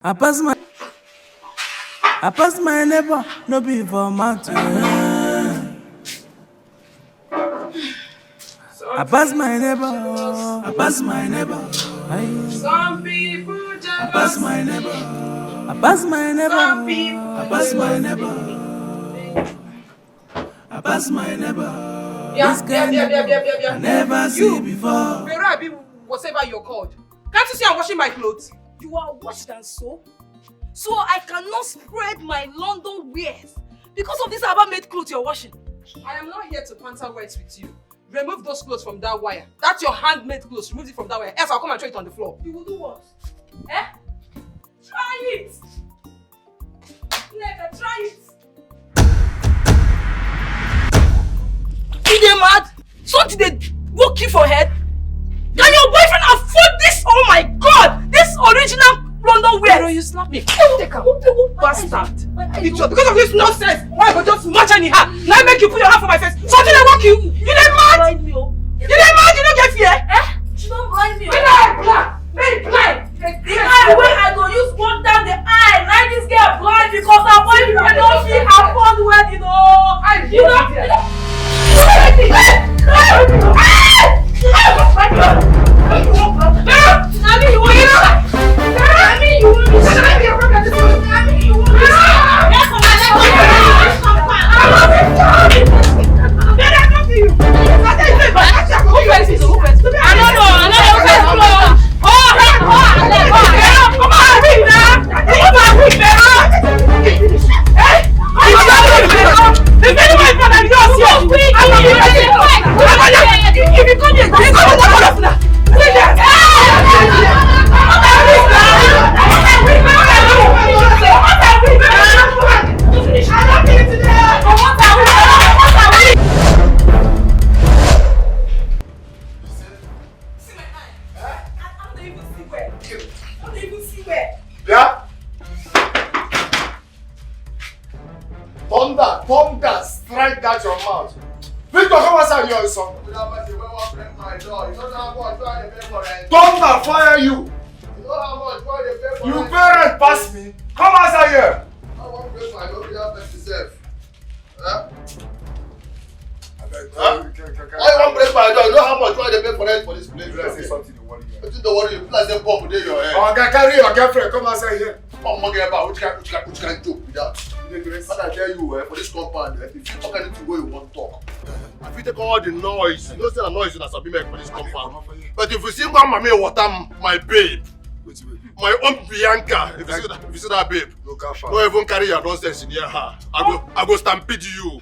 I pass my neighbor, no be for mountain. I pass my neighbor. Some people just I pass my neighbor. Some people I pass my neighbor. Yeah. I never see before. Maybe whatever you're called. Can't you see I'm washing my clothes? You are washed and so I cannot spread my London wares because of this Abba-made clothes you're washing. I am not here to banter words with you. Remove those clothes from that wire. That's your handmade clothes. Remove it from that wire. Else I'll come and throw it on the floor. You will do what? Eh? Try it! Nigga, try it! You dey mad? Something they woke you for head? Can your boyfriend afford this? Oh my god! This original London wear! Pero you slap me. Take her. Bastard. Idiot. Because of this nonsense, why I go just match anyhow? Now I make you put your hand for my face. Something they walk you. You dey mad? You dey mad? You don't get fear? Eh? You don't blind me. When I blind. Very blind. The eye wey I go use walk down the eye. Now this girl blind because her boyfriend don't fit afford wedding. Thunder, strike that your mouth. Victor, come outside here, son. Thunder, fire you. You parent pass me. Come outside here. I want to pay my love without myself. Why you want to break my door? You know how much I pay for rent for this place? Let's say something to worry you. What is the worry? You plus them pop with your head. Oh, carry your girlfriend. Come outside here. Come on, get about which kind joke with that? What I tell you, for this compound, if you talk anything where you want to talk, if you take all the noise, you know say the noise that be make for this compound. But if you see one mommy water my babe, my own Bianca, if you see that babe, don't even carry your nonsense in your heart. I go stampede you.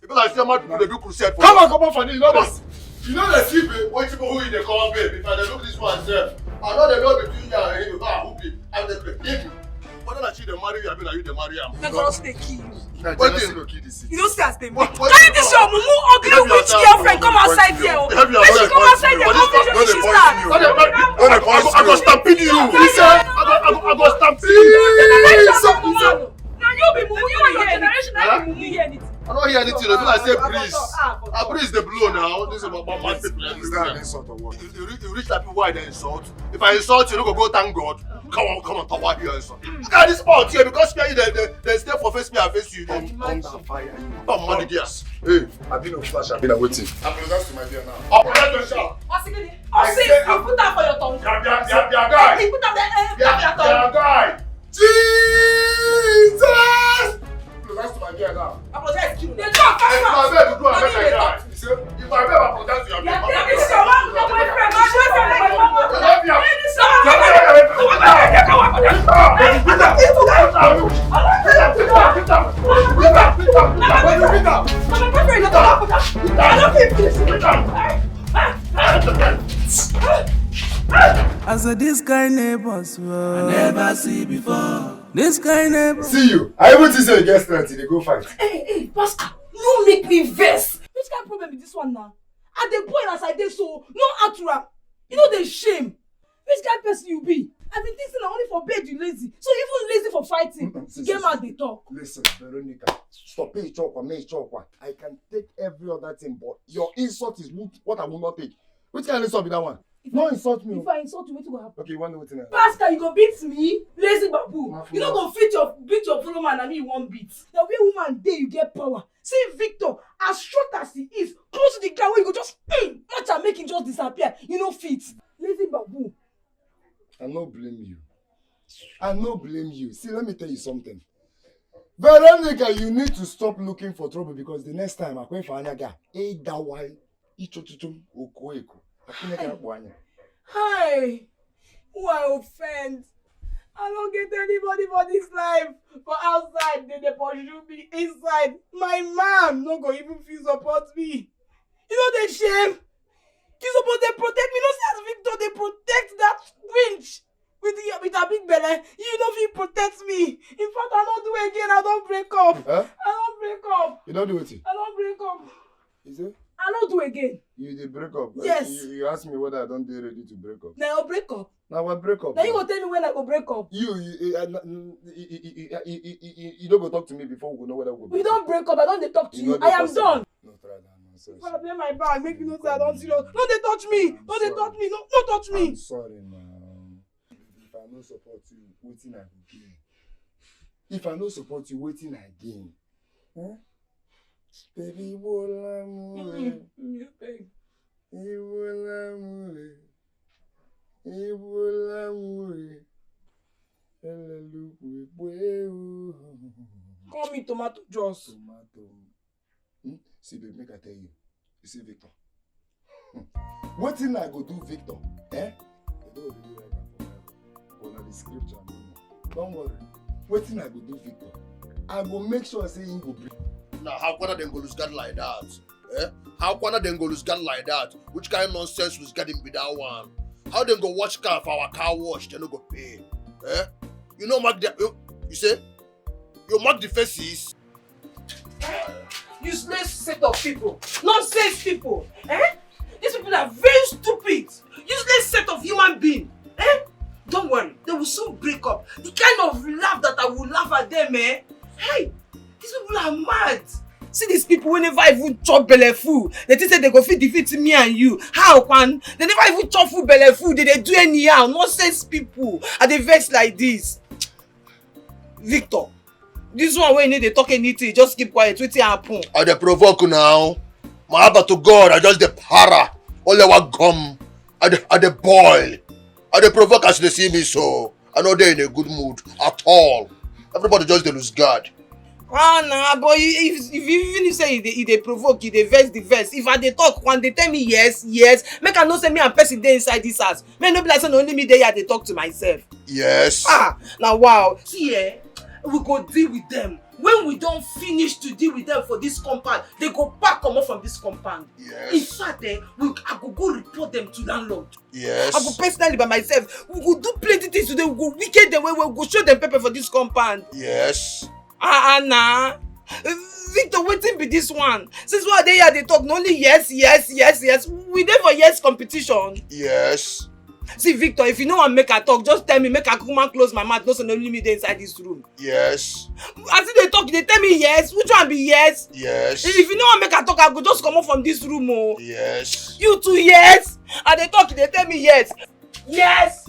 Because I see mad people they do crusade for. Come on for this. You know this. You know the see babe, what people who they call babe. If I look this one self, I know they know between you and him. Who be? I'm the babe. Whether that she dey marry you, I mean that you dey marry am. They're gonna stay kill you. You You don't see as they make. What Carry this your mumu ugly witch girlfriend come outside here. When she come outside here, come vision she start. I go stampede you. I go stampede you. Now you be mumu, you and your generation, now you mumu hear anything. I don't hear anything. Because I say breeze. I breeze the blow now. This is about mad people. You reach that people why they insult. If I insult you, you go thank God. Come on, talk here insult. Look at this spot here because they stay for face me and face you. Thunder, fire you. Come on, yes. Hey, I've been on flash. I've been waiting. I'm close to my dear now. I'll protect your shop. Oh, see, you put that for your tongue. Their guy. You put that Their guy. Jesus! Close to my dear now. Apologize, you. They talk, If my babe to do a better guy. If my babe apologize to your babe. I said this kind neighbors, I never see before. This kind neighbors. See you. I even see you get strength. They go fight. Hey, Pastor, no make me vex. Which kind of problem is this one now? At the point as I did so, no outrap. You know the shame. Which kind of person you be? I've been thinking only for bed you lazy. So even lazy for fighting. Game out the talk. Listen, Veronica. Stop it, chokwa, me chokwa. I can take every other thing, but your insult is what I will not take. Which kind of insult be that one? No insult me. If I insult you, what will happen? Okay, you want to know what's in there? Pastor, you go beat me? Lazy babu. You no go beat your fellow man and me one beat. The way woman dey, you get power. See Victor, as short as he is, close to the ground where you go just match and make him just disappear. You no fit. Lazy babu. I no blame you. I no blame you. See, let me tell you something. Veronica, you need to stop looking for trouble because the next time I'm going for Anaga, Hi. Who I offend? I don't get anybody for this life. For outside, they pursue me. Inside, my mom no go even feel support me. You know they shame. You suppose they protect me. No say as Victor, they protect that winch. With a big belly, you know if you protect me. In fact, I don't do it again. I don't break up. Huh? I don't break up. You don't do it? I don't break up. Is it? I don't do again. You did break up? Yes. You asked me whether I don't do ready to break up. Now I break up. Now I break up. Now you go tell me when I go break up. You don't go talk to me before we know whether we go break up. We don't break up. I don't talk to you. I am done. No, try that nonsense. If I play my bag, make me know that I don't serious. No, they touch me. No, they touch me. No, touch me. I'm sorry, man. If I no support you, waiting again. If I no support you, waiting again. Huh? Baby, wola mule. Iwola mule. Iwola mule. Call me tomato juice. Tomato. See, babe, make I tell you. You see, Victor. What thing I go do, Victor? Eh? They don't really write that for Bible. But the scripture, don't worry. What thing I go do, Victor? I go make sure I say he go bring. Now, how can they go lose God like that? Eh? How can they go lose God like that? Which kind of nonsense was getting with that one? How they go watch car for our car wash? They no go pay. Eh? You know, mark the you say you mark the faces. Useless set of people. Nonsense people. Eh? These people are very stupid. Useless set of human beings. Eh? Don't worry, they will soon break up. The kind of laugh that I will laugh at them, eh? Hey, these people are mad. See these people, whenever I even chop belly food, they think say they go fit defeat me and you. How, man? They never even chop food belly food. They do anyhow. Nonsense people. And they vex like this. Victor, this one when you need to talk anything, just keep quiet. Wait till happen. I dey provoke now. My abba to God, I just the para. All our gum. I dey boil. I dey provoke as they see me so. I know they're in a good mood at all. Everybody just dey lose guard. Ah nah, but if even you say they provoke you, they vex the vex. If I dey talk when they tell me yes, make I know say me and person dey inside this house. May no be like say only me dey here dey talk to myself. Yes. Ah, now wow. See we go deal with them. When we don't finish to deal with them for this compound, they go back come off from this compound. Yes. In fact, I go report them to landlord. Yes. I go personally by myself. We go do plenty things today. We go wicked them. We go show them pepper for this compound. Yes. Nah. Victor, wetin be this one? Since what they here they talk, not only yes. We there for yes competition. Yes. See, Victor, if you know what make I talk, just tell me, make I come and close my mouth. No, so no only me there inside this room. Yes. As if they talk, they tell me yes. Which one be yes? Yes. If you know what make I talk, I go just come up from this room. Oh. Yes. You too, yes. And they talk, they tell me yes. Yes.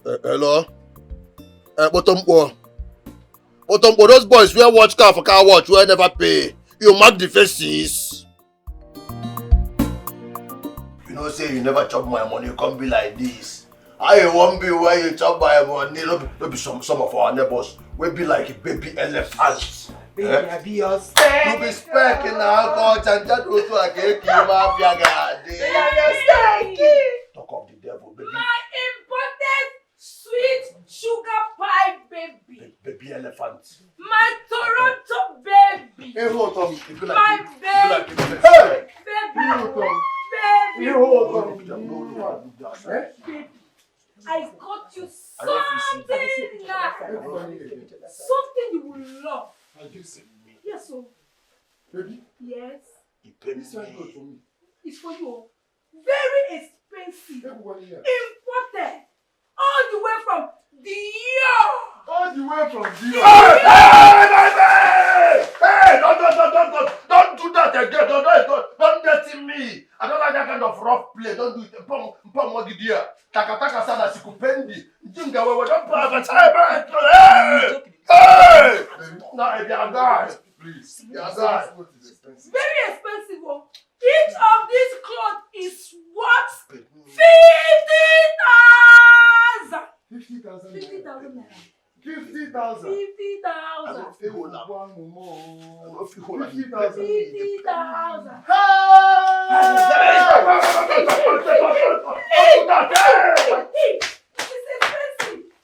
Hello? Bottom, those boys will watch car for car watch, will never pay. You mark the faces. You know, say you never chop my money, you can't be like this. I won't be where you chop my money. No be some of our neighbors. We be like a baby elephant. Baby, I be your spec. You be spec in alcohol, and that also a cake, you mafia guy. Baby, I be your spec. Talk of the devil, baby. My imported sweet sugar pie baby. Baby elephant. My Toronto baby. Hey, hold on. My baby. Hey! Baby. You hold on. Baby. I got you something nice. Something you will love. Yes, so. Baby? Yes. This one good for me. It's for you. Very expensive. Imported. All the way from Dior. All the way from Dior. Hey! Don't do that again. don't do it. Pam Magidia. Takataka sana sikupendi. Jinga wewe don't pay. Hey! Now if you are guy, please. You are guy. Very expensive. Oh. Each of these clothes is what? 50,000. 50,000 naira. 50,000. 50,000. 50,000.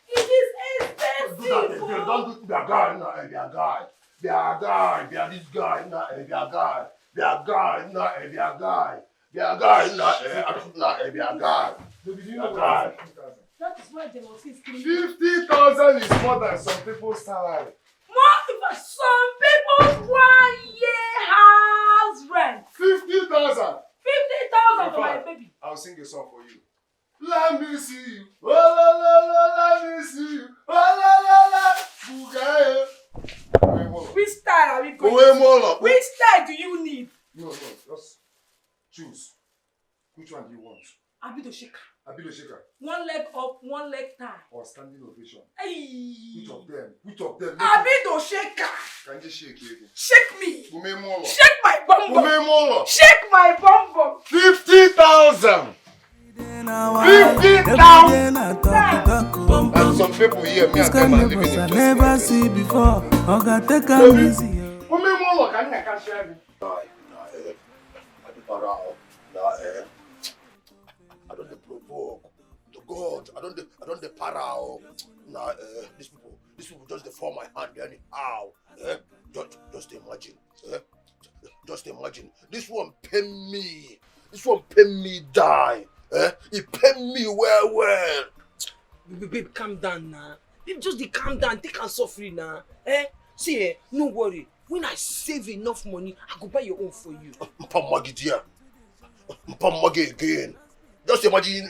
It is expensive. Don't do be a guy, no, be a guy. Be a guy, be a this guy, no, be a guy. Be a guy, no, be a guy. Be a guy, no, be a guy. Be a guy. That is why they will say 50,000 is more than some people's salary. More than some people's 1 year house rent. 50,000. 50,000 for my baby. I'll sing a song for you. Let me see you. Oh la la la, let me see you. Oh la la la. Bugaya. Which style are we going? Which style do you need? No, just choose. Which one do you want? Abido shaker. Abido shaker. 1 leg up, 1 leg tie. Or standing ovation. Hey. Which of them? Which of them? Abido shaker. Can you shake it? Shake me. Umemola. Shake my bum bum. Umemola. Shake my bum bum. 50,000. 50,000. And some people here, me and them are living in I never see before. Oga, take a easy. Umemola, can you share me? I don't provoke to God. I don't the para. Nah, these people just form my hand anyhow. Just imagine. Just imagine. This one pay me. This one pay me die. He pay me well. Babe, calm down now. Babe, just calm down. Take and suffer now. See, no worry. When I save enough money, I go buy your own for you. Mpamagi dear. Mpamagi again. Just imagine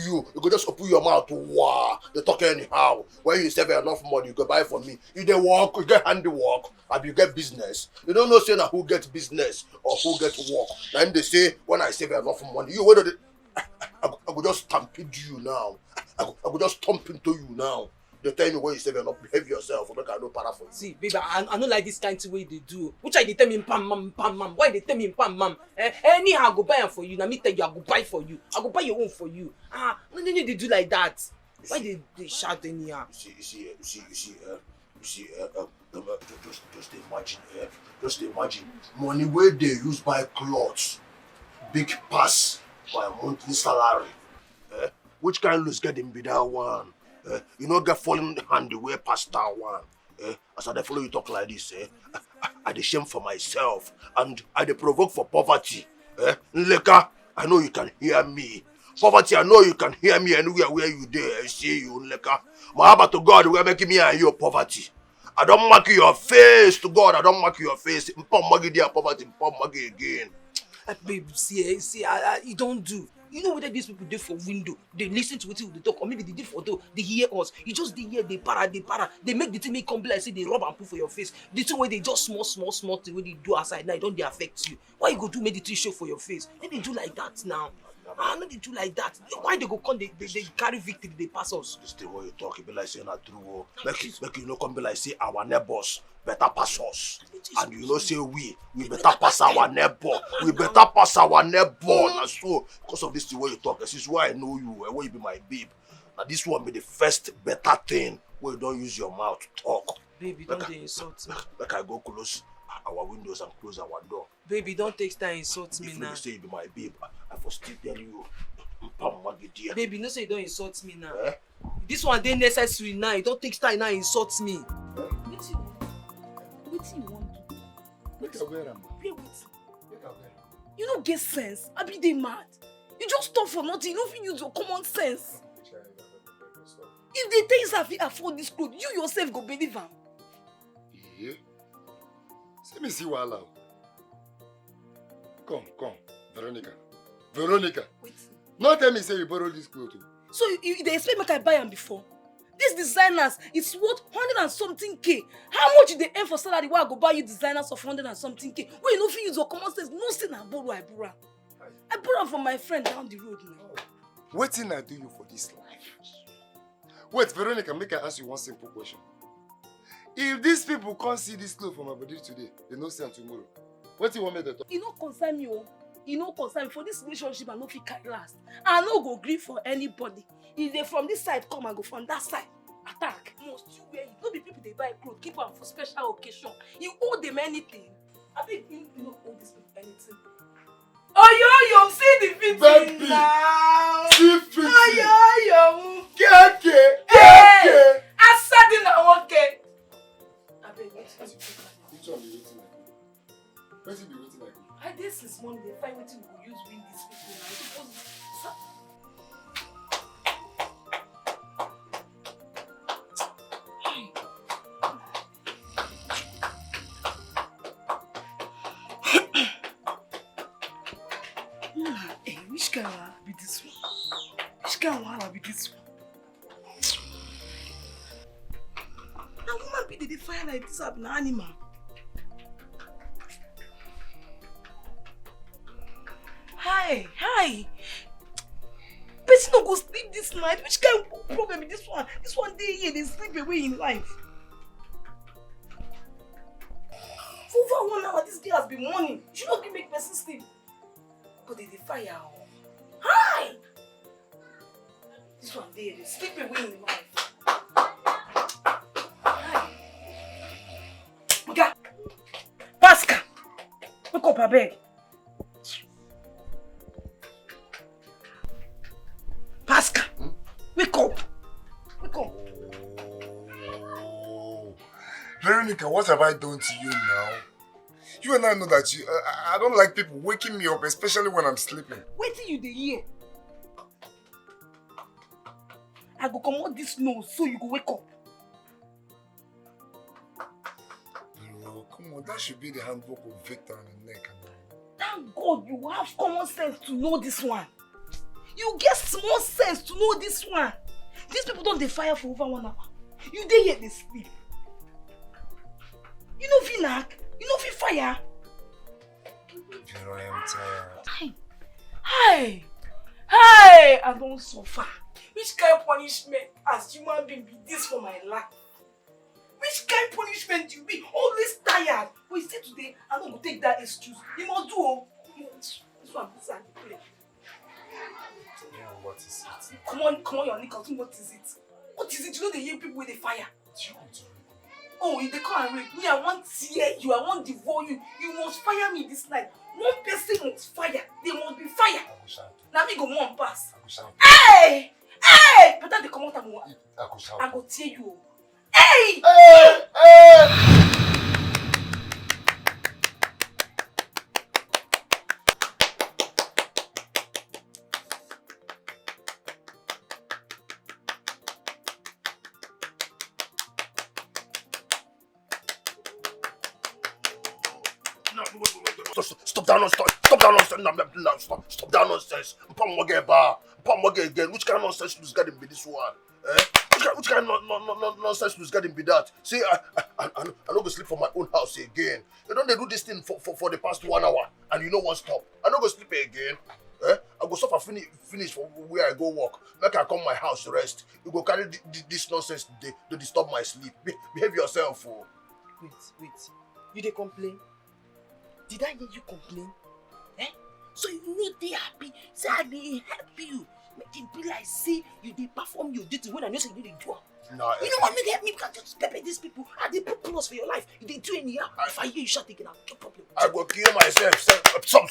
you go just open your mouth to wow. They talk anyhow. When you save enough money, you go buy for me. You get work, you get handiwork, and you get business. You don't know saying who gets business or who gets work. Then they say when I save enough money, you whether I go just stampede you now. I go just stomp into you now. They tell me when you save enough, behave yourself. Or make I no para for you. See, baby, I don't like this kind of way they do. Which I they tell me pam mam. Why they tell me pam mam? Anyhow, I go buy them for you. Now me tell you, I go buy for you. I go buy your own for you. No need they do like that. Why they shout anyhow? You see, just imagine, just imagine. Money where they use buy clothes, big pass by a monthly salary. Which kind of lose get him be that one? You know, get falling hand the way past that one. As I follow you talk like this, I dey shame for myself and I dey provoke for poverty. Nleka, I know you can hear me. Poverty, I know you can hear me anywhere where you there. I see you, Nleka. Mahaba to God, we're making me and your poverty. I don't mark your face to God. I don't mark your face. Mpamagi their poverty, mpamagi again. Babe, see, you don't do. You know whether these people do for window, they listen to what they talk, or maybe they did for door, they hear us. You just they hear, they para. They make the thing make come be like say they rub and put for your face. The thing where they just small thing when they do outside now, don't they affect you? Why you go do make the thing show for your face? Then they do like that now. No, they do like that. Why they go come, they carry victory, they pass us. This thing where you talk, it be like saying not true. Make you know come be like say our neighbors better pass us. And you know say we better pass our neighbor. We better pass our neighbor. And so because of this thing where you talk, this is why I know you and where you be my babe. Now this one be the first better thing where you don't use your mouth to talk. Baby, don't they insult me. Like I go close our windows and close our door. Baby, don't take time insult me now. If you say you be my babe, I for still tell you. Baby, no say you don't insult me now. This one they necessary now. You don't take time now insult me. What you want? Make a wear am. You don't get sense. I be they mad. You just stop for nothing. You don't fit use your common sense. If they tell you say fit afford this clothes, you yourself go believe am. Yeah. See me see wahala. Come, Veronica. Wait. Not tell me say you borrow this clothes. So they expect me to buy them before? These designers, it's worth 100 and something K. How much did they earn for salary? Why I go buy you designers of 100 and something K? When you know if you use your common sense, no sin and borrow, I borrow. I bought them from my friend down the road now. What thing I do you for this life? Wait, Veronica, make I ask you one simple question. If these people can't see this clothes for my body today, they don't see them tomorrow. What do you want me to do? You no concern me, oh. You no concern me. For this relationship, I no fit carry last. I no go gree for anybody. If they from this side come, I go from that side. Attack. Must you wear it? No be people they buy clothes, keep them for special occasion. You owe them anything. I think you don't owe this people anything. Oh yo, see the fitting now. See fitting. Oh yo. Keke. Hey. I said in a okay. I beg you. Which one be waiting like? What be waiting like? I did since morning. They find what we will use win these people. Hey, which can be this one? Which can be this one? Now, woman be the fire like this up an animal. Hi. Person no go sleep this night. Which kind of problem is this one? This one day here, they sleep away in life. For over 1 hour, this girl has been mourning. You should not make person sleep. But they fire. Hi! This one day, they sleep away in life. Hi. Okay. Pascal! Wake up, I beg. Pascal! Wake up! Wake up! Oh. Veronica, what have I done to you now? You and I know that I don't like people waking me up, especially when I'm sleeping. Wait till you dey hear. I go comot this nose so you go wake up. Bro, come on, that should be the handbook of Victor on the neck. Thank God you have common sense to know this one. You get small sense to know this one. These people don't dey fire for over 1 hour. You dey here, they sleep. You know fit knack. You know fit fire. You know, I am tired. Hi! I don't suffer. Which kind of punishment as human being be this for my life? Which kind of punishment you be? Always tired. But you say today, I'm not going to take that excuse. You must do. This one is a play. Yeah, what is it? Come on, your nigga. What is it? What is it? You know they hear people with the fire. Do you want to rape me? Oh, if they come and rape me, I want to tear you. I want to devour you. You must fire me this night. One person must fire. They must be fire. I go shout. Now me go one pass. I go shout. Hey! Better they come out and go. I go shout. I go tear you. Hey! Stop that nonsense! Stop that nonsense! Stop that nonsense! Again. Which kind of nonsense is getting be this one? Which kind of nonsense is getting be that? See, I don't go sleep for my own house again. You don't do this thing for the past 1 hour, and you know one stop. I don't go sleep again. I go suffer finish for where I go work. Make I come my house rest. You go carry this nonsense to disturb my sleep. Behave yourself, oh. Wait. You dey complain? Did I hear you complain? So you know they happy. Say I dey help you. Make it be like say you dey perform your duty when I know say you dey do am. Nah, You know what? Make help me because just pepper these people. I dey put plus for your life. You dey do anyhow. If I hear you shout again, I'll get problem. I go kill myself. Stop.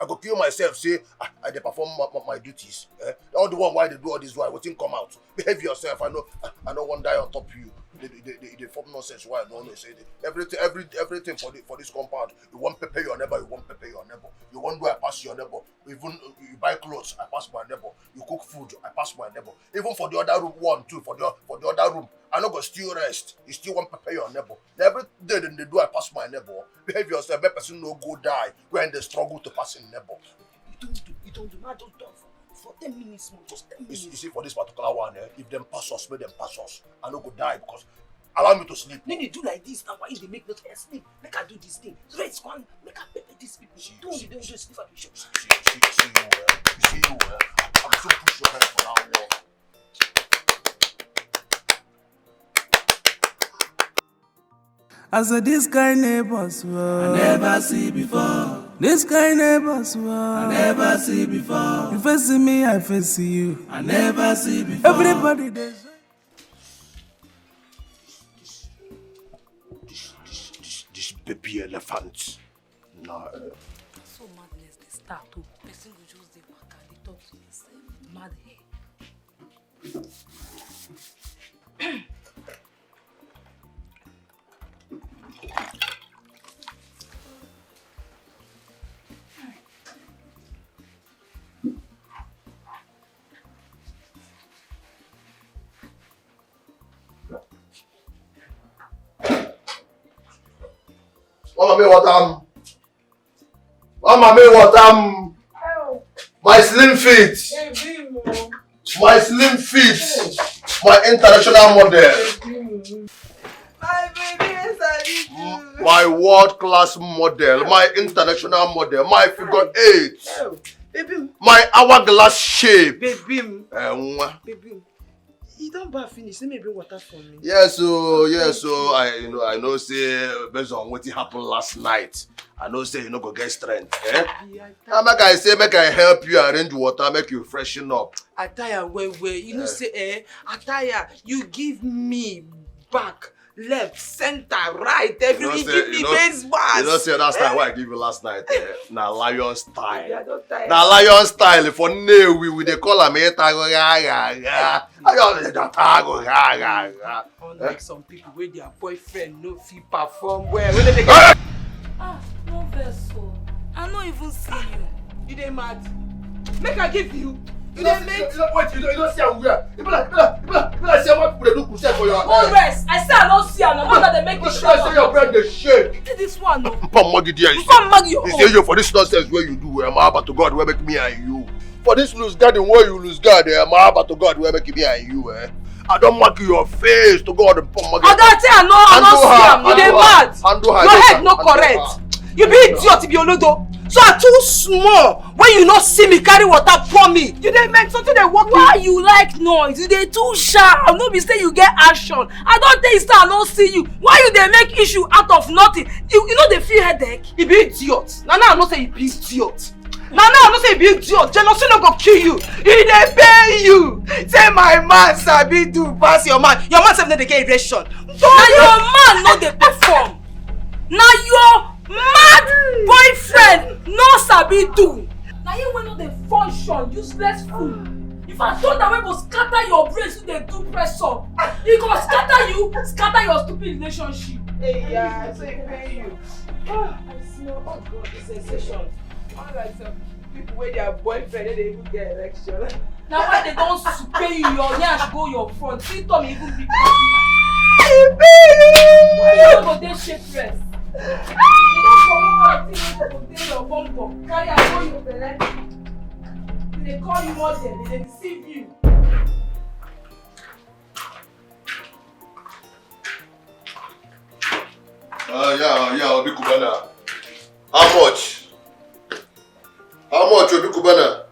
I go kill myself. Say I dey perform my duties. All the one why they do all this, why wetin come out. Behave yourself. I know one die on top of you. They form nonsense. Why I don't know say everything for this compound. You want pepper your neighbor. You want do I pass your neighbor. Even you buy clothes, I pass my neighbor. You cook food, I pass my neighbor. Even for the other room, one too. For the other room, I no go still rest. You still want pepper your neighbor. Every day then they do I pass my neighbor. Behave yourself. That person no go die when they struggle to pass in neighbor. You don't do. I don't do for 10 minutes more. Just 10 minutes. You see for this particular one, if them pass us, make them pass us. I no go die because Allow me to sleep. Then they do like this. Now why they make not sleep? Make I do this thing. So it's one. Make I pepper these people. Don't just sleep at the shop. See you. I'm so push your head for that war. I said this kind neighbors, I never see before. This kind neighbors, I never see before. You face me, I face you. I never see before. Everybody there's This baby elephant. Nah. So madness, they start to. Person will just dey waka, they talk to yourself. Mad hair. Mama, me what my slim feet. My slim feet. My international model. My baby is My world-class model. My international model. My figure 8. Oh, baby. My hourglass shape. Baby. Baby. You don't buy finish. Let me bring water for me. Yes, so I know say based on what happened last night. I know say you no go get strength. Make I help you arrange water, make you freshen up. Attire well. You know say attire, you give me back, left, center, right, everywhere. You give me base bars. You know say that style what I give you last night. Now lion style. Now lion style for nail we dey call am Unlike some people where their boyfriend no fit perform well. When they get No vessel. I don't even see you. you dey mad. Make I give you. You don't see I'm where? You better say what people do crusade for your No rest. I say I don't see her. No matter they make me shake. Say your brain they shake. See this one, no. Maggie dear. You can't mag your You say you for this nonsense where you do. I'm about to God where make me and you. For this loose garden where you lose God, I'm about to God where make me and you. I don't mark your face to God and Maggie. I don't say I don't see her. You dey mad. Your head no correct. You be idiot, be olodo. so I too small when you not see me carry water pour me. You dey make something they work. Why you like noise? You dey too sharp. No be say you get action. I don't think I don't see you. Why you dey make issue out of nothing? You know they feel headache. You be idiot. Now I know say you be idiot. Now I know say you be idiot. Jealousy no go kill you. He dey pay you. Say my man sabi do pass your man. Your man sef no dey get erection. Now your man no dey perform. Now your mad boyfriend no sabi do. Now you wey no dey function, useless fool. If I told that way go scatter your brain, you dey do press up. He go scatter you, scatter your stupid relationship. Hey yeah, so he pay you. Oh, I smell. Oh God, the sensation. Alright, so people with their boyfriend they even get erection. Now why they don't pay you your nyash go your front? See Tom even be He pay you. Why you no go dey shapeless? You don't follow all the things wey go dey your bum bum. Carry am go your belle. They call you model, they deceive you. Yeah, Obi Kubana. How much? How much, Obi Kubana?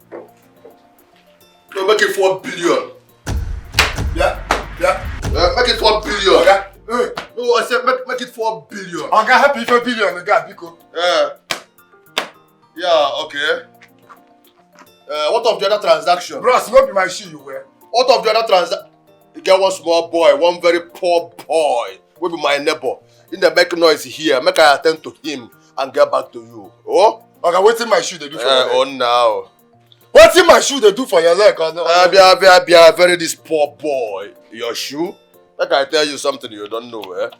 No, make it 4 billion. Yeah. Make it 4 billion. Okay. No, I said make it 4 billion. I'm gonna help you for billion, Biko. Yeah, okay. What of the other transaction? Bros, no be my shoe you wear. What of the other transaction? You get one small boy, one very poor boy, will be my neighbor. In the make noise here, make I attend to him and get back to you. Oh? Okay, what's in my shoe they do for your leg? Oh now. What's in my shoe they do for your leg? Be very this poor boy. Your shoe? Like I tell you something you don't know,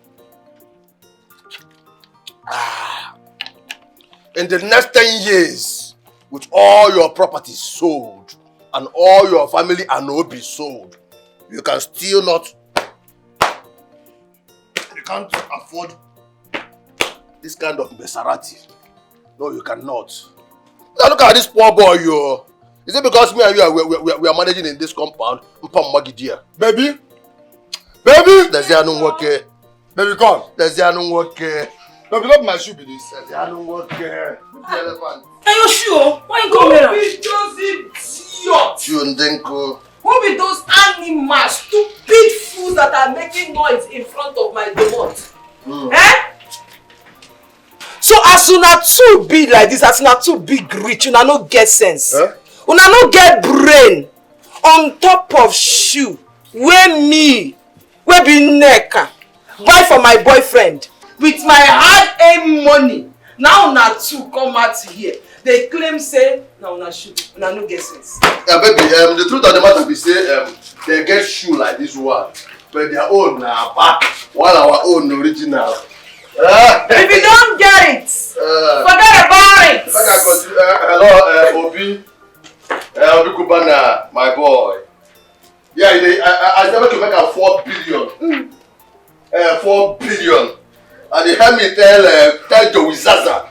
In the next 10 years, with all your properties sold and all your family and Obi sold, you can still not. You can't afford this kind of Maserati. No, you cannot. Now look at this poor boy, yo. Is it because me and you we are managing in this compound? Baby, Baby, there's the no work. Baby, come. There's the no work. Baby, not my shoe be this. There's the no work. The elephant. Are you sure? Why you come here? Who be those idiots? Chundenko. Who be those animals, stupid fools that are making noise in front of my domot? Eh? So as una too big like this, as una too big rich, una no get sense. Una no get brain on top of shoe. Where me, where be neka, buy for my boyfriend with my hard-earned money. Now una two come out here. They claim say na una shoe, una no get sense. Baby, the truth of the matter be say they get shoe like this one, but their own na back, while our own original. If you don't get it, forget about it. Hello, Obi. Obi Kubana, my boy. Yeah, I never can make a 4 billion. 4 billion. And they had me tell Joey Zaza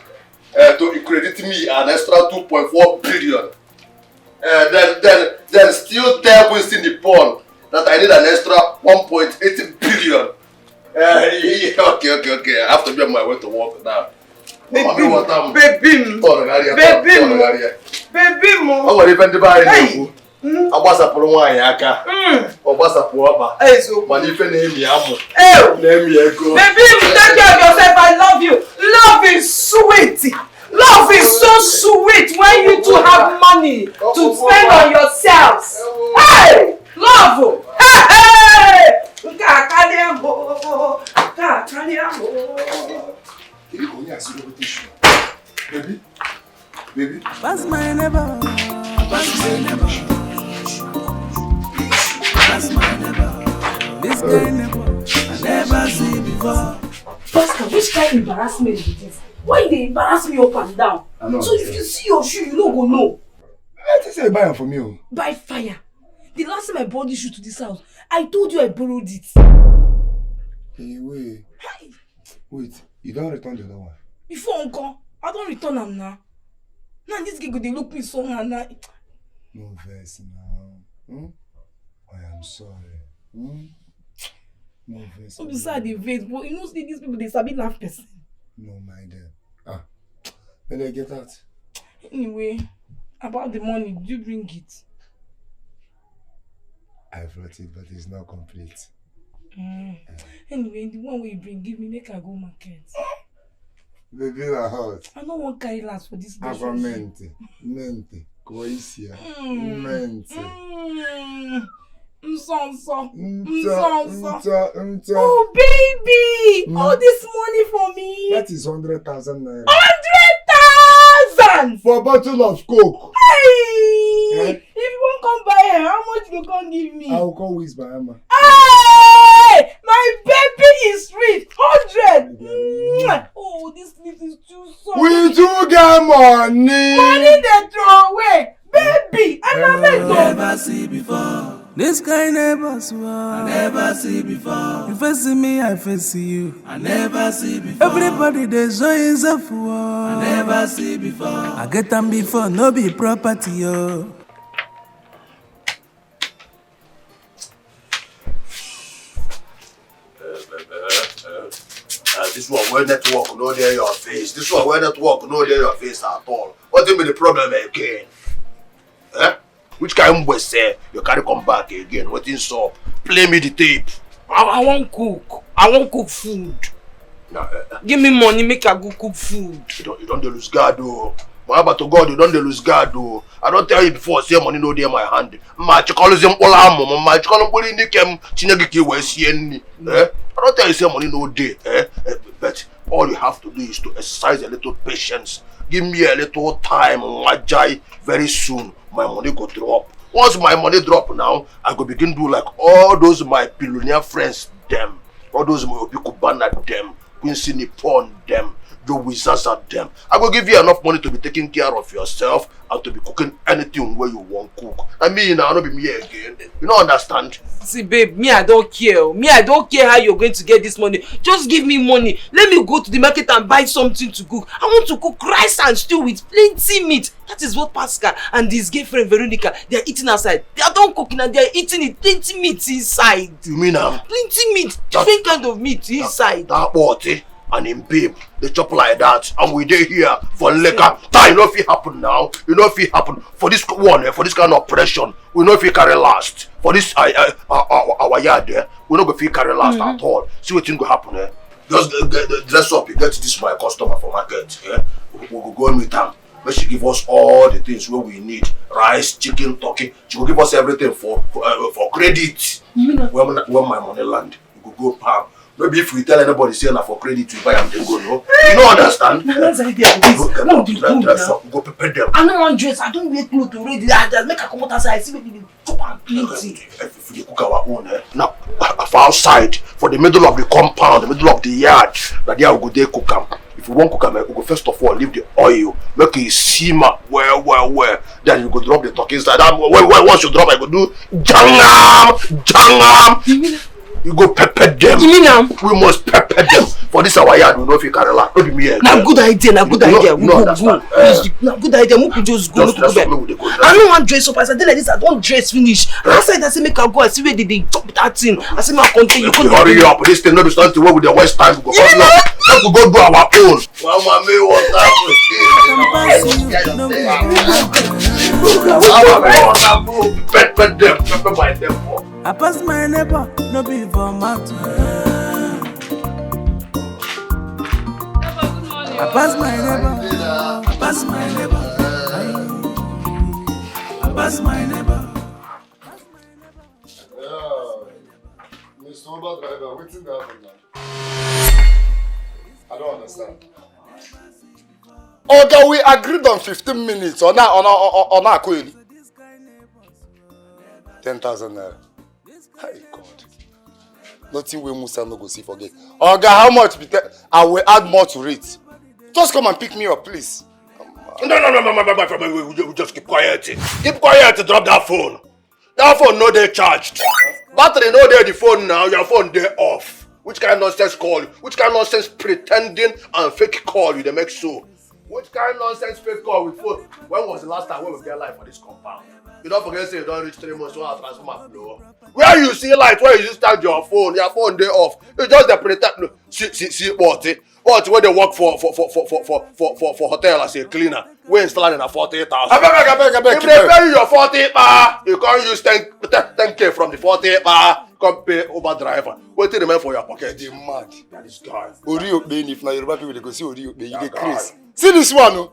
to credit me an extra 2.4 billion. Then still tell Winston the pawn that I need an extra 1.8 billion. Okay. I have to be on my way to work now. Baby, I want even to buy it. I was a pro wine, Aka. Or was a poor man. But if you name me, name me a go. Baby, take care of yourself. I love you. Love is sweet. Love is so sweet when you two have money to spend on yourselves. Hey, love. Hey. Baby. Pass my neighbor. Pass my neighbor. Pass my neighbor. This guy neighbor I never see before. Pastor, which kind of embarrassment is this? Why they embarrass me up and down? So if you see your shoe, you don't go know. I just say buy them from you. By fire. The last time I brought this shoe to this house, I told you I borrowed it. Hey, wait. Wait, you don't return the other one? Before Uncle, I don't return them now. Now this guy go they look me so and now. No verse now. I am sorry. No verse. So beside the face, but you know see these people they sabi laugh person. No mind them. When I get out. Anyway, about the money, do you bring it? I brought it, but it's not complete. Anyway, the one where you bring, give me, make I go market. Baby, na hot. I don't want carry last for this girl. Mente. Coisia. Mente. Oh, baby! All this money for me. That is 100,000 naira. 100,000! For a bottle of Coke. Hey! If you won't come by here, how much you can give me? I will call Wiz Bahama. Hey! My baby is rich! 100! Oh, this lift is too soft. We do get money! Money they throw away! Baby! I never see before. This kind of boss I never see before. You face me, I face you. I never see before. Everybody they show himself I never see before. I get them before, no be property, yo. This one where network no there your face. This one where network no there your face at all. What will be the problem again? Which kind of boy say you can't come back again? What is up? Play me the tape. I want cook. I want cook food. Nah, give me money, make I go cook food. You don't lose guard though. What about to God? You don't lose guard though. I don't tell you before. Say money no there my hand. Ma chikolozi mpola amo. Ma chikolo mpoli nikem chinegiki wesieni. I don't tell you say money no there. But all you have to do is to exercise a little patience. Give me a little time. Very soon my money go drop. Once my money drop now, I go begin do like all those my billionaire friends them. All those my Obikubana them. Quincy Nippon them. Joe Wizaza them. I will give you enough money to be taking care of yourself and to be cooking anything where you want cook. I mean, I'll not be me again. You don't understand? See, babe, me, I don't care. Me, I don't care how you're going to get this money. Just give me money. Let me go to the market and buy something to cook. I want to cook rice and stew with plenty meat. That is what Pascal and his girlfriend Veronica, they are eating outside. They are done cooking and they are eating it. Plenty meat inside. You mean Plenty meat. Different kind of meat inside. That what, and him babe, they chop like that, and we dey here for liquor. That you know if it happen now, you know if it happen for this one, for this kind of pressure, we know if it carry last. For this our yard there, we not go fit carry last at all. See what thing go happen Just dress up, you get this my customer for market. We go go and meet am. But she give us all the things where we need: rice, chicken, turkey. She will give us everything for credit. When my money land, we go palm. Maybe if we tell anybody say na for credit, we buy them, they go no. You don't understand? That's the idea of this. Dress up, go prepare them. I don't want dress. I don't wear clothes already. I just make a come out outside. I see when they chop and plenty. If we cook our own, now for outside, for the middle of the compound, the middle of the yard, that there we go there cook them. If we won't cook them, we go first of all leave the oil, make it simmer well. Then you go drop the turkey inside. Once you drop, I go do jangam. You go pepper them. You mean we must pepper them. For this our yard, we know if you carry land. Don't be me. Na good idea. Na good idea. We go. Na good idea. We could just go. Just I don't want dress up. As I tell like this, I don't dress finish. Outside, I say make I go. I see where they chop that thing. I say my content. You could hurry up. This thing not be starting to work with the West time. We go go do our own. Mama, me what pepper them. Pepper by them. I pass my neighbor, no be for matter. I pass my neighbor, I pass my neighbor, I pass my neighbor. Mr. Uber driver, waiting there for now. I don't understand. Okay, we agreed on 15 minutes or not, 10,000 naira. Hey God. Nothing we Musa no go see forget. Oga, how much? I will add more to it. Just come and pick me up, please. No. We just keep quiet. Keep quiet. Drop that phone. That phone no dey charged. Battery no dey the phone now. Your phone dey off. Which kind of nonsense call? Which kind of nonsense pretending and fake call you dey make so? Which kind of nonsense fake call with phone? When was the last time we get live for this compound? You don't forget say you don't reach 3 months, so I'll transform blow. Where you see light, where you just start your phone dey off. You just the pretend. No. See what when they work for hotel as a cleaner, we install in a 48,000. I beg. If they pay you your 48 bar, you can't use 10K from the 48 bar. Come pay Uber driver. What do you remain for your pocket? You're mad. That is guy. If now Yoruba people they go see Oriokbe, you get crazy. See this one, no?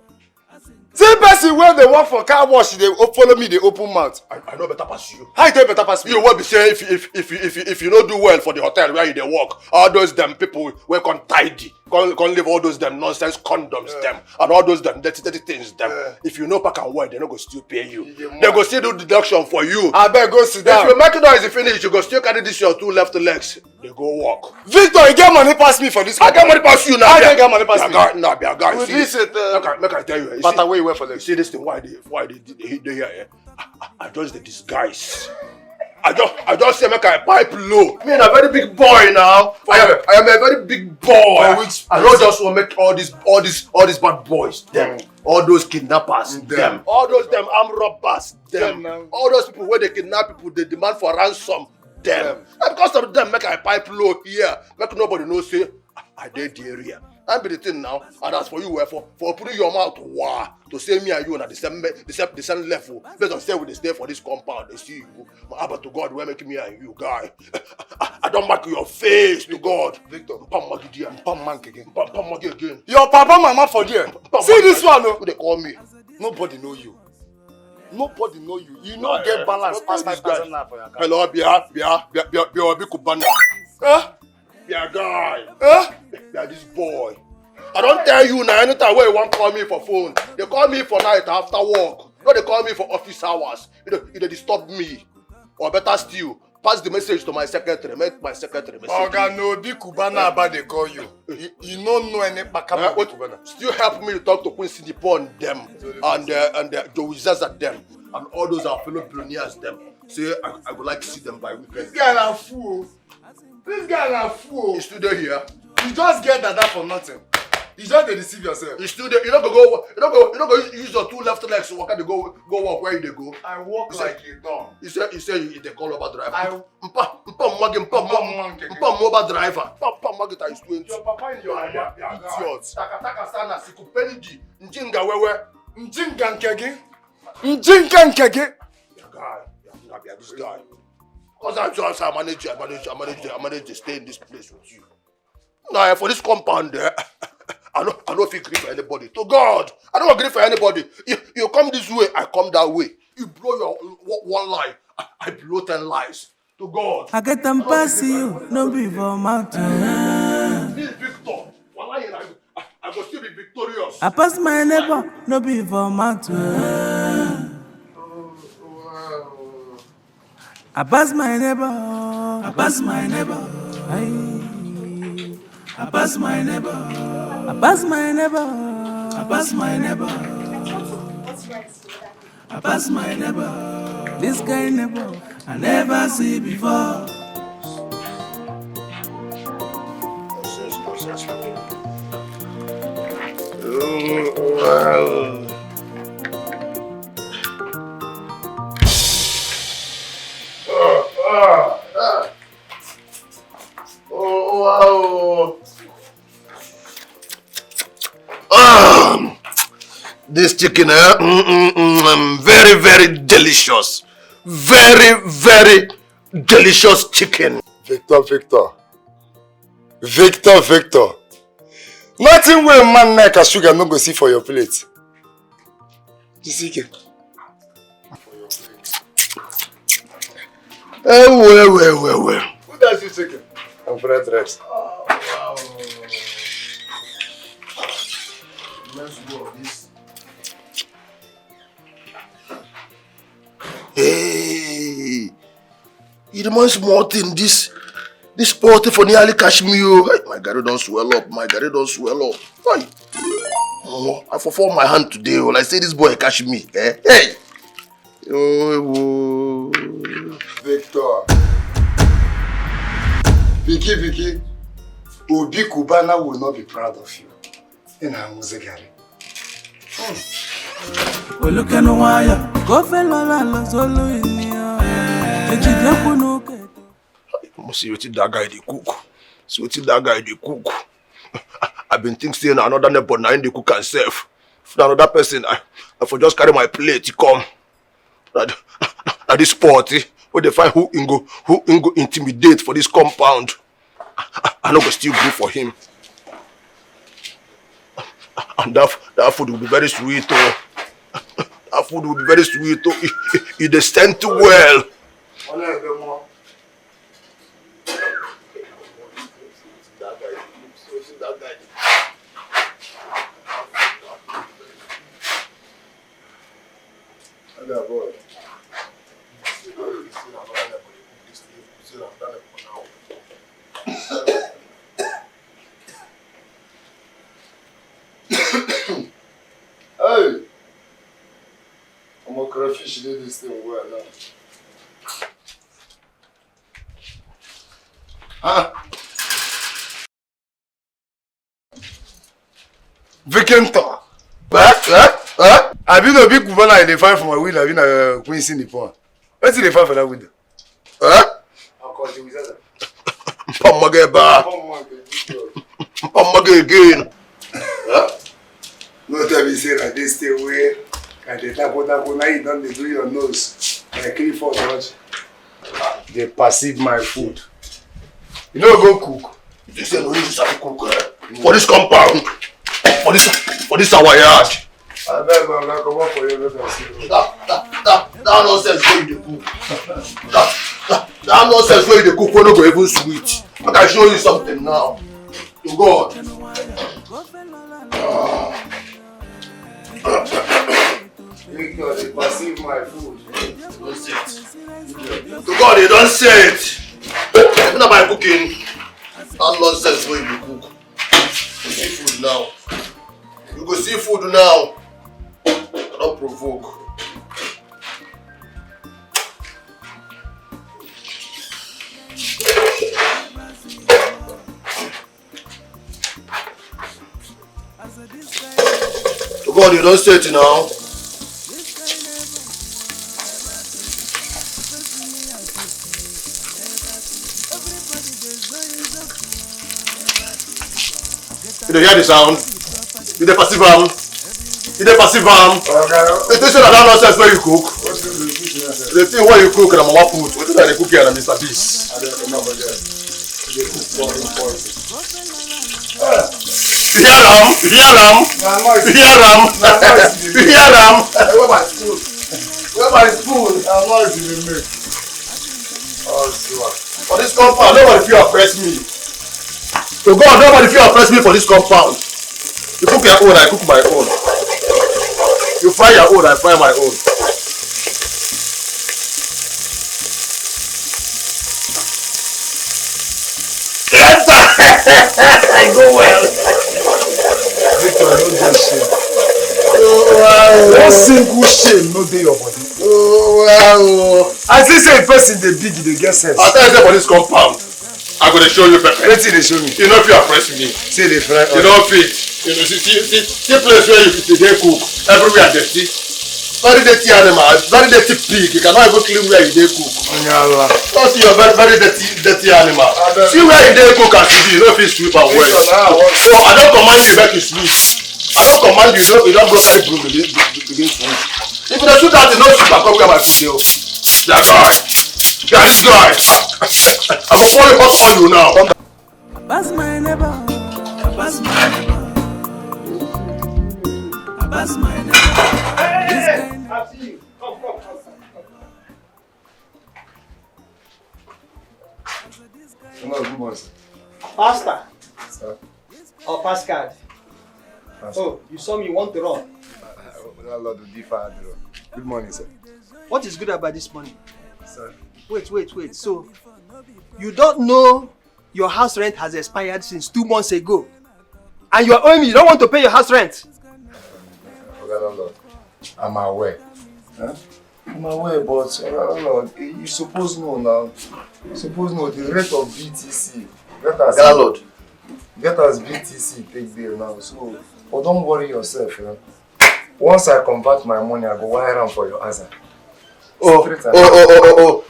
See person when they work for car wash, they follow me, they open mouth. I know better pass you. How you tell better pass me? You will be saying if you don't do well for the hotel where you they work, all those them people will come tidy, can't leave all those them nonsense condoms them and all those them dirty things them. If you know pack and wear, they no go still pay you. They go still do deduction for you. I better go sit down. If you make noise finish, you go still carry this your 2 left legs. They go walk. Victor, you get money pass me for this. I get money pass you now. I get money pass me. Nah, be a guy. With this, make I tell you. But away where for them. You see this thing? Why they here? I just the disguise. I just say make I pipe low. Me, I'm a very big boy now. I am a very big boy. I don't just want to make all these bad boys them. All those kidnappers them. All those them armed robbers them. All those people where they kidnap people, they demand for ransom them. And because of them, make I pipe low here. Make nobody know say I did the area. I'm be the thing now, and as for you, for putting your mouth to say me and you at the same level, based on say we stay for this compound, they see you. But to God, we're making me and you, guy. I don't mark your face to God. Victor, again. Your papa, mama for there. See this one, no? Who they call me? Nobody know you. Nobody know you. You don't get balance past 5,000 naira for your car. Hello, Bia Kubana. Yeah, guy. Yeah, this boy. I don't tell you now, anytime where you want to call me for phone. They call me for night after work. No, they call me for office hours. They disturb me. Or better still, pass the message to my secretary. Make my secretary message. Oga, no, be Kubana about they call you. You don't know any Bakama Kubana. Still help me to talk to Queen Sidipo and them. And the Joizas them. And all those are fellow billionaires them. Say, I would like to see them by weekend. This guy a fool. This guy a fool. He's still there here. You just get that for nothing. You just dey deceive yourself. You still there. You don't go use your two left legs to walk and go walk where you go. I walk like a dog. You say you the call over driver. I Mpa mobile driver. Mpa magi times 20. your papa in your aya. Idiot. Taka sana sikupendi. Njinga wewe. Njinga nkegi. Njinga nkegi. This guy. Because I just I manage to stay in this place with you. Now for this compound there, I don't feel grief for anybody. To God, I don't agree for anybody. You come this way, I come that way. You blow your one lie, I blow 10 lies. To God. I get them past you, no be for mountain. This Victor, I will still be victorious. I pass my neighbor, no be for mountain. I pass my neighbor, I pass my neighbor. I pass my neighbor, I pass my neighbor, I pass my neighbor. I pass my neighbor, this kind neighbor I never see before. This chicken, very, very delicious. Very, very delicious chicken. Victor. Nothing wey man like as sugar no go see for your plate. You see it? For your plate. Well. Who does this chicken? I'm fried rice. Oh, wow. Let's go this. Hey, it reminds me more thing. This party for nearly catch me. My garri don't swell up. Hey. Oh, I fall my hand today. When I say this boy catch me, eh? Hey. Oh. Victor. Vicky. Obi Kubana will not be proud of you. In our Muzegari. We look at no wire. Go fella solo in here. See what that guy dey cook. I've been thinking another neighbor now in the cook and serve. If another person, I for just carry my plate, come. At this party, where they find who go intimidate for this compound. I know go still go for him. And that food will be very sweet. That food will be very sweet. It descends too well. Hey! I'm a crayfish, did this thing well now. Victor! Have you no big Kubana in the fire for my window? Have you no Queen's in the pond? What's in the fire for that window? Huh? I'll call you with that. Pamage again. No tell me say that they stay away and they tap now you don't do your nose. Like 3-4 touch. They perceive my food. You know go cook. You say no use to cook for this compound. For this our yard. I beg I'm not come up for you. That nonsense where you dey cook. That nonsense where you dey cook wey no go even sweet. I can show you something now. To God. Victor, they perceive my food. Don't say it. To God, they don't say it. Even about cooking. That nonsense where you dey cook. You see food now. You go see food now. I don't provoke. God, you don't say it now. You don't hear the sound? You don't perceive them? You don't perceive them? It is that nonsense where you cook. The thing where you cook and mama food. What is that they cook here and Mr. Beast? You hear them? You hear them? You hear them? You hear them? Where my spoon? Where my spoon? I'm not even make. Oh, sure. For this compound, nobody feel oppress me. So God, nobody feel oppress me for this compound. You cook your own, I cook my own. You fry your own, I fry my own. Yes, I go well. Victor, I don't get shame. Oh, wow. One single shame, no day your body. Oh, wow. I see say a person they big, they get sense. I'll tell you for this compound. I'm going to show you pepper. Let's see they show me. You know if you are pressing me. See they fry. You don't fit. You know, see place where you they cook. Everywhere dirty. Very dirty animal, very dirty pig. You cannot even clean where you they cook. Don't see your very dirty animal. See where you they cook and see you don't feel sweep and well. So I don't command you back to sweep. I don't command you, you don't go carry broom begin sweep. If you don't shoot out, you don't sweep and come where my video. That guy. That guy. I'm gonna pour you hot on you now. Pass my neighbor. Pass my neighbor. Pass my neighbor. Hey, I see you. Come. Hello, good morning, sir. Pastor. Sir. Or Pascal. Oh, you saw me want to run. Lord, good morning, sir. What is good about this money? Sir. Wait. So, you don't know your house rent has expired since 2 months ago. And you are owing me, you don't want to pay your house rent. Lord, I'm aware. Huh? I'm aware, but Lord, you suppose know now. You suppose know the rate of BTC. Get us BTC take there now. So, but don't worry yourself. Once I convert my money, I go wire them for your answer. Oh.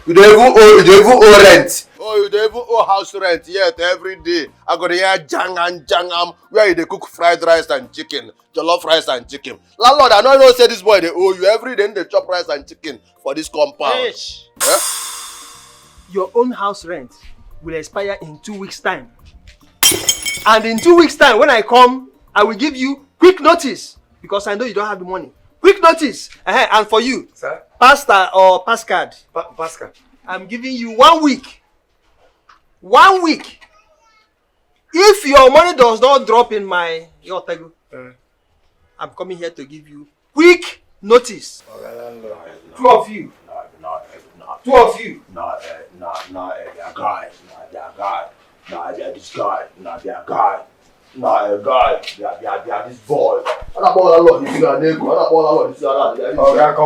You don't even owe rent. Oh, you don't even owe house rent yet every day. I go to hear jangam where they cook fried rice and chicken, jollof rice and chicken. Landlord, I don't know say this boy they owe you every day they chop rice and chicken for this compound. Huh? Your own house rent will expire in 2 weeks' time. And in 2 weeks' time, when I come, I will give you quick notice because I know you don't have the money. Quick notice. And for you, sir? Pastor or Pascal, Pascal, I'm giving you 1 week. 1 week. If your money does not drop in my Yotego, I'm coming here to give you quick notice. Two of you. Two of you. This boy. Come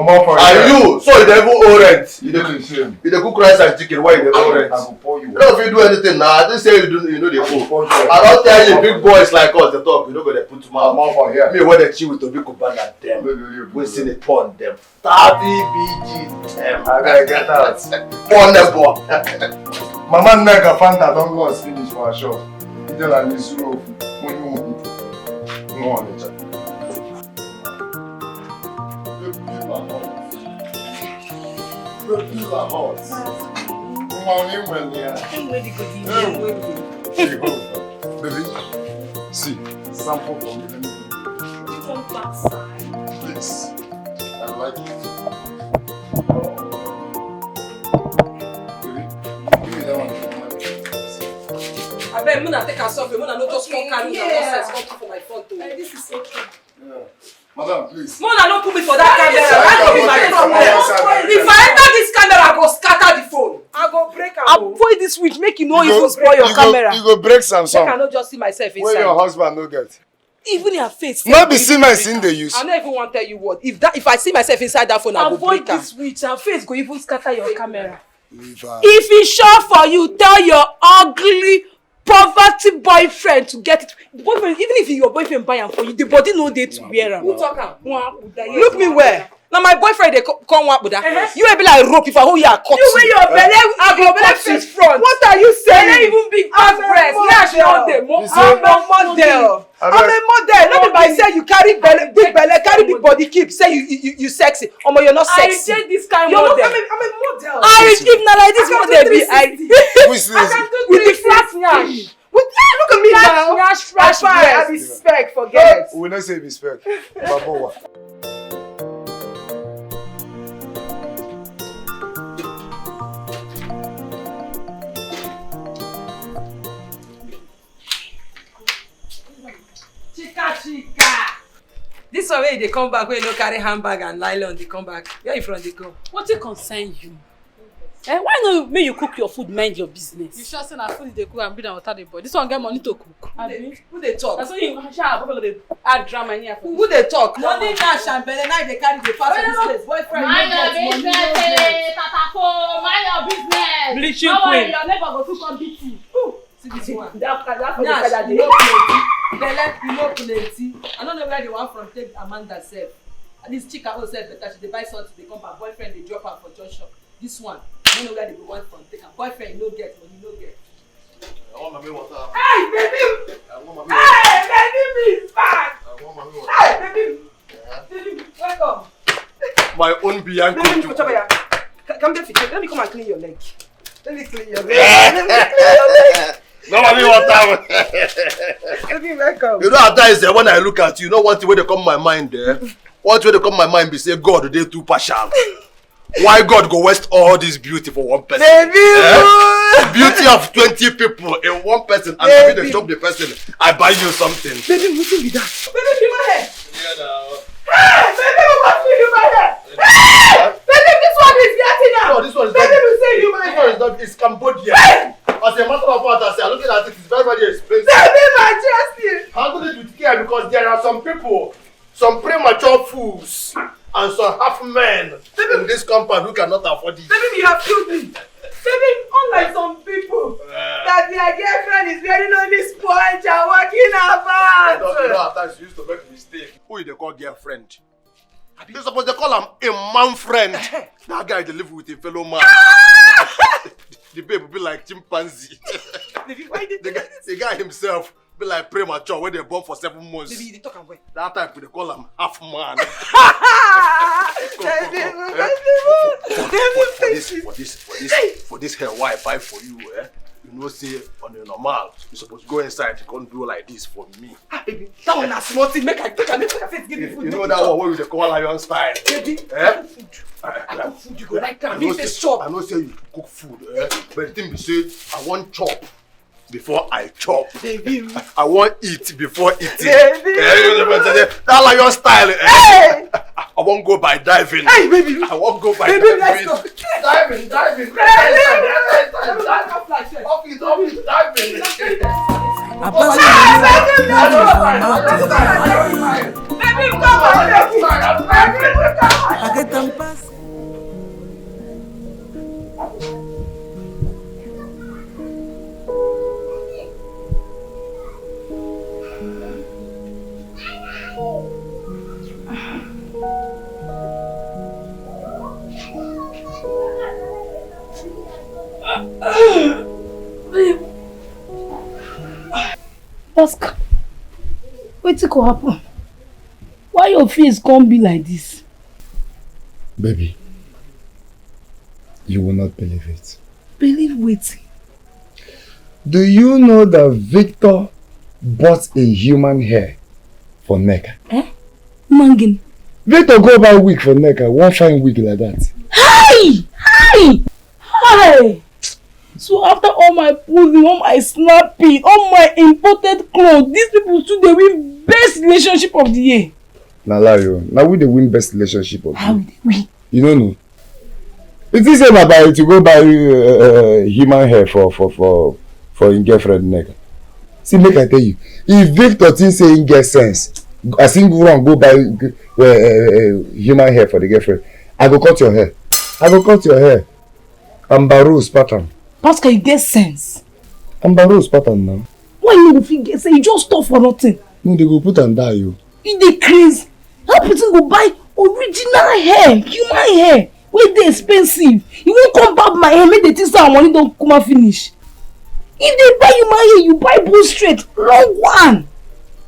on for you. So you don't even owe rent. You don't cook rice and chicken. Why you don't owe rent? I will pour you. You don't do anything now. I didn't say you know the food. I don't tell you big boys like us they talk. You don't go to put mouth for here. Me when they chill with Tobi Kubana them. We see the porn them. 30 BG them. I gotta get out. Porn them boy. Mama Nega Fanta don't go us finish for a show. You tell her this room when you go on the chat. Baby, see, sample from me. Yes, I like it. Baby, give me that one. I bet Muna take her selfie. Muna no just come carry the nonsense come for my front door. This is okay. Yeah. Madam, please. Muna no put me for that camera. That go be my problem. If I enter this camera, I go scatter the phone. I go break am. Avoid this switch. Make you no even spoil your camera. You go break some Make I no just see myself inside. Where your husband no get. Even your face. Not be see my sin they use. I don't even want to tell you what. If I see myself inside that phone, I go break am. Avoid this switch. Her face go even scatter your camera. If it's sure for you, tell your ugly poverty boyfriend to get it. Boyfriend, even if your boyfriend buy am for you, the body no dey to wear am. Who talk am? Look me where. Now my boyfriend they come walk with that. You will be like rope if I hold you a cut. You wear your belly, I go belly face front. What are you saying? Belly even big back breast. Nash not there. I'm a model. I'm a model. Not be by say you carry belly, big belly, carry big body keep. Say you sexy. Omo, you're not sexy. I did this kind You're model. not- I'm a model. If not like this model be with the flat nyash. Look at me now. Nyash, That's why I be spec forget. We not say respect. Babowa. Chica. This one way they come back, where you no carry handbag and nylon, they come back. Where you from they go? What it concern you? Why not make you cook your food, mind your business? You sure say na food they cook and bread and water dey boil? This one get money to cook. Who they talk? That's why you add drama in here. Who they talk? Money Nash and belly, now they carry the pass of this place. Boyfriend, Mind your no business, get money, no get. Tatafo. Mind your business. Bleaching Don't worry, queen. your neighbor go too come beat you. See this one. That Nash, you know plenty. Belly, you know plenty. I don't know where the one from take Amanda sef. This chica who said better, she dey buy something, they come back. Boyfriend, they drop her for junction. This one, I don't know where they go want from take her. Boyfriend, no get money, no get. I want mommy water. Hey, baby! I want mommy water. Hey, baby, is back! I want mommy water. Hey, baby! Baby, welcome. My own Bianco. Baby, put up here. Come there, let me come and clean your leg. Let me clean your leg. Let me clean your leg. No mommy water. Baby, welcome. You know at times when I look at you, you know one thing wey dey come my mind there? One thing wey dey come my mind be say God dey too partial. Why God go waste all this beauty for one person? Baby, Beauty of 20 people in one person and maybe they chop the person. I buy you something. baby, wetin be that? Baby, feel my hair. Yeah, now. Hey, baby, we want to feel my hair. Hey, baby, this one is getting out. No, this one is Baby, not. we say you my This hair. one is not. It's Cambodia. As a matter of fact, as I'm looking at it, it's very, very expensive. Baby, my chest. Handle it with care because there are some people, some premature fools, and some half men in this compound who cannot afford it. Baby, you have killed me. Baby, unlike some people, that their girlfriend is wearing only sponge and walking about. You know, at times you used to make a mistake. Who they call girlfriend? They suppose they call him a man friend. That guy they live with a fellow man. The babe will be like chimpanzee. the guy himself be like premature when they born for 7 months. Baby, they talk and wait. That type they call him half man. For this hair why I buy for you, you know say on the normal, you supposed to go inside, you can't do like this for me. Baby, that one na small thing. Make I take am, make I face give you food. You know that one where they call lion style. Baby, Eh? I cook food, you go like I am. know Me face chop. I know say you cook food, but the thing be say I want chop before I chop. Baby, I want eat before eating. Baby. You know what I'm saying? That lion style. Hey! I won't go by diving. Hey, baby. I won't go by Baby, diving. let's go. Diving. Diving, diving. I get them pass. Oscar, wetin go happen? Why your face can't be like this? Baby, you will not believe it. Believe wetin? Do you know that Victor bought a human hair for Neka? Mangin. Victor go buy wig for Neka, one fine wig like that. Hi! Hi! Hi! So after all my posing, all my snapping, all my imported clothes, these people too they win best relationship of the year. Now lie you. Now we the win best relationship of How you. they win? You don't know. It is same about to go buy human hair for his girlfriend Neka. See, make I tell you, if Victor thinks say he get sense, as him go wrong go buy human hair for the girlfriend, I go cut your hair. I go cut your hair. Ambaro's pattern. Pascal, you get sense. Ambaro's pattern now. Why you no fit get say you just stop for nothing? No, they go put and die you. You dey craze. How person go buy original hair, human hair, wey dey expensive? You won't come barb my hair, make the thing say our money don come finish. If they buy human hair, you buy bone straight, long one.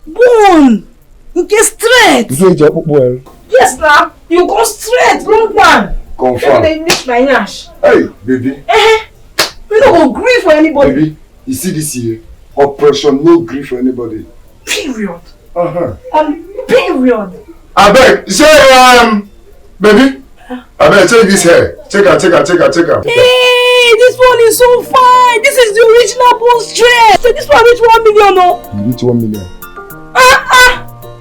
Bone. You get straight. You get well. Yes, now. You go straight, long one. Confirm. They lift my yash. Hey, baby. We don't go grief for anybody. Baby, you see this here? Operation no grief for anybody. Period. Period. Period. I beg, say baby. I beg, check this hair. Check her. Hey, this one is so fine. This is the original bone straight. So this one reach 1 million, no? You reach 1 million.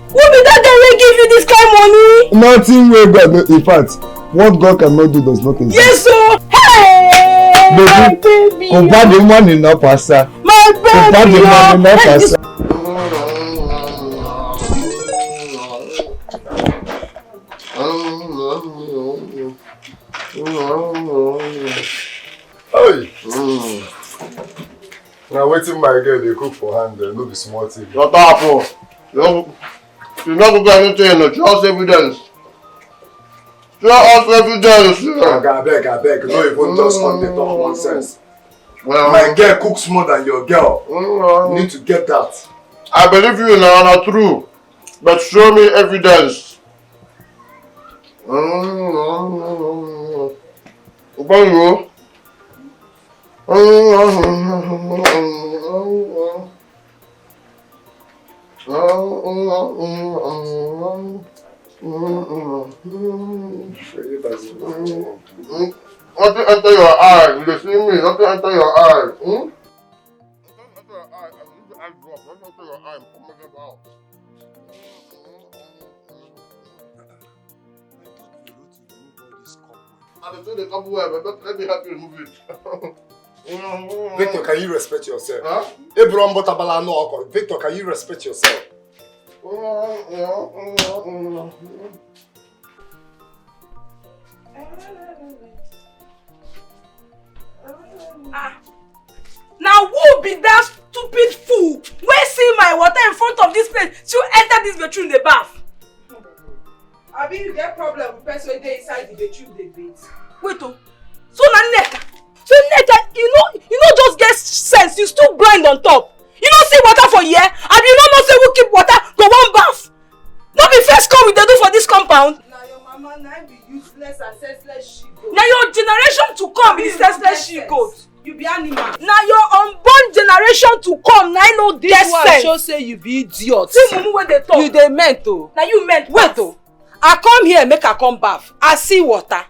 Who be that guy wey give you this kind money? Nothing wey God no. In fact, what God cannot do does not exist. Yes, sir. Hey, my baby. Compa the money no passa. My baby. Compa the money no passa. Hey. Now wetin my girl dey cook for hand no be small thing. Shut up, oh. You not cook anything, no. Show us evidence. Show us evidence. I beg. No even just come dey talk nonsense. My girl cooks more than your girl. You need to get that. I believe you now, not true. But show me evidence. Nothing enter your eye. You see me? Nothing enter your eye. Nothing enter your eye. I drop. Nothing enter your eye. Come and get out. I told the couple but let me help you remove it. Victor, can you respect yourself? Huh? Victor, can you respect yourself? Now who be that stupid fool wey see my water in front of this place to enter this bedroom in the bath? Abi you get problem with person wey dey inside the bedroom dey bathe? Wait oh, so na Nneka, you know just get sense, you still blind on top. You no see water for here, and you no know say who keep water to one bath. No be first come we dey do for this compound. Na your mama na be useless and senseless she-goat. Na your generation to come be senseless she-goat. You be animal. Na your unborn generation to come na no get sense. This one show say you be idiot. See mumu wey dey talk. You dey meant o. Na you meant. Wait o. I come here make I come bath. I see water.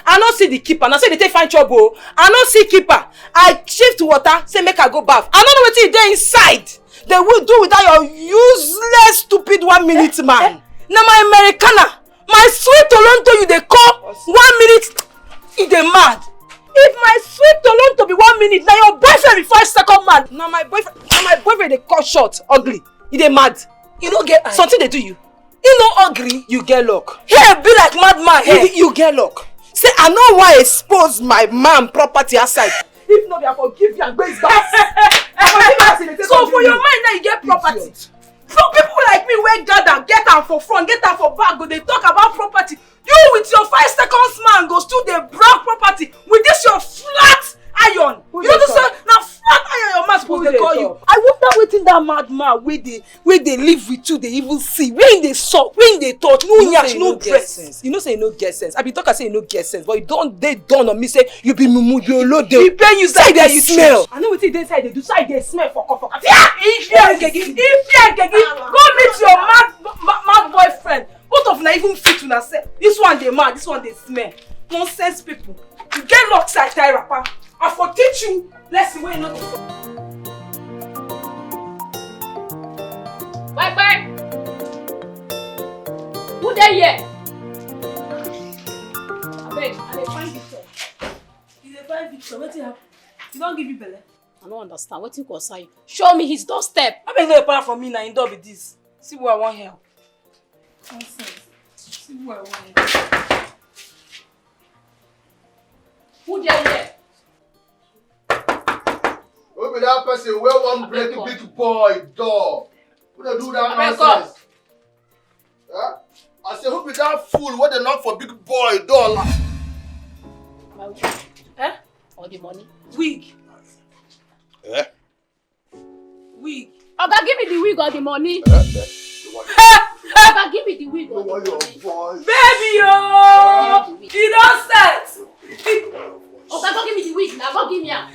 I no see the keeper. Na say they take find trouble. I no see keeper. I shift water, say make I go bath. I no know wetin dey inside. They will do without your useless, stupid 1 minute man. Na my Americana, my sweet Toronto you dey call 1 minute. You dey mad. If my sweet Toronto be 1 minute, na your boyfriend be 5 second man. Na my boyfriend dey cut short, ugly. You dey mad. You no get eye. Something dey do you. You no ugly, you get luck. Here be like madman here. You get luck. Say I no wan expose my man property outside. If not, I forgive you and go his back. So for your mind now you get property. So people like me wey gather, get am for front, get am for back, go dey talk about property. You with your 5 seconds man go still dey brag property with this your flat iron. You know this na flat iron your man suppose dey call you. I wonder wetin that madman wey dey live with you dey even see. Where he dey suck, where he dey touch, no yansh, no breast. You know say you no get sense. I be talk say you no get sense, but you don dey dawn on me say you be mumu, you olode. You pain you side there you smell. I know wetin dey inside dey do, side dey smell for cough. If go meet your mad boyfriend. Both of na even fit una say this one dey mad, this one dey smell. Nonsense people. You get luck say I tie wrapper. I for teach you lesson wey you no dey. Bye. Who dey here? Abeg, I dey find Victor. You dey find Victor, wetin happen? You don give you belle? I no understand wetin concern you. Show me his doorstep. Abeg no dey para for me na him door be this. See who I wan help. Nonsense. See who I wan help. Who dey here? Who be that that person where one break a big boy door? Who they do that nonsense? Huh? I say, who be that fool? What they knock for big boy door? My wig. Eh? Or the money? Wig. Eh? Wig. Oga, give me the wig or the money. Oga, give me the wig or the money. Baby, oh! You don't set! Oga, go give me the wig now. Go give me am.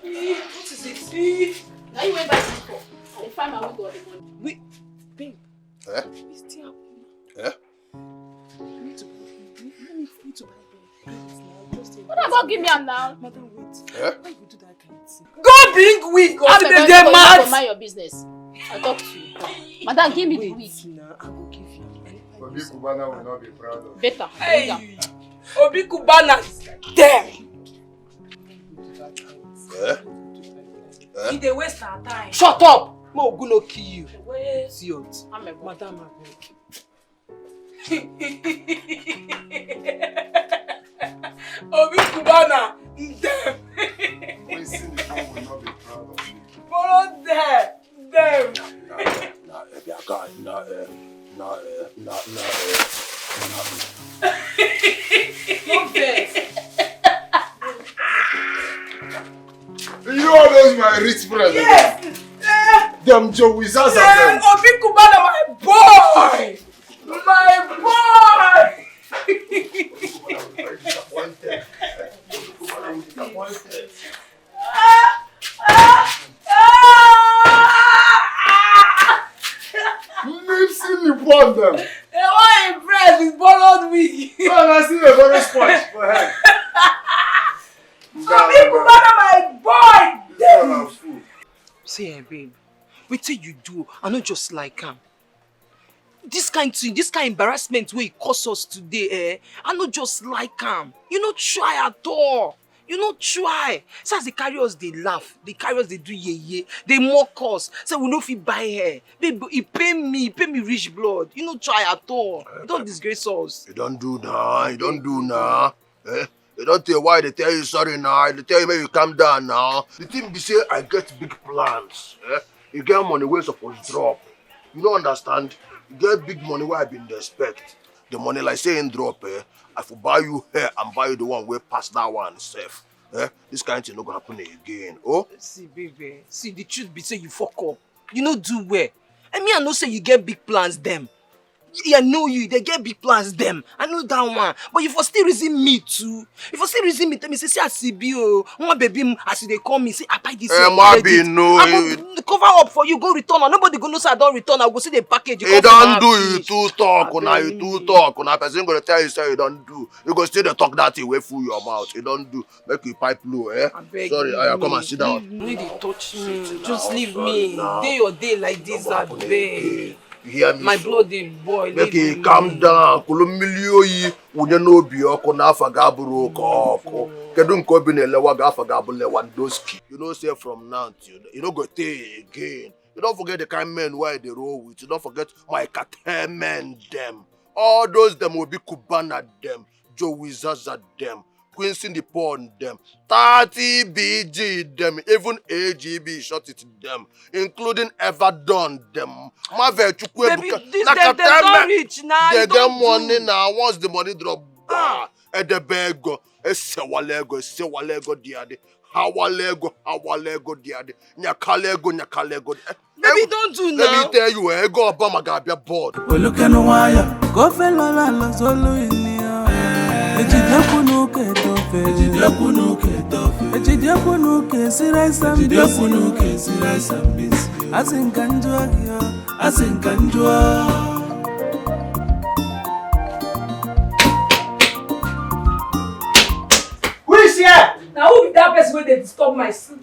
What is it? Now you went back to school. I dey find my wig or the money. Wait, babe. Eh? It's still Eh? I need to buy babe. Oga, go give me am now. Madam, wait. Eh? Why you do that kind of thing? Go bring wig or I'm they mad! mind your business. I talk to you. Madam, give me the wig. Now, I will give you. Obi Kubana will not be proud of. Better. Hey! Obi Kubana is there! Eh? You dey waste our time. Shut up! Mo go no kill you. Wait. Idiot. I'm a boy. Madam, I beg. Obi Kubana, them. We see the phone will not be proud of you. Follow them. No vex. You are those my rich friends. Yes. Them Joe Wizards of Yeah, them. Obi Kubana, my boy. My boy. Nipsey upon them. They want impressed with borrowed wig. Man, I see a very sponge for head. Obi Kubana, my boy. Damn. See, babe, wait till you do. I not just like him. This kind thing, this kind of embarrassment where it cost us today, I not just like him. You not try at all. You not try. So as they carry us, they laugh. They carry us, they do ye. They mock us. So we no fit buy hair. Babe, he pay me rich blood. You not try at all. You don't disgrace us. You don't do now. You don't do now. Eh? You don't tell why they tell you sorry now. They tell you maybe you calm down now. The thing be say I get big plans. Eh? You get money where supposed to drop. You don't understand? You get big money where I been expect. The money like saying drop, eh? I will buy you hair and buy you the one where pass that one safe. Eh? This kind of thing not gonna happen again. Oh? See, baby. See, the truth be say you fuck up. You no do well. And me, I know say you get big plans, them. Yeah, I know you. They get big plans, them. I know that one. But you for still reason me too. If you still reason me, tell me, say, I see you. One baby, as they call me, say, I buy this. I go cover up for you, go return. Nobody go know say I don't return. I go see the package. You don't do, you too talk. You too talk. When a person gonna tell you say you don't do, you go still talk that way full your mouth. You don't do. Make you pipe low, eh? Sorry, I come and sit down. No need to touch me. Just leave me. Day or day like this, I beg. You hear me? My blood is boil. Make you calm down. Kulumilio unye no bi oko na afa gaburu oko. Kedu nko bi na lewa ga afa gabule Wandoski. You know say from now till you no go take again. You don't forget the kind men why they roll with. You don't forget my cartel men them. All those them will be Kubana them, Joe Wizards them, Quincy the Pawn them, 30 BG them, even AGB shot it them, including Everdone them. Baby, they don't reach now. They get money now. Once the money drop, at the bag go, sewalego diade, hawalego diade, nyakalego. Baby, don't do now. Let me tell you, go up my gabia board. We look at no wire. Go fella la solo in here. Ejidiakunuke tofe. Ejidiakunuke sirai sambisi. Asinkanjua hiyo. Who is here? Now who be that person where they disturb my sleep?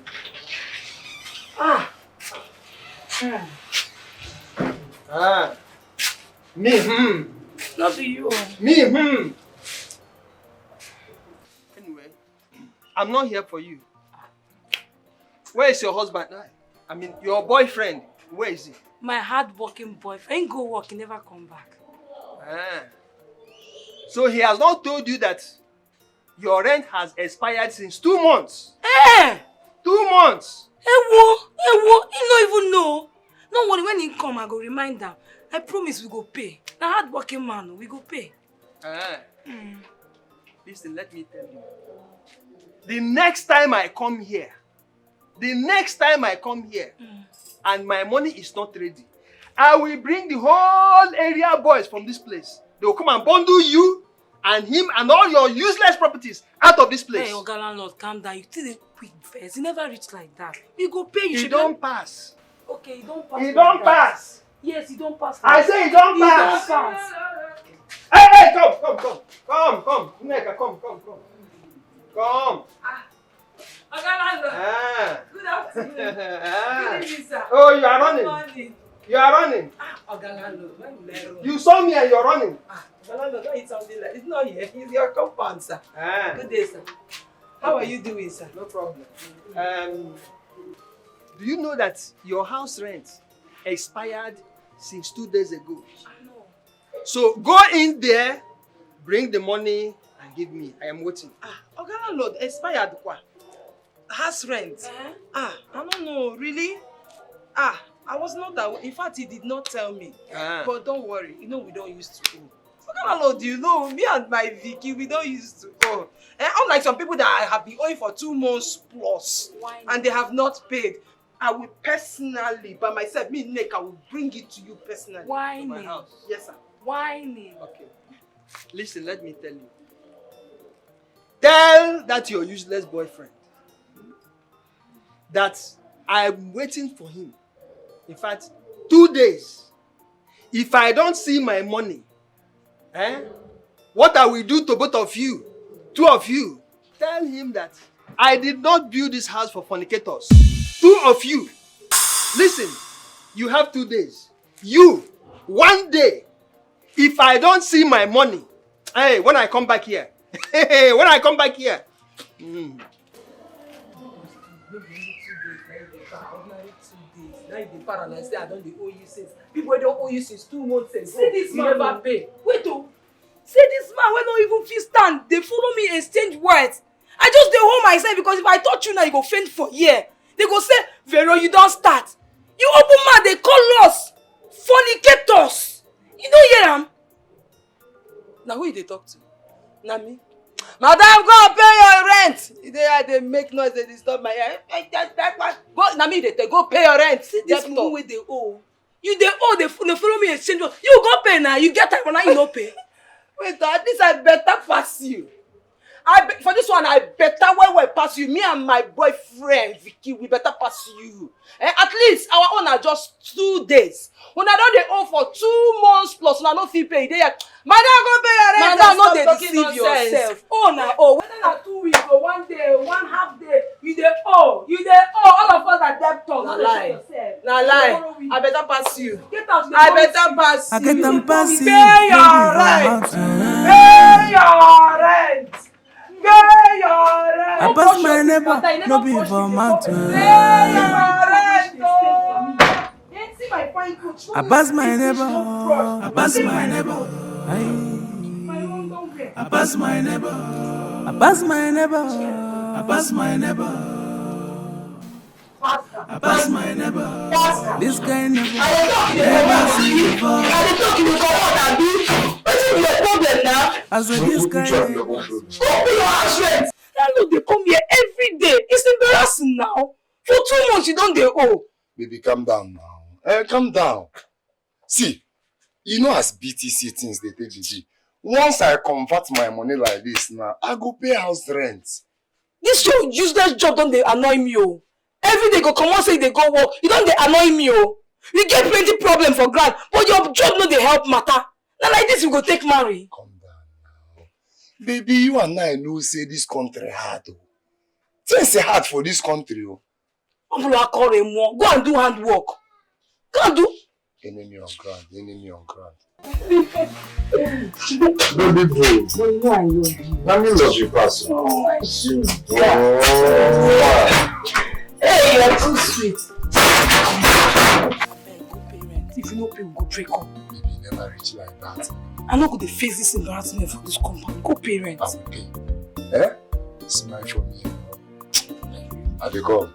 Me, Not to you. Me, Anyway, I'm not here for you. Where is your husband? I mean, your boyfriend. Where is he? My hard-working boyfriend go work, he never come back. So he has not told you that your rent has expired since 2 months. 2 2 months. Ewo, he no even know. No worry, when he come, I go remind them. I promise we go pay. Na hard working man, we go pay. Listen, let me tell you. The next time I come here, and my money is not ready, I will bring the whole area boys from this place. They will come and bundle you and him and all your useless properties out of this place. Hey, Oga landlord, calm down. You take a quick first. He never reached like that. We go pay you. He don't pass. Okay, he don't pass. He don't pass. Yes, he don't pass. I say he don't pass. He don't pass. Hey, come. Nneka, come. Come. Oga landlord. Good afternoon. Good evening, sir. Oh, you are running. Good morning. You are running. Oga landlord, when will I run? You saw me and you're running. Oga landlord, don't eat something like it's not here. It's your compound, sir. Good day, sir. How are you doing, sir? No problem. Do you know that your house rent expired since 2 days ago? I know. So go in there, bring the money and give me. I am waiting. Oga landlord, expired kwa? House rent? I don't know, really? I was not that. In fact, he did not tell me. But don't worry, you know we don't used to owe. Oga landlord, you know, me and my Vicky, we don't used to owe. Unlike some people that have been owing for 2 months plus, and they have not paid. I will personally, by myself, me Nick, I will bring it to you personally. Why to my me? house. Yes, sir. Why me? Okay. Listen, let me tell you. Tell that your useless boyfriend that I'm waiting for him. In fact, 2 days. If I don't see my money, what I will do to both of you, 2 of you, tell him that I did not build this house for fornicators. 2 of you. Listen, you have 2 days. You, 1 day. If I don't see my money, when I come back here, People don't owe you since 2 months ago. See this man, never pay. Wait, see this man when not even fit stand. They follow me exchange words. I just dey hold myself because if I touch you now, you go faint for here. They go say, Vero, you don't start. You open mouth, they call us fornicators. You don't hear them? Now who they talk to? Now me? Madam, go and pay your rent. They make noise, they disturb my ear. Go, now me, they go pay your rent. See this money where they owe. You they owe, they follow me exchange words. You go pay now, you get time when I no pay. Wait, at least I better pass you. For this one, I better well pass you. Me and my boyfriend, Vicky, we better pass you. At least our own are just 2 days. When I don't they owe for 2 months plus, when I no fee pay, they are, Madam, go pay your rent. Madam, no they deceive yourself. Oh na oh, whether na 2 weeks or 1 day, 1 half day, you they owe. All of us are debtors. Na lie. Na lie. I better pass you. Get out. I better pass you. I get them passing. Pay your rent. Pay your rent. Pay your rent. I pass my neighbor, no be for mountain. Pay your rent. I pass my neighbor, I pass my neighbor. I pass my neighbor, I pass my neighbor, I pass my neighbor. I pass my neighbor. This guy never see before. What's your problem now? As a this guy Open your house rent. Landlord, they come here every day. It's embarrassing now. For 2 months, you don't they owe. Baby, calm down now. Calm down. See, you know as BTC things they take the G. Once I convert my money like this now, I go pay house rent. This your useless job don't they annoy me, oh. Every day go come on say they go work. You don't they annoy me, oh. We get plenty problem for grant, but your job no they help matter. Now like this, we go take marry. Calm down now. Baby, you and I know say this country hard, oh. Things are hard for this country, oh. Go and do handwork. Go and do. Enemy on ground, enemy on ground. Baby boo. No, I love you. Let me love you, Pastor. Oh, my shoe. Oh. Hey, you're too sweet. If you no pay, we go break up. Baby, never reach like that. I'm not going to face this embarrassment for this compound. Go pay rent. I will pay. Eh? Smile for me. I dey come.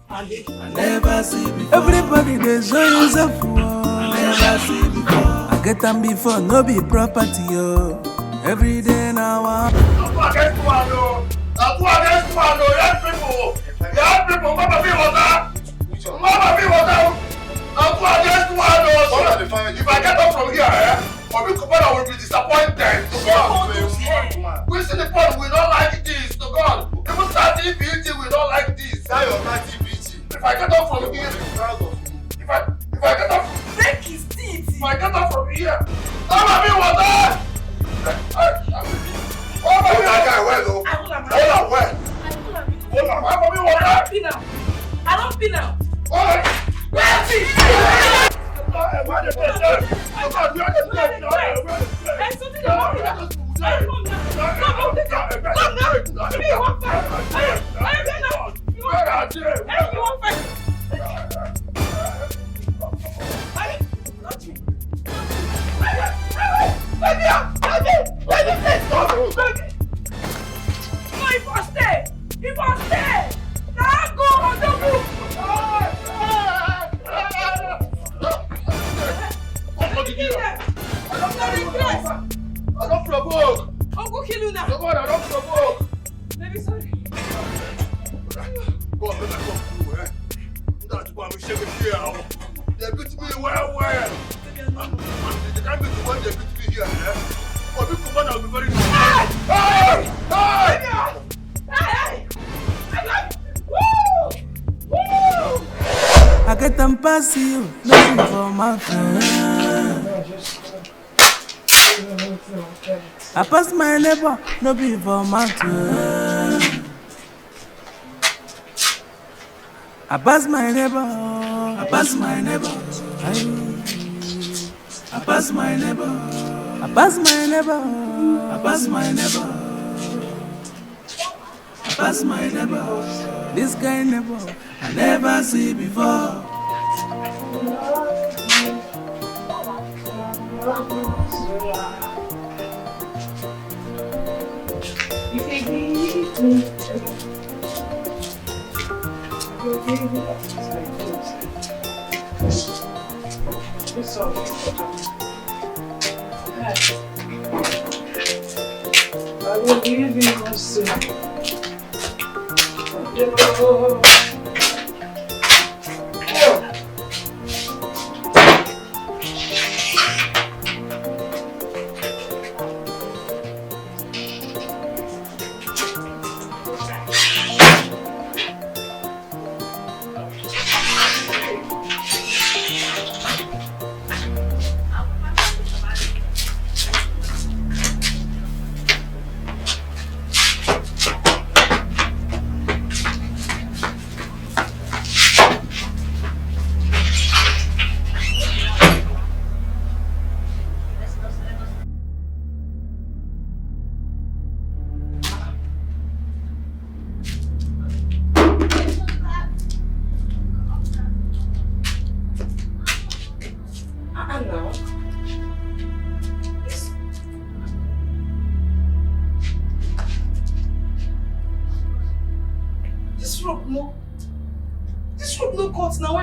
I never see before. Everybody they show yourself. I never see before. I get them before, no be property, yo. Every day now I'm Against one, no. Two against one, no. Young people, Mama be water. Mama be water. Two against one, no. If I get up from here, Obi Kubana will be disappointed. To God, we see the point. We don't like this. To God, even starting beauty, we don't like this. That your starting beauty. If I get up from here, if I get up, break his teeth. If I get up from here, Mama be water. Oh my God, well, though. Hold on, well. Hold on, why for me, what? I don't feel now. What? Where is he? If I stay, now go on the move. I don't provoke. Uncle kill you now. No, God, I don't provoke. Baby, sorry. God, let that come through, eh? That's why we shake it here. They beat me well. They can't beat the one they beat me here, eh? But people want to be very good. Hey! I get them past you, nothing for my friend. I pass my neighbor, no be for my friend. I pass my neighbor, I pass my neighbor. I pass my neighbor, I pass my neighbor, I pass my neighbor. I pass my neighbor, this kind neighbor I never see before. I will give you a soon. This rope no cut now.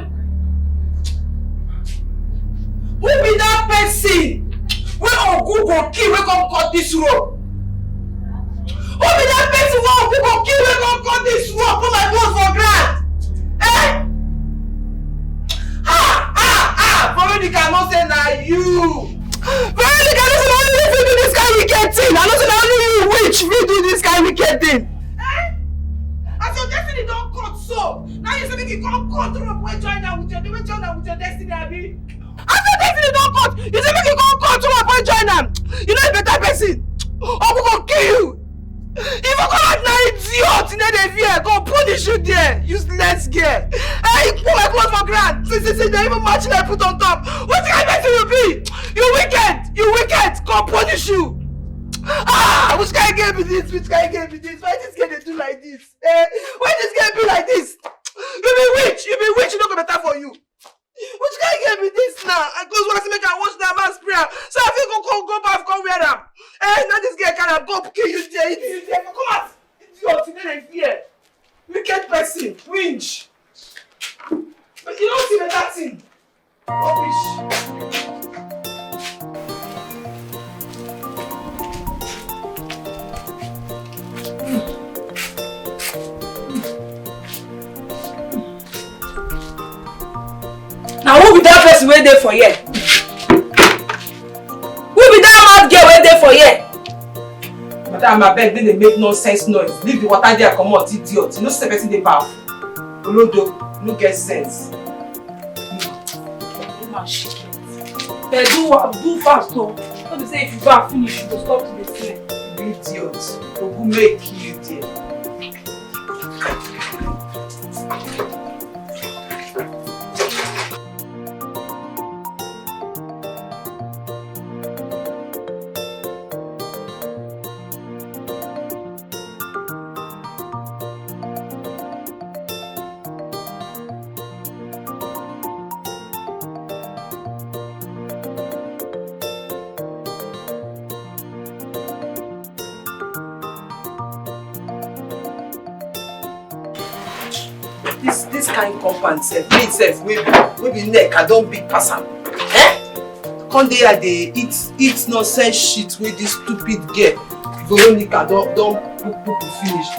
Who be that person? Where Ogu go kill? Where come cut this rope? Who be that person? Where Ogu go kill? Where come cut this rope? Put my clothes for ground. Eh? Veronica no say na you. Veronica no say only you do this kind of wicked thing. I no say only you witch fit do this kind of wicked thing. As your destiny don't cut so, now you say make you come cut rope wey join am with your destiny, abi? As your destiny don't cut, you say make you come cut rope wey join am. You know a better person. Ogu go kill you. If you come out na idiot, you know the fear, go punish you there. Useless girl. Hey, you put my clothes for ground. See, they even match I put on top. What kind of person you be? You wicked. Go punish you. Which guy gave me this? Why this guy they do like this? Why this guy be like this? You be witch, you don't go better for you. Which guy gave me this now? I close once to make I wash that man's prayer. So I think go back, come wear them. Now this guy can go kill you there. Come out. Idiot, you know they fear. Wicked person, winch. But you don't see better thing. Rubbish. Now who be that person wey dey for here? Who be that mad girl wey dey for here? Madam, abeg, they make nonsense noise. Leave the water there, come out, idiot. You know, say person dey baff. Olodo, no get sense. They do fast though. Don't be say if you baff finish, you go stop to the play. You idiot. Ogu make you there. This kind compound self, me self, we be neck, I don't big pass am. Come there, they eat nonsense shit with this stupid girl. Veronica don't finish.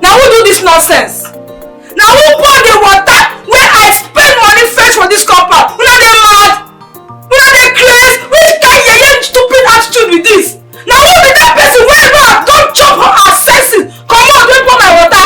Now who do this nonsense? Now who pour the water where I spend money fetch for this compound? Una dey mad? Una dey craze? Which kind yeye stupid attitude with this? Now who be that person wey rat don chop her senses? Come on, wey pour my water.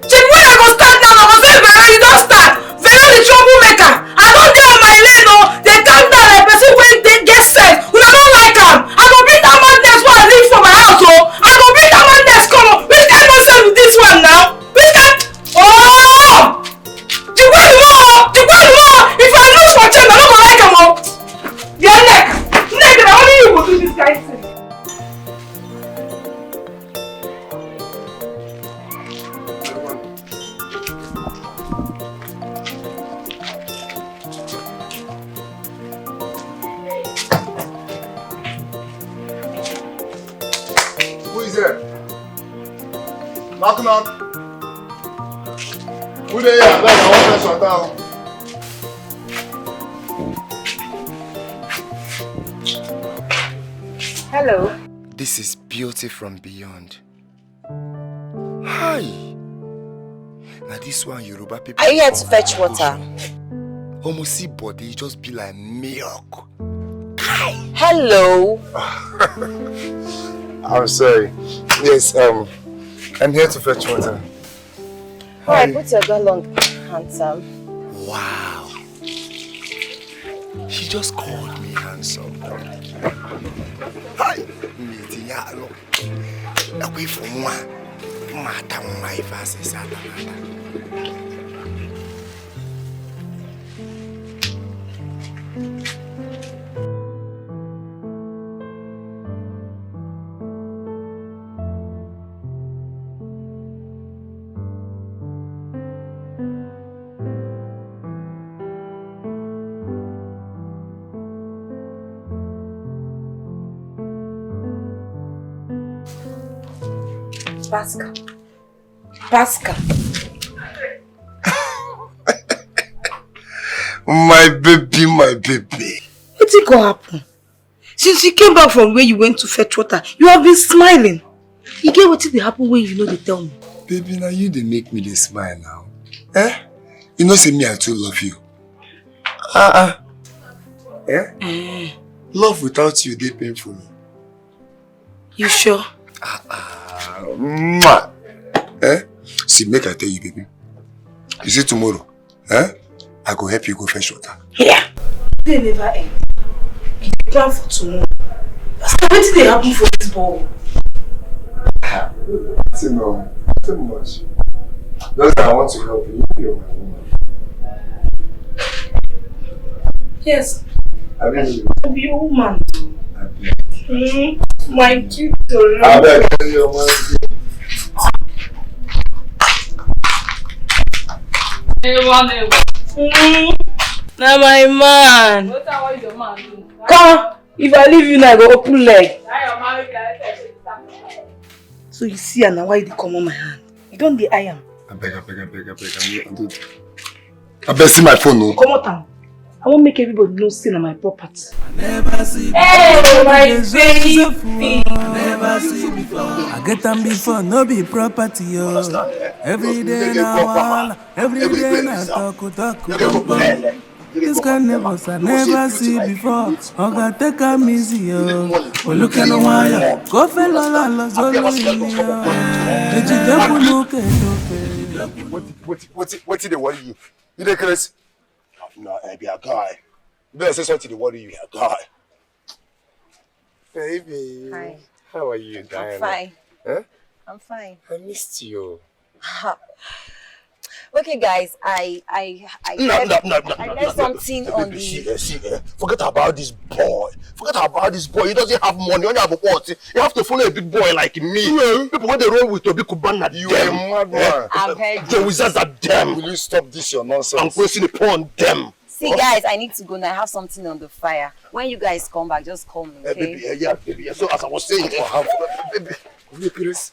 Chief, when I go stand down, I go say Vero, you don stand. Vero the troublemaker. I don dey on my lane o. Dey calm down like person wey dey get sense. Una no like am. I go bring that madness wey I leave for my house o. I go bring that madness come on. Which kind nonsense with this one now? Which kind? Oh! If I lose for change, I no go like am o. Your neck, na only you go do this kind thing. Who is there? Knock knock. Who there? Yeah, like I want to shut down. Hello. This is beauty from beyond. Hi. Now this one Yoruba people. Are you here to fetch water? Almost see body just be like milk. Hello. I'm sorry. Yes, I'm here to fetch water. Alright, put your gun on, handsome. Wow. She just called me handsome. Hi. Away from one. Madam, my face is Pascal. my baby, my baby. What did go happen? Since you came back from where you went to fetch water, you have been smiling. You get what did happen when you know they tell me? Baby, now you they make me they smile now. Eh? You know say me I too love you. Eh? Love without you they painful. You sure? Mwah. Eh? See, make I tell you, baby. You see tomorrow, eh? I go help you go fetch water. Yeah. They never end. You plan for tomorrow. What did they happen for this ball? Too much. Just I want to help you. You're my woman. Yes. I mean, I'm your woman. My cute I bet you're my Now my man. What is your man do? Come. If I leave you now, I go open leg. So you see now why they come on my hand? You don't the iron. I beg. I beg see my phone, no? Come on, town. I won't make everybody know sin on my property. Never see Hey, my baby. Never see before. I get them before, no be property, yo. Every day now, every day now, talk. This kind of boss I never see before. I got take a easy, yo. We look at the wire. Go fell all the solo in What did they worry you? You dey crazy? No, I be a guy. You better say something to worry you, a guy. Baby. Hi. How are you, Diana? I'm fine. Huh? I'm fine. I missed you. Okay, guys, I read something on the... See, forget about this boy. He doesn't have money. Only have what? You have to follow a big boy like me. People when they roll with Tobi Kubana, you are a madman. I've heard the wizards are them. Will you stop this your nonsense? I'm pressing upon them. See, guys, I need to go now. I have something on the fire. When you guys come back, just call me, okay? Baby. So as I was saying, baby, Chris.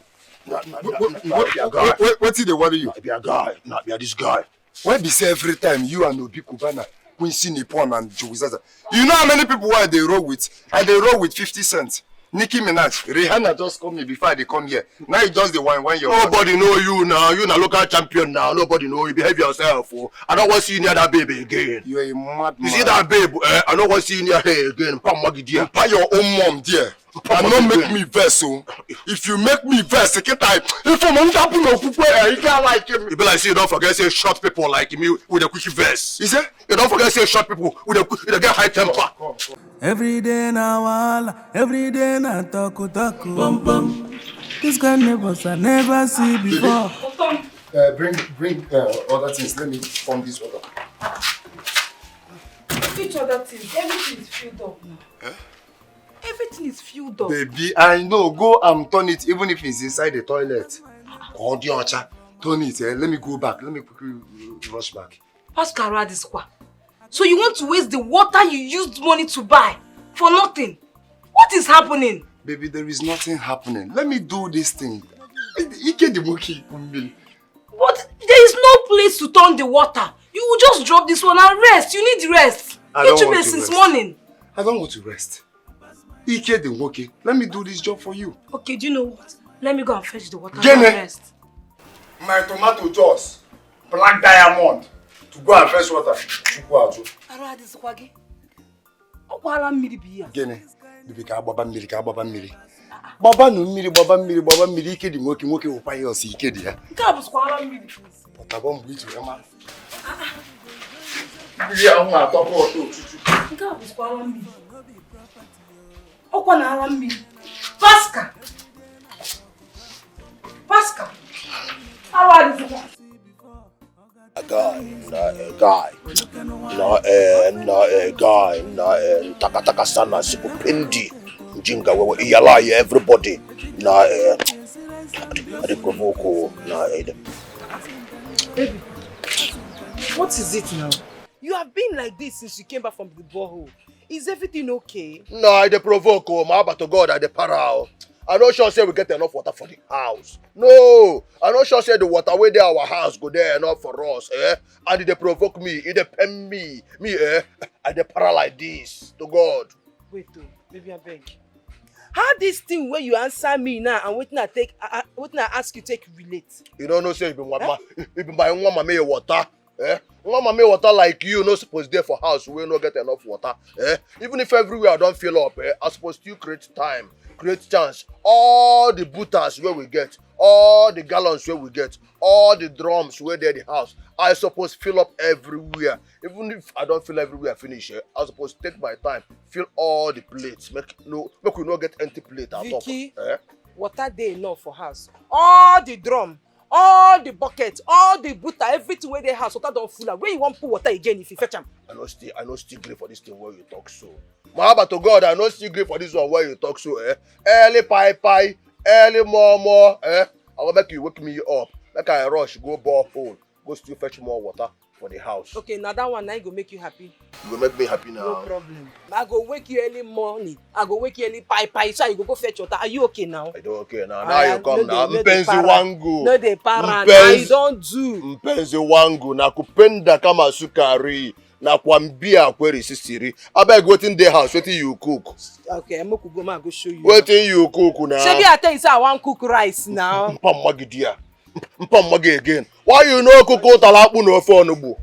What did they worry you? I be a guy, not be this guy. Why be say every time you and Obi Kubana, Quincy Nippon and Joe Zaza? You know how many people why they roll with? And they roll with 50 cents. Nicki Minaj, Rihanna just called me before they come here. Now you just the wine your nobody know you now. You na local champion now. Nobody know you. Behave yourself. Oh. I don't want to see you near that baby again. You are a madman. You see that babe? I don't want to see you near her again. Buy your own mom, dear. And not make me vex, so if you make me vex, if I'm on top of you can't like him. You be like, see, you don't forget say short people like me with a quick verse. Is it? You don't forget say short people with a get high temper. Every day now, every day now, talk. Bum bum. This kind of boss I never see before. Bring other things. Let me form this water. Which other things? Everything is filled up now. Huh? Everything is filled up. Baby, I know. Go and turn it, even if it's inside the toilet. Turn it. Let me go back. Let me quickly rush back. Pascal, so you want to waste the water you used money to buy for nothing? What is happening? Baby, there is nothing happening. Let me do this thing. But there is no place to turn the water. You will just drop this one and rest. You need rest. You been since morning. I don't want to rest. Let me do this job for you. Okay, do you know what? Let me go and fetch the water and rest. My tomato juice, black diamond, to go and fetch water. Gene, Baba mmiri ike dị nwoke ụkwa ya ọsị ike dị ya. Nke a bụ skwara mmiri. Pọtabọ mgbe itu ya ma. Mmiri ahụ atọpọ ọtọ otutu. Nke a bụ skwara mmiri. Ọkwa na ala mmiri. Pascal. How are you? A guy, taka sana sikupendi. Jinga wewe iyalaya everybody na adiprovoko na Baby, what is it now? You have been like this since you came back from the borehole. Is everything okay? No, I dey provoke my about to God, I dey para. I not sure say we get enough water for the house. No, I not sure say the water way there our house go there enough for us, And they provoke me, it depend me, I dey para like this to God. Wait, baby, I beg. How this thing where you answer me now and waiting I ask you take relate? You don't know say you been my mama me water, Mama me water like you no supposed there for house we no get enough water, Even if everywhere I don't fill up, I supposed to create time, create chance. All the butters where we get, all the gallons where we get, all the drums where they the house, I suppose fill up everywhere. Even if I don't fill everywhere finish, I suppose take my time, fill all the plates, make we not get empty plate at all. Vicky, water dey enough for house. All the drum, all the buckets, all the butter, everything where they house, water don't full up. Where you want put water again if you fetch them? I no still agree for this thing where you talk so. Mahaba to God, I no still agree for this one where you talk so, eh? Early pie, early more, eh? I will make you wake me up. Make I rush, go borehole, go still fetch more water for the house. Okay, now that one now go make you happy. You go make me happy now. No problem. I go wake you early morning. I go wake you early pie, so you go fetch water. Are you okay now? I do okay now. Now you come now. Mpenzi wangu. No dey para. Now you don't do. Mpenzi wangu na kupenda kama sukari. Na kwambia kweli sisiri. Abeg wetin dey house, wetin you cook? Okay, I'm go ma go show you. Wetin you cook now? Shebi I tell you say I wan cook rice now. Mpammagidia. Mpammagi again. Why you no cook utalakpu na ofe onugbu?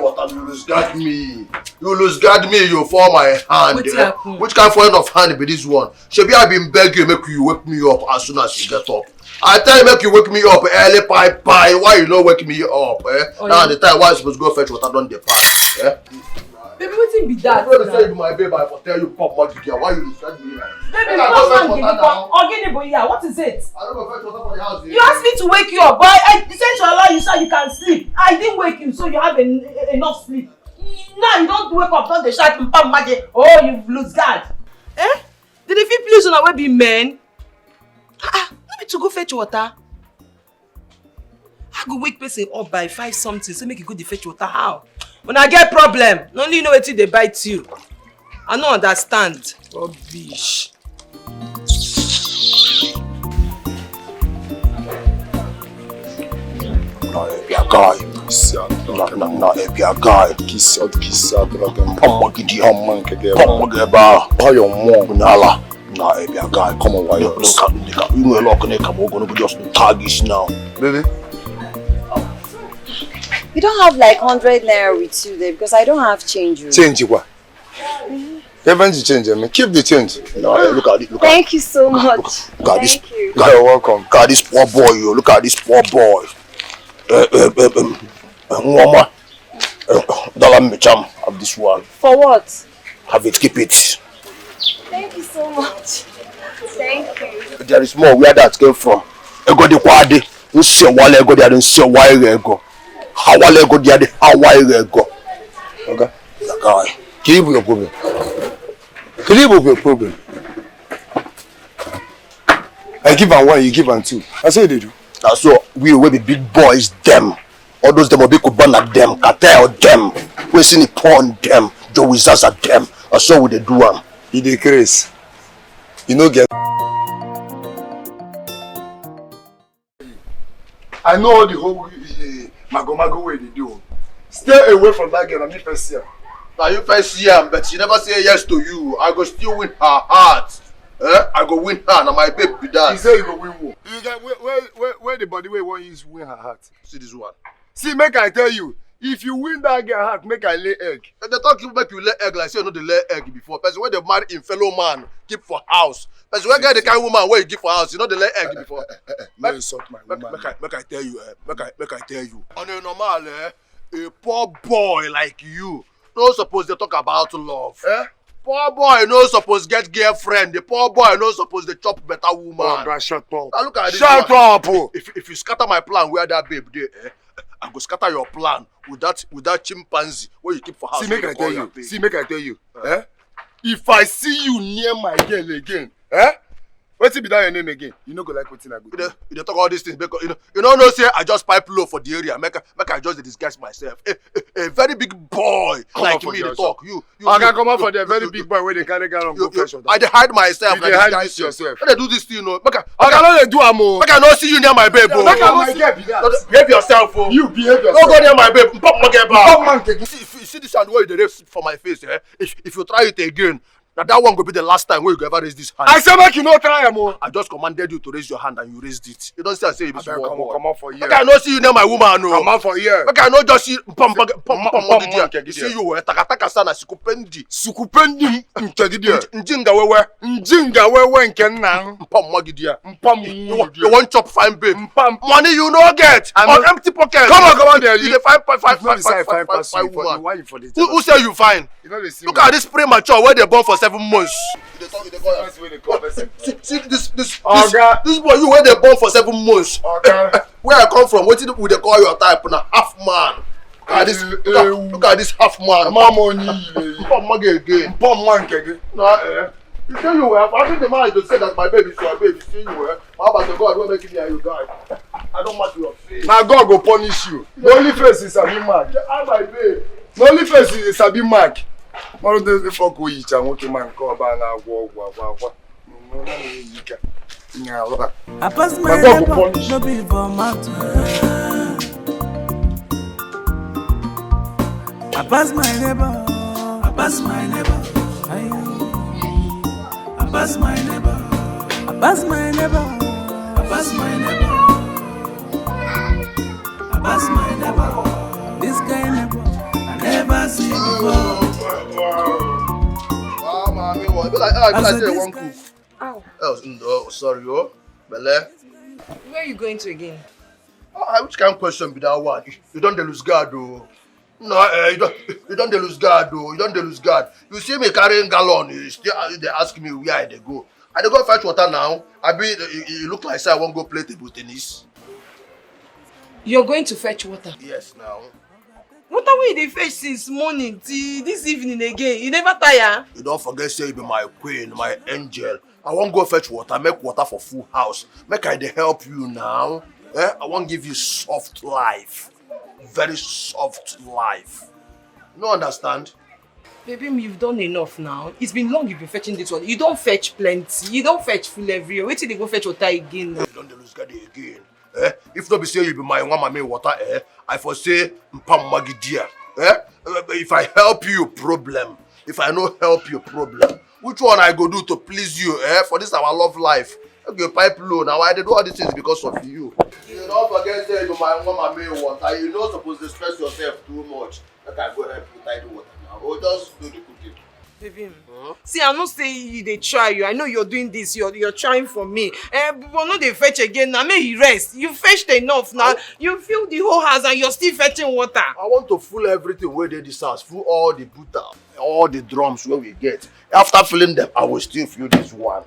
Water, you lose guard me. You for my hand. Which kind of hand be this one? Shebi I been begging you make you wake me up as soon as you get up. I tell you make you wake me up early pie. Why you no wake me up? Now the time why you supposed to go fetch water don dey pass. Baby, wetin be that? I'm say you my babe, I for tell you pop magic here. Why you distract me? Baby, what is it? I don't go fetch water for the house. You asked me to wake you up, but I decided to allow you so you can sleep. I didn't wake you, so you have enough sleep. Now you don't wake up, don't dey shout pam magic. Oh, you lose guard. Eh? Did if you please una wey be men? No be to go fetch water. I go wake person up by 5 something, so make you go dey fetch water. How? When I get problem, only you know wetin dey bite you. I no understand. Rubbish. Baby. You don't have like 100 naira with you there because I don't have change. Change what? Haven't you changed? I mean, keep the change. No, look at it. Thank you so much. Look at this. You're welcome. Look at this poor boy. Look at this poor boy. Mama, dollar micham of this one. For what? Have it. Keep it. Thank you so much. Thank you. There is more where that came from. Ego di kwade. Nsi wale ego dia nsi wale ego. Hawale ego dia de hawale ego. Okay. That guy. Keep your problem. Keep your problem. I give her 1, you give her 2. That's what they do. That's so we will be big boys them. All those them will be could burn at them, cartel them. We see the porn them, the wizards at them. I saw what they do them. He decrease. You know get. I know the whole mago way they do. Stay away from that girl and me first here. Now you first see him, but she never say yes to you. I go still win her heart. I go win her, now my baby be that. He say you go win who? You get where the body way want you win her heart. See this one. See, make I tell you, if you win that girl heart, make I lay egg. And they talk you make you lay egg like say you know they lay egg before. Person when they marry in fellow man, keep for house. Person when get the kind of woman where you give for house, you know they lay egg before. No insult my woman. Make I tell you, make I tell you. On a normal, a poor boy like you, no suppose they talk about love. Poor boy no suppose get girlfriend. The poor boy no suppose they chop better woman. Oh, shut up. Now look at this. Shut up. If you scatter my plan where that babe there, I go scatter your plan with that chimpanzee where you keep for house. See, make I tell you. If I see you near my girl again, what's be that your name again? You no go like wetin I go. You talk all these things because you know say I just pipe low for the area. Make I just disguise myself. A very big boy like me they talk. You I can come out for the very big boy where they carry girl and go fresh. I dey hide myself. You dey hide yourself. When they do this thing, I cannot do am. Make I not see you near my babe. Behave yourself. You behave yourself. Don't go near my babe. Pop my girl. See this and where you dey for my face. If you try it again. Now that one will be the last time where you ever raise this hand. I said make you no try am. I just commanded you to raise your hand and you raised it. You don't say I say you be small boy. Come on for here. Make I not see you near my woman. No. Come on for here. Make I not just see you see you takataka sana sikupendi. Sikupendi mchagidia. Njinga wewe. Njinga wewe nke nna. Mpam magidia. Mpam you want chop fine babe. Mpam. Money you no get. On empty pocket. Come on there. You five woman. Why you for this? Who say you fine? Look at this premature where they born for 7 months. See this boy you where they born for 7 months. Where I come from, what did they call your type now? Half man. Look at this half man. You say you were. I think the man is to say that my baby is your baby. See you were. How about the God who make it here you die? I don't match your face. Now God go punish you. The only face is Sabi Mark. I'm my babe. The only face is Sabi Mark. One of the fuck we eat and what man call bana walk. I pass my neighbor, no be for mouth. I pass my neighbor, I pass my neighbor. I pass my neighbor, I pass my neighbor, I pass my neighbor, I pass my neighbor. This guy neighbor, I never see before. Oh, sorry, oh. Bele. Where are you going to again? Which kind of question be that one? You don't lose guard, though. No, you don't lose guard, though. You don't lose guard. You see me carrying gallon, they ask me where I go. I go fetch water now. You look like say I won't go play table tennis. You're going to fetch water? Yes, now. Water where they fetch since morning till this evening again. You never tire? You don't forget say you be my queen, my angel. I won't go fetch water, make water for full house. Make I dey help you now. I won't give you soft life. Very soft life. No understand? Baby, you've done enough now. It's been long you've been fetching this water. You don't fetch plenty. You don't fetch full everywhere. Wait till they go fetch water again now. You don't lose guard again. If not be say you be my one mama water, I for say mpam magidia. If I help you, problem. If I no help you, problem. Which one I go do to please you, for this our love life? Okay, pipe low. Now I do all these things because of you. You don't forget say you be my one mama water. You not supposed to stress yourself too much. Like I go help you tie the water now. Or just do the cooking. Baby, see, I'm not saying they try you. I know you're doing this. You're trying for me. But no, they fetch again. Now, may you rest. You fetched enough now. You fill the whole house and you're still fetching water. I want to fill everything where they this house. Fill all the butter, all the drums where we get. After filling them, I will still fill this one.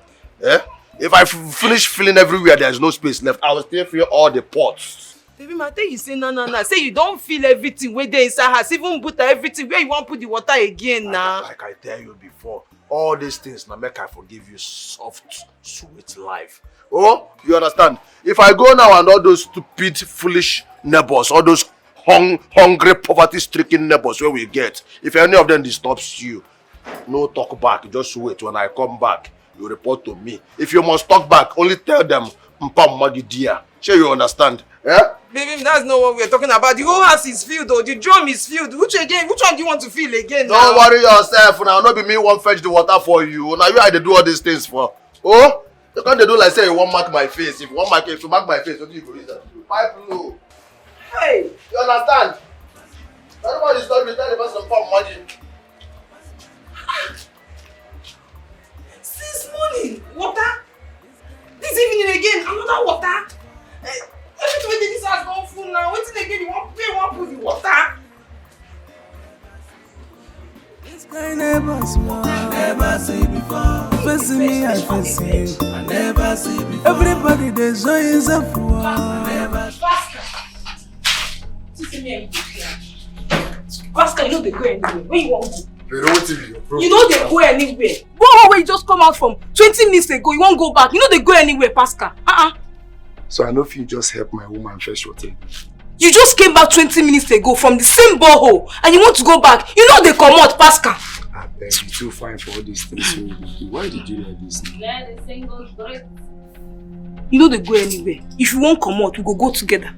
If I finish filling everywhere, there's no space left. I will still fill all the pots. Baby, I tell you say no. Say you don't fill everything where they inside house. Even butter everything where you want to put the water again now. Like I tell you before, all these things now make I forgive you soft, sweet life. Oh, you understand? If I go now and all those stupid, foolish neighbors, all those hungry, poverty-stricken neighbors where we get, if any of them disturbs you, no talk back. Just wait. When I come back, you report to me. If you must talk back, only tell them, Mpam Magi dear. Sure you understand? Yeah? Baby, that's not what we're talking about. The whole house is filled though. The drum is filled. Which one do you want to fill again now? Don't worry yourself now. Not be me won't fetch the water for you. Now you had to do all these things for. Oh? You can't do like say you won't mark my face. If you mark my face, what do you go use that? Pipe low. Hey! You understand? Everybody stop me telling us some Mpam Magi. Since morning, water? This evening again, another water? Everything in this house gone full now. Waiting again, you want put the water? This guy never smile, I never see before. Facing me, I face you, I never see before. Everybody they show himself for I never. Pascal, you know they go anywhere. Where you want to go? You know they go anywhere. Whoa, where you just come out from 20 minutes ago, you won't go back. You know they go anywhere, Pascal. So I know if you just help my woman fetch water. You just came back 20 minutes ago from the same borehole and you want to go back. You know they come out, Pascal. I beg you too fine for all these things. So why did you like this? You know they go anywhere. If you won't come out, we go together.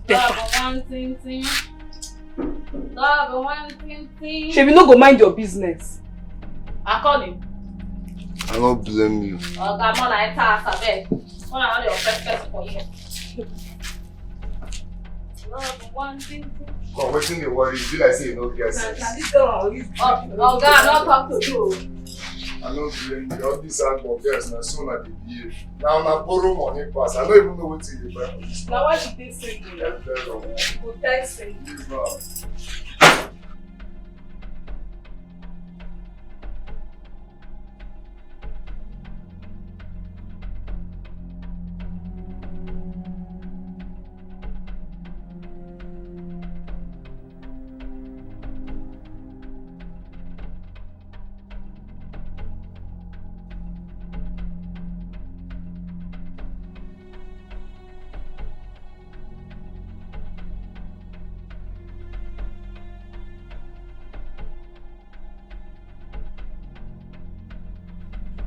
Better. one thing. Love one thing. Shebi no go mind your business. I call him. I don't blame you. Oh, come on, I task a bit. One of your first for you. Love one thing. Oh, what's in the worry? You like say you no get sense. Oh, God, not talk to you. I don't blame you. All these hardwork girls, now soon I behave. Now I borrow money pass. I don't even know what to do. Now why she dey single? Go tell single.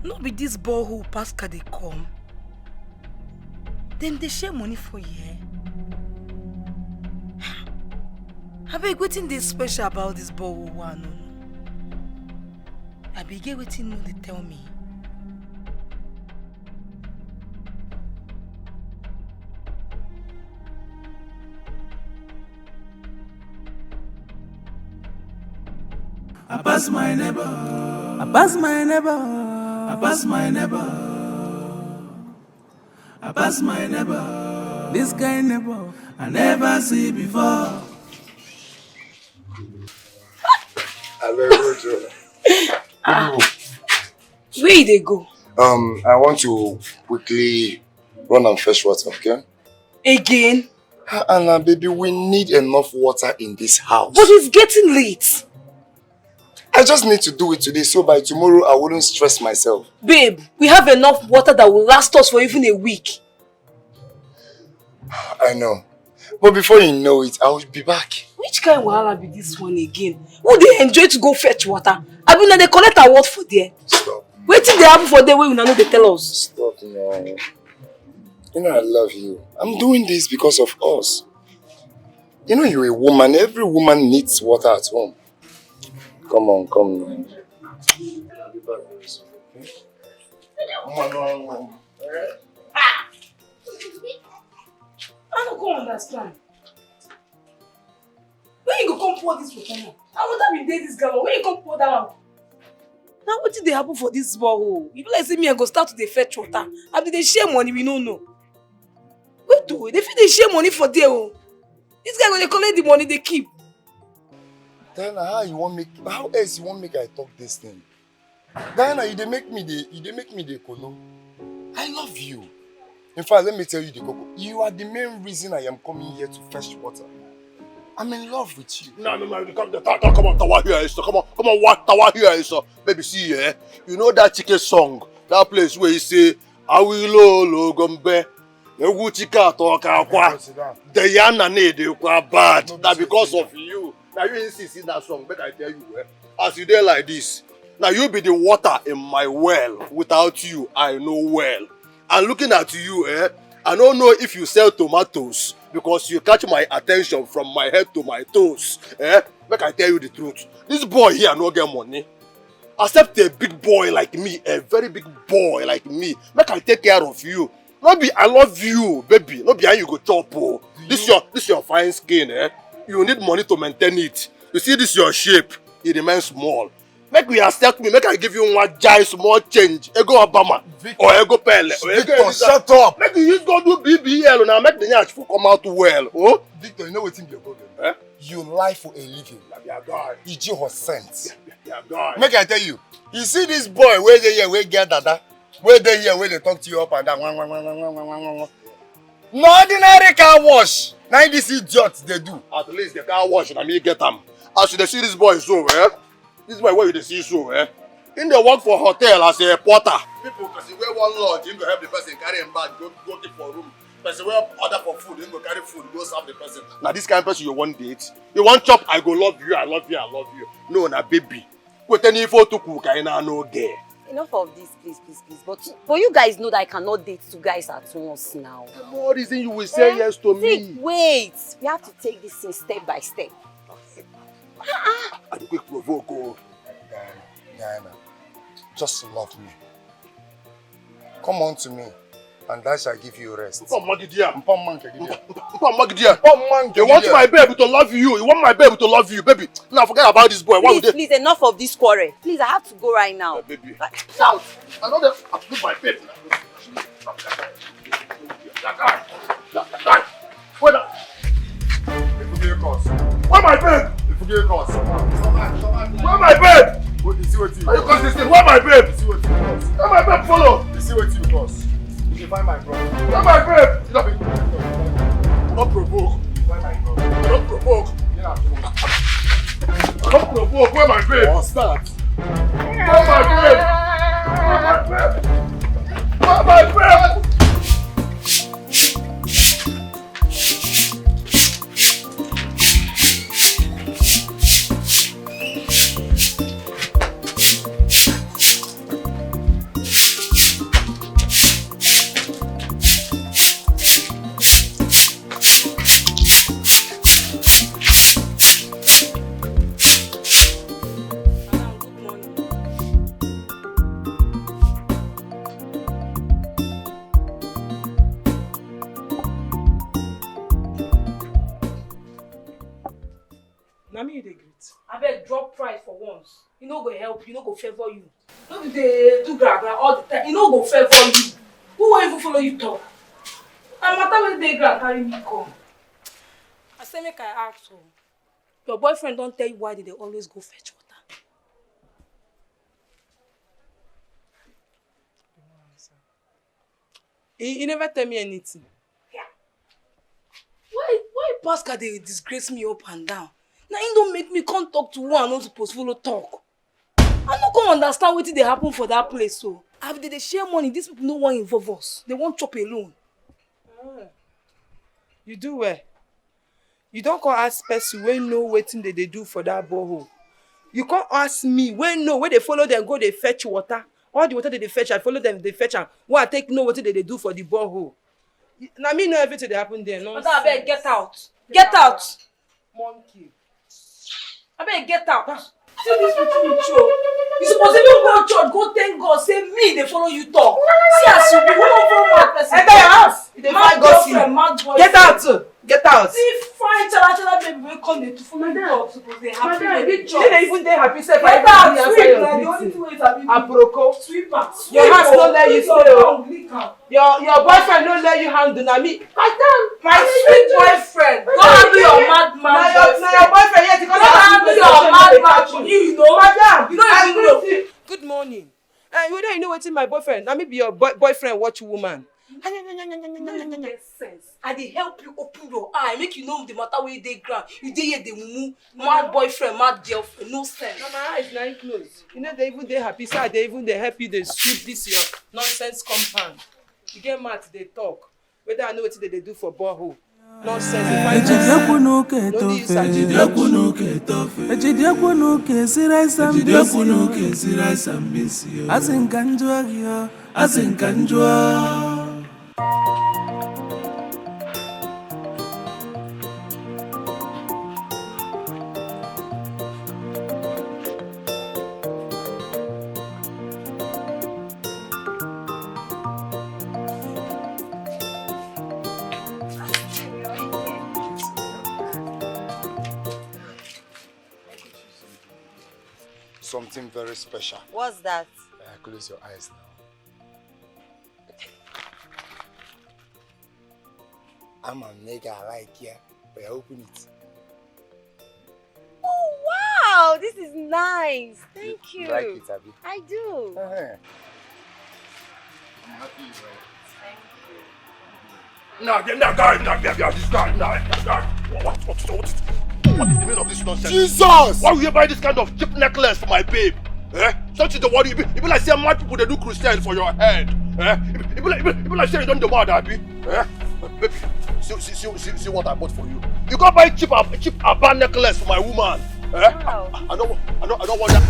No be this borehole Pascal they come. Them they share money for you. I beg wetin dey special about this borehole one. I beg wetin no they tell me. I pass my neighbor. I pass my neighbor. I pass my neighbor. I pass my neighbor. This kind neighbor I never see before. I very good. Where they go? I want to quickly run and fetch water, okay? Again? Anna, baby, we need enough water in this house. But it's getting late. I just need to do it today, so by tomorrow I wouldn't stress myself. Babe, we have enough water that will last us for even a week. I know. But before you know it, I will be back. Which kind of wahala be this one again? Who they enjoy to go fetch water? I mean, they collect award for there. Stop. Wait till they happen for there where we know they tell us. Stop now. You know I love you. I'm doing this because of us. You know you're a woman. Every woman needs water at home. Come on, come on. I'll be back very soon, okay? I don't come understand. When you go come pour this water now? I want to be this girl. When you come pour that one? Now what did they happen for this borehole? If like say me, I go start to the fetch water. After they share money, we don't know. Wait do it. They feel they share money for there. This guy when they collect the money they keep. Diana, how else you want make I talk this thing? Diana, you dey make me the kolo. I love you. In fact, let me tell you the coco. You are the main reason I am coming here to fetch water. I'm in love with you. No, come on, Tawa here, so come on, what Tawa here, so baby, see, you know that chicken song, that place where you say, I will gombe, you chika toka kwa, the yana ne de kwa bad. That because of you. Now you insist in that song, but I tell you, as you there like this, now you be the water in my well. Without you, I know well. And looking at you, I don't know if you sell tomatoes because you catch my attention from my head to my toes. Make I tell you the truth. This boy here no get money. Except a big boy like me, a very big boy like me. Make I take care of you. Not be I love you, baby. Not be how you go chop. Oh. This your fine skin, You need money to maintain it. You see this your shape, it remains small. Make we accept me, make I give you one giant small change. Ego Obama Victor, or Ego Pele. Victor, shut up! Make you use go do BBL now, make the nyash come out well. Oh? Victor, you know what's in your problem? You lie for a living. Iji was sent. Make I tell you, you see this boy where they here, where get dada, where they here, where they talk to you up and down. No ordinary car wash. Now this idiots they do. At least the car wash and me get them. As you see this boy so, this boy where you see so, in the work for hotel as a porter. People because you wear one lodge, you go help the person carry him back, go keep for room. Person will order for food, you go carry food, go serve the person. Now this kind of person you want date, you want chop, I go love you, I love you, I love you. No, na baby. With any info to cook, I know no gay. enough of this, please. But you guys know that I cannot date two guys at once now. No reason you will say yes to me. Wait. We have to take this thing step by step. I quick provoke. Oh. Diana, just love me. Come on to me, and I shall give you rest. Mpom Magidia. You want my baby to love you. You want my baby to love you, baby. Now forget about this boy. Please, enough of this quarrel. Please, I have to go right now. Baby. Shout. I know that I'll put my baby. Where my babe? Where my babe? You see what you Are you consistent? Where my babe? You see what you cause? Where my babe follow? You see what you cause? You can find my brother. Where my babe? Don't provoke. Find my brother. Don't provoke. Yeah. Don't provoke. Where my babe? What's that? Where my babe? Where my babe? Where my babe? Abeg drop price for once. E no go help you, no go favour you. No be dey do gra all the time. E no go favour you. Who wan even follow you talk? Na matter wey dey gra carry me come. I say make I ask o. Your boyfriend don tell you why they always go fetch water? He never tell me anything. Yeah. Why Pascal dey disgrace me up and down? Now he don't make me come talk to one not supposed to follow talk. I no come understand wetin dey happen for that place so. After they share money, these people no wan involve us. They wan chop alone. You do well. You don't come ask person wey know wetin they do for that borehole. You come ask me wey know where they follow them go they fetch water. All the water they fetch, I follow them, they fetch am. Why I take know wetin they do for the borehole. Now me know everything that happen there. No. But I beg get out. Get out. Monkey. I beg get out. See this people with you. You supposed to even go to church, go thank God, say me, they follow you talk. See as you be one of mad person. Enter your house. Mad girlfriend, mad boyfriend. Get out. Get out. See fine chala baby wey come dey to follow you talk. Suppose they happy. They even dey happy. Get out. Sweep na the only thing wey sabi. Aproko. Sweeper. Your house no let you stay o. Your boyfriend no let you handle na me. My sweet boyfriend. Go handle your mad man boyfriend. Na your boyfriend yes because go handle your mad man. You know. Madam. You don't even know. Good morning. Whether you know wetin my boyfriend, na me be your boyfriend watch woman. Get sense. I dey help you open your eye, make you know the matter wey dey ground. You dey here dey mumu, mad boyfriend, mad girlfriend, no sense. Na my eyes na close. You know they even dey happy, so they even dey help you dey sweep this your nonsense compound. You get mad they talk. Whether I know what they do for borehole. Nonsense. Something very special. What's that? Close your eyes now. I'm a nigga, I like ya. But open it. Oh wow, this is nice. Thank you. You like it, Abby? I do. I'm happy you like it. This guy. What is the meaning of this nonsense? Jesus! Why will you buy this kind of cheap necklace for my babe? Don't you worry? It be like saying mad people they do crusade for your head. It be like saying you don't do mad, Abby. Baby, see what I bought for you. You go buy cheap Abba necklace for my woman. Wow. I don't want that.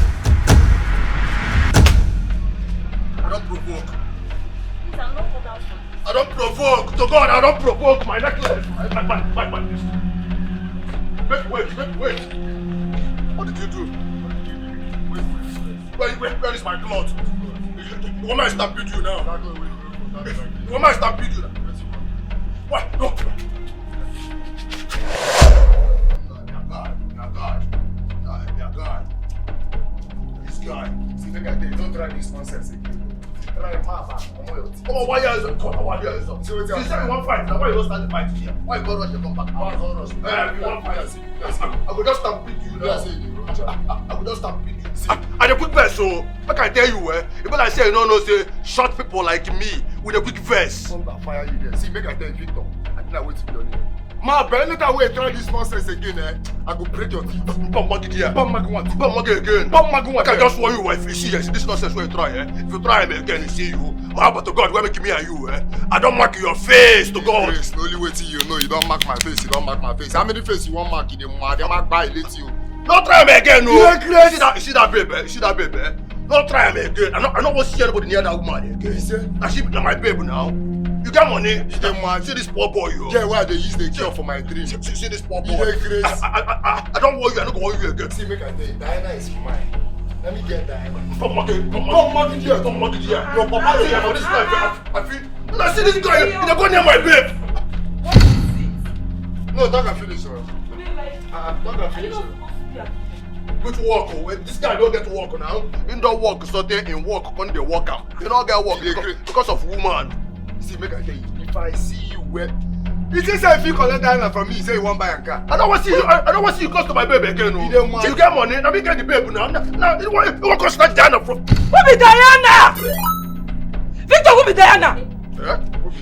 don't provoke. I don't provoke. To God, I don't provoke. My necklace. Wait. What did you do? Where is my cloth? You want me to stampede you now? You want me to stampede you now? What? No. Your God. This guy. See, look at this. Don't try this nonsense again. Try him hard. Come on, why you guys don't come? Why you guys don't? You said you want fight. Now why you don't start the fight here? Why you go rush and come back? Why you go rush? You want fight? I will just stampede you now. I will just stampede you. See, and a quick verse, so I can tell you, if I say no, say short people like me with a quick verse. Come back, fire you there. See, make I tell you, Victor. I think I wait to be on it. Ma, but anytime we try this nonsense again, I go break your teeth. Bum again. I can just warn you, if you see this nonsense where you try, if you try me again, you see you. Ma, but to God, where make me and you, I don't mark your face to God. Face, the only way till you know you don't mark my face, you don't mark my face. How many faces you want mark in the mouth? They mark by let you. Don't try me again, no. You see that baby? Don't try me again. I don't want to see anybody near that woman again. And she be my baby now. You got money? See this poor boy, yo. Yeah, why they use the cure for my dream? See this poor boy. I don't want you. I don't want you again. See, make I tell you, Diana is mine. Let me get Diana. Come on, here. Your papa is here for this life. I feel. Now see this guy. He's going near my babe. What is it? No, don't can finish, sir. Don't can finish, sir. Which work? This guy don't get to work now. He don't work, so they in work, when they work out. He don't get work because of woman. See, make I tell you, if I see you wet, you just say if you collect Diana from me, you say you want buy a car. I don't want to see you. I don't want to see you close to my baby again. No. You get money, now we get the baby now. Now you want to cost that Diana from? Who be Diana? Victor, who be Diana? You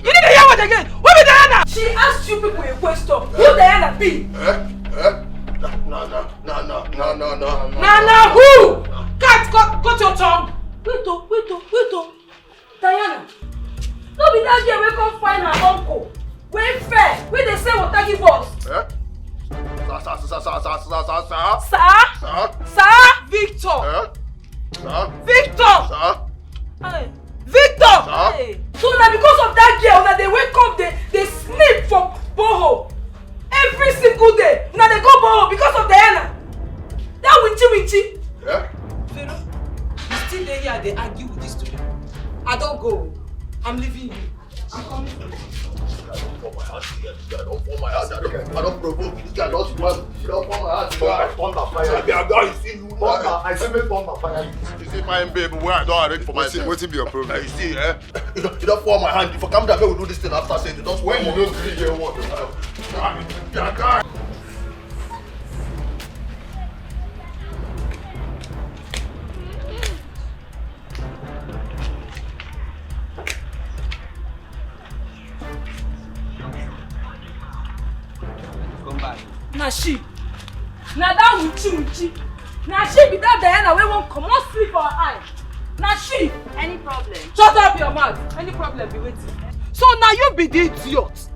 need to hear what again? Who be Diana? She asked you people a question. Who Diana be? No. Who? Cut your tongue. Wait. Diana. No be that girl we come find her uncle. We fair. We dey say what give us. Sir? Victor. Victor. Hey. Victor. Hey. So now because of that girl, now they wake up, they sleep from boho every single day. Now they go boho because of Diana. That winchy. Yeah. Pharaoh, you still there here, they argue with this two people. I don't go. I'm leaving you. I'm coming. I don't pour my heart here. This guy don't pour my heart. I don't provoke. This guy don't want. You don't pour my heart. Thunder fire. You see you. I see me thunder fire. You see my baby where I don't arrange for myself. What's be your problem? You see, you don't pour my hand. If I come down here, we do this thing after saying you don't. When you don't drink your water. Yeah, Na she. Na that Uchi. Na she be that Diana wey won't come out sleep for her eye. Na she. Any problem? Shut up your mouth. Any problem be waiting. So now you be the idiot.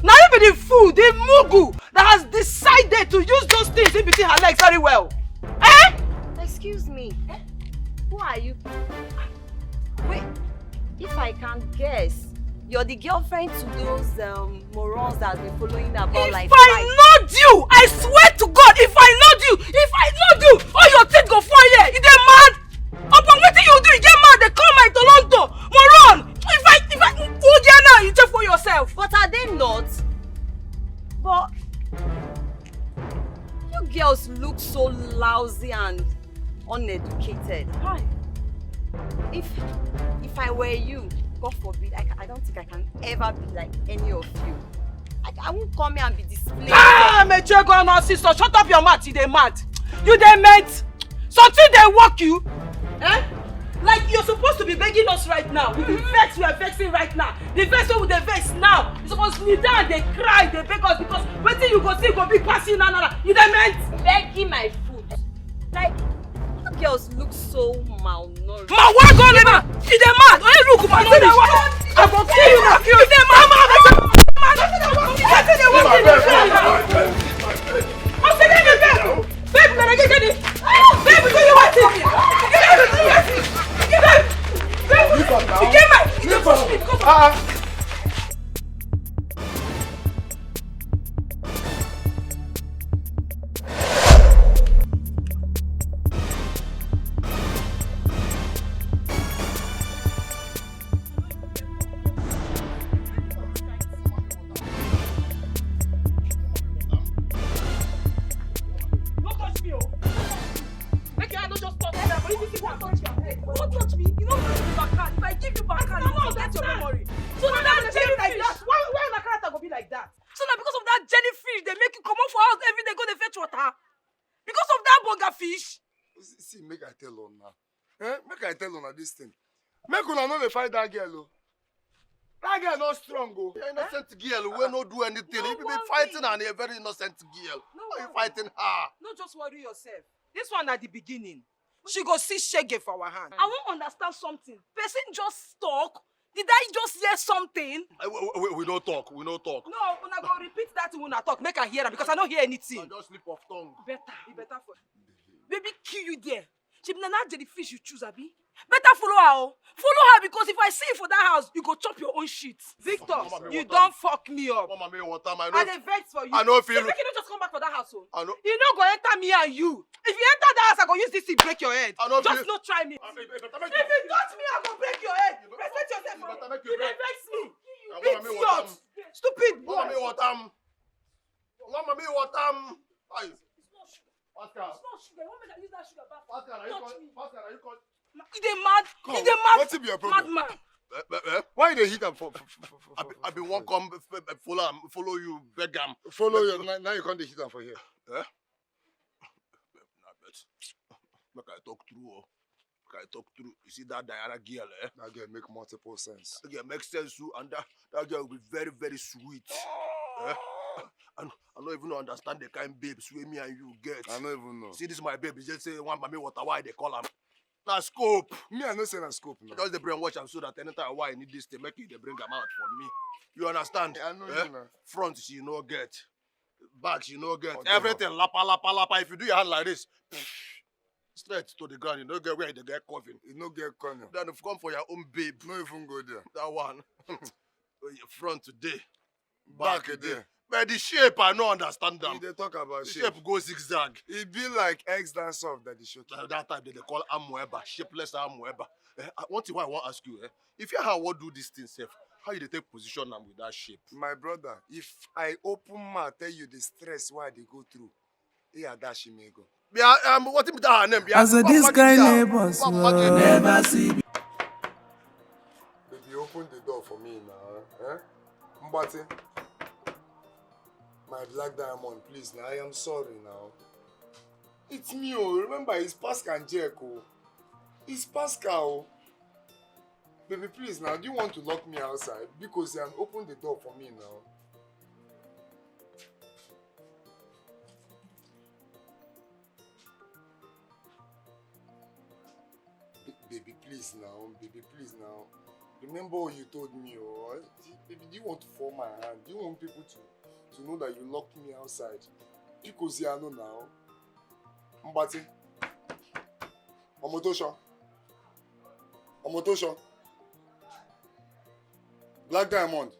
Now you be the fool, the mugu that has decided to use those things in between her legs very well. Excuse me. Who are you? Wait, if I can guess, you're the girlfriend to those morons that have been following about like If I know you, I swear to God, if I know you, all your teeth go fall here. You dey mad? Upon wetin you do, you get mad, they call my Toronto. Moron! If I now, you check for yourself. But are they not? But you girls look so lousy and uneducated. Why? If I were you, God forbid, I don't think I can ever be like any of you. I won't come here and be displayed. Mechego no sister, shut up your mouth, you dey mad. You dey meant something they work you. Like you're supposed to be begging us right now. With the vex we are vexing right now. The vex with the vex now. You're supposed to kneel down, they cry, they beg us because waiting you go see go be passing now. You dey meant begging my food. Like you girls look so malnourished. Ma, what go on? You dey mad? Oh, you look malnourished. I go kill you now. You dey mad? Baby, can I get it? Baby, do you want it? Give it. make you come out for house every day go dey fetch water? Because of that burger fish? See, make I tell on now. Make I tell on this thing. Make una no dey fight that girl. Oh. That girl not strong. Oh. You're innocent girl. We no do anything. You be fighting and you're a very innocent girl. Why are you fighting her? No, just worry yourself. This one at the beginning. She go see shege for our hand. I won't understand something. Person just talk. Did I just hear something? We don't talk. We don't talk. No, una go repeat that when I talk. Make her hear her because I don't hear anything. I just slip off tongue. Better. It better for Baby, kill you there. She be not the fish you choose, Abi. Better follow her. Oh. Follow her because if I see you for that house, you go chop your own shit. Victor, Mama, you don't fuck me up. Mama, me what time? I I dey vex for you. I know feel. Make you not just come back for that house. Oh. I know. You no go enter me and you. If you enter that house, I go use this to break your head. I know Just feel. not try me. If you touch me, I go break your head. Respect yourself. You dey vex me. Idiot. Stupid boy. Mama, me what time? Mama, me what time? Aye. Pascal. It's not sugar. You want me to use that sugar back? Pascal, are you call? You dey mad? You dey mad? What's your problem? Madman. Why they hit him for? I been one come follow you, beg am. Follow you. Now you can't hit him for here. Nah, bet. Make I talk through. Make I talk through. You see that Diana girl, eh? That girl make multiple sense. That girl makes sense too, and that girl will be very, very sweet. Eh? And I don't even understand the kind babes wey me and you get. I don't even know. See, this is my baby. Just say one mommy water. Why they call him? Na scope. Me, I don't say na scope now. Just the brainwash am so that anytime why I need this thing, make it they bring them out for me. You understand? I know you know. Front she no get, back she no get. Okay, Everything lapa lapa lapa. If you do your hand like this, straight to the ground, you no get where they get coughing. You no get corner. Then if you come for your own babe, No even go there. that one. Front today, Back today. there. But the shape I no understand them. They talk about The shape. shape go zigzag. It be like eggs dance off that they show. That time they call amweba, shapeless amweba. One thing why I want to ask you, if you have what do this thing safe, how you dey take position am with that shape? My brother, if I open mouth tell you the stress why they go through, yeah, that she may go. Yeah, what if that her name? As a this kind neighbors will never see. Baby, open the door for me now. Eh? Mbati, my black diamond, please. Now I am sorry now. It's me, oh. Remember, it's Pascal and Jericho. It's Pascal. Baby, please now. Do you want to lock me outside? Because you can open the door for me now. Baby, please now. Baby, please now. Remember what you told me, oh. Baby, do you want to fall my hand? Do you want people to know that you locked me outside? Because you know now. Mbati. Omotosho. Omotosho. Black Diamond.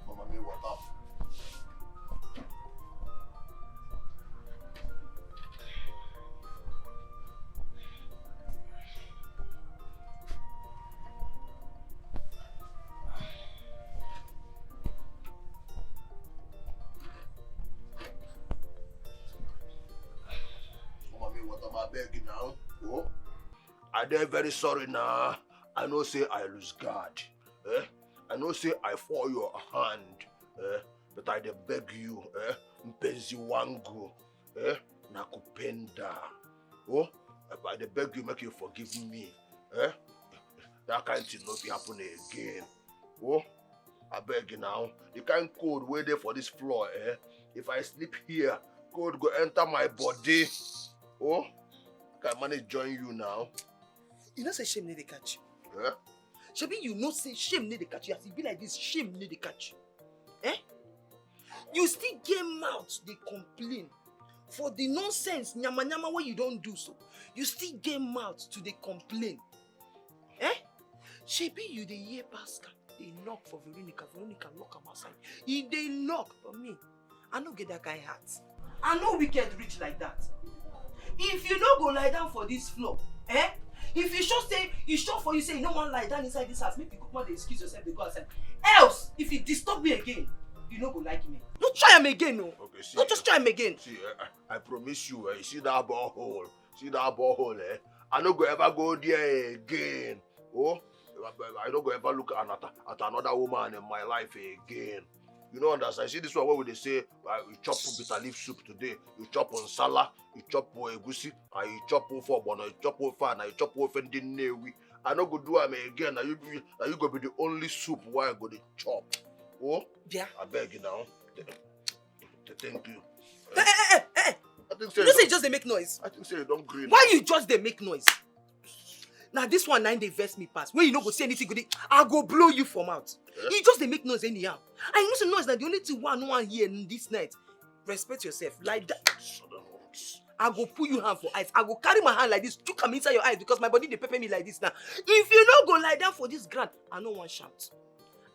Mama, me what up? Mama, me what am I begging now? Oh, I dey very sorry now. I know say I lose guard. Eh? I know say I fall your hand, but I dey beg you, mpenzi wangu, nakupenda. Oh, I dey beg you make you forgive me, That kind thing no fit happen again. Oh, I beg you now. The kind cold wey dey for this floor, if I sleep here, cold go enter my body. Oh, can I manage join you now? You know say shame need to catch you. Eh? Shebi, you know say shame need to catch you. As it be like this, shame need to catch you. You still get mouth, they complain. For the nonsense, nyama nyama what you don't do so. You still get mouth to they complain. Shebi, you dey hear Pascal. They knock for Veronica. Veronica knock am outside. If they knock for me, I no get that guy heart. I no wicked rich like that. If you no go lie down for this floor, if you sure say, you sure for you say you no wan lie down inside this house, make you go come dey excuse yourself, dey go outside. Else, if you disturb me again, you no go like me. No try am again, no. Okay, see, no just try am again. See, I promise you, you see that borehole? See that borehole, I no go ever go there again. Oh, I don't go ever look at another woman in my life again. You know, understand? See this one where they say you chop bitter leaf soup today, you chop on salad, you chop egusi, and you chop for bono, you chop fan, and you chop offending newi. I no go do am again. Now you go be the only soup where I go to chop. Oh, yeah. I beg you now. Thank you. Hey. I think you say just they make noise. I think say you don't green. Why you just they make noise? Now this one 9 day verse me pass. When you no go say anything good, I go blow you from out. Yeah. You just they make noise anyhow. And you know noise that the only thing one here in this night. Respect yourself. Like that. I go pull you hand for eyes. I go carry my hand like this. You come inside your eyes because my body they pepper me like this now. If you no go lie down for this ground, I no one shout.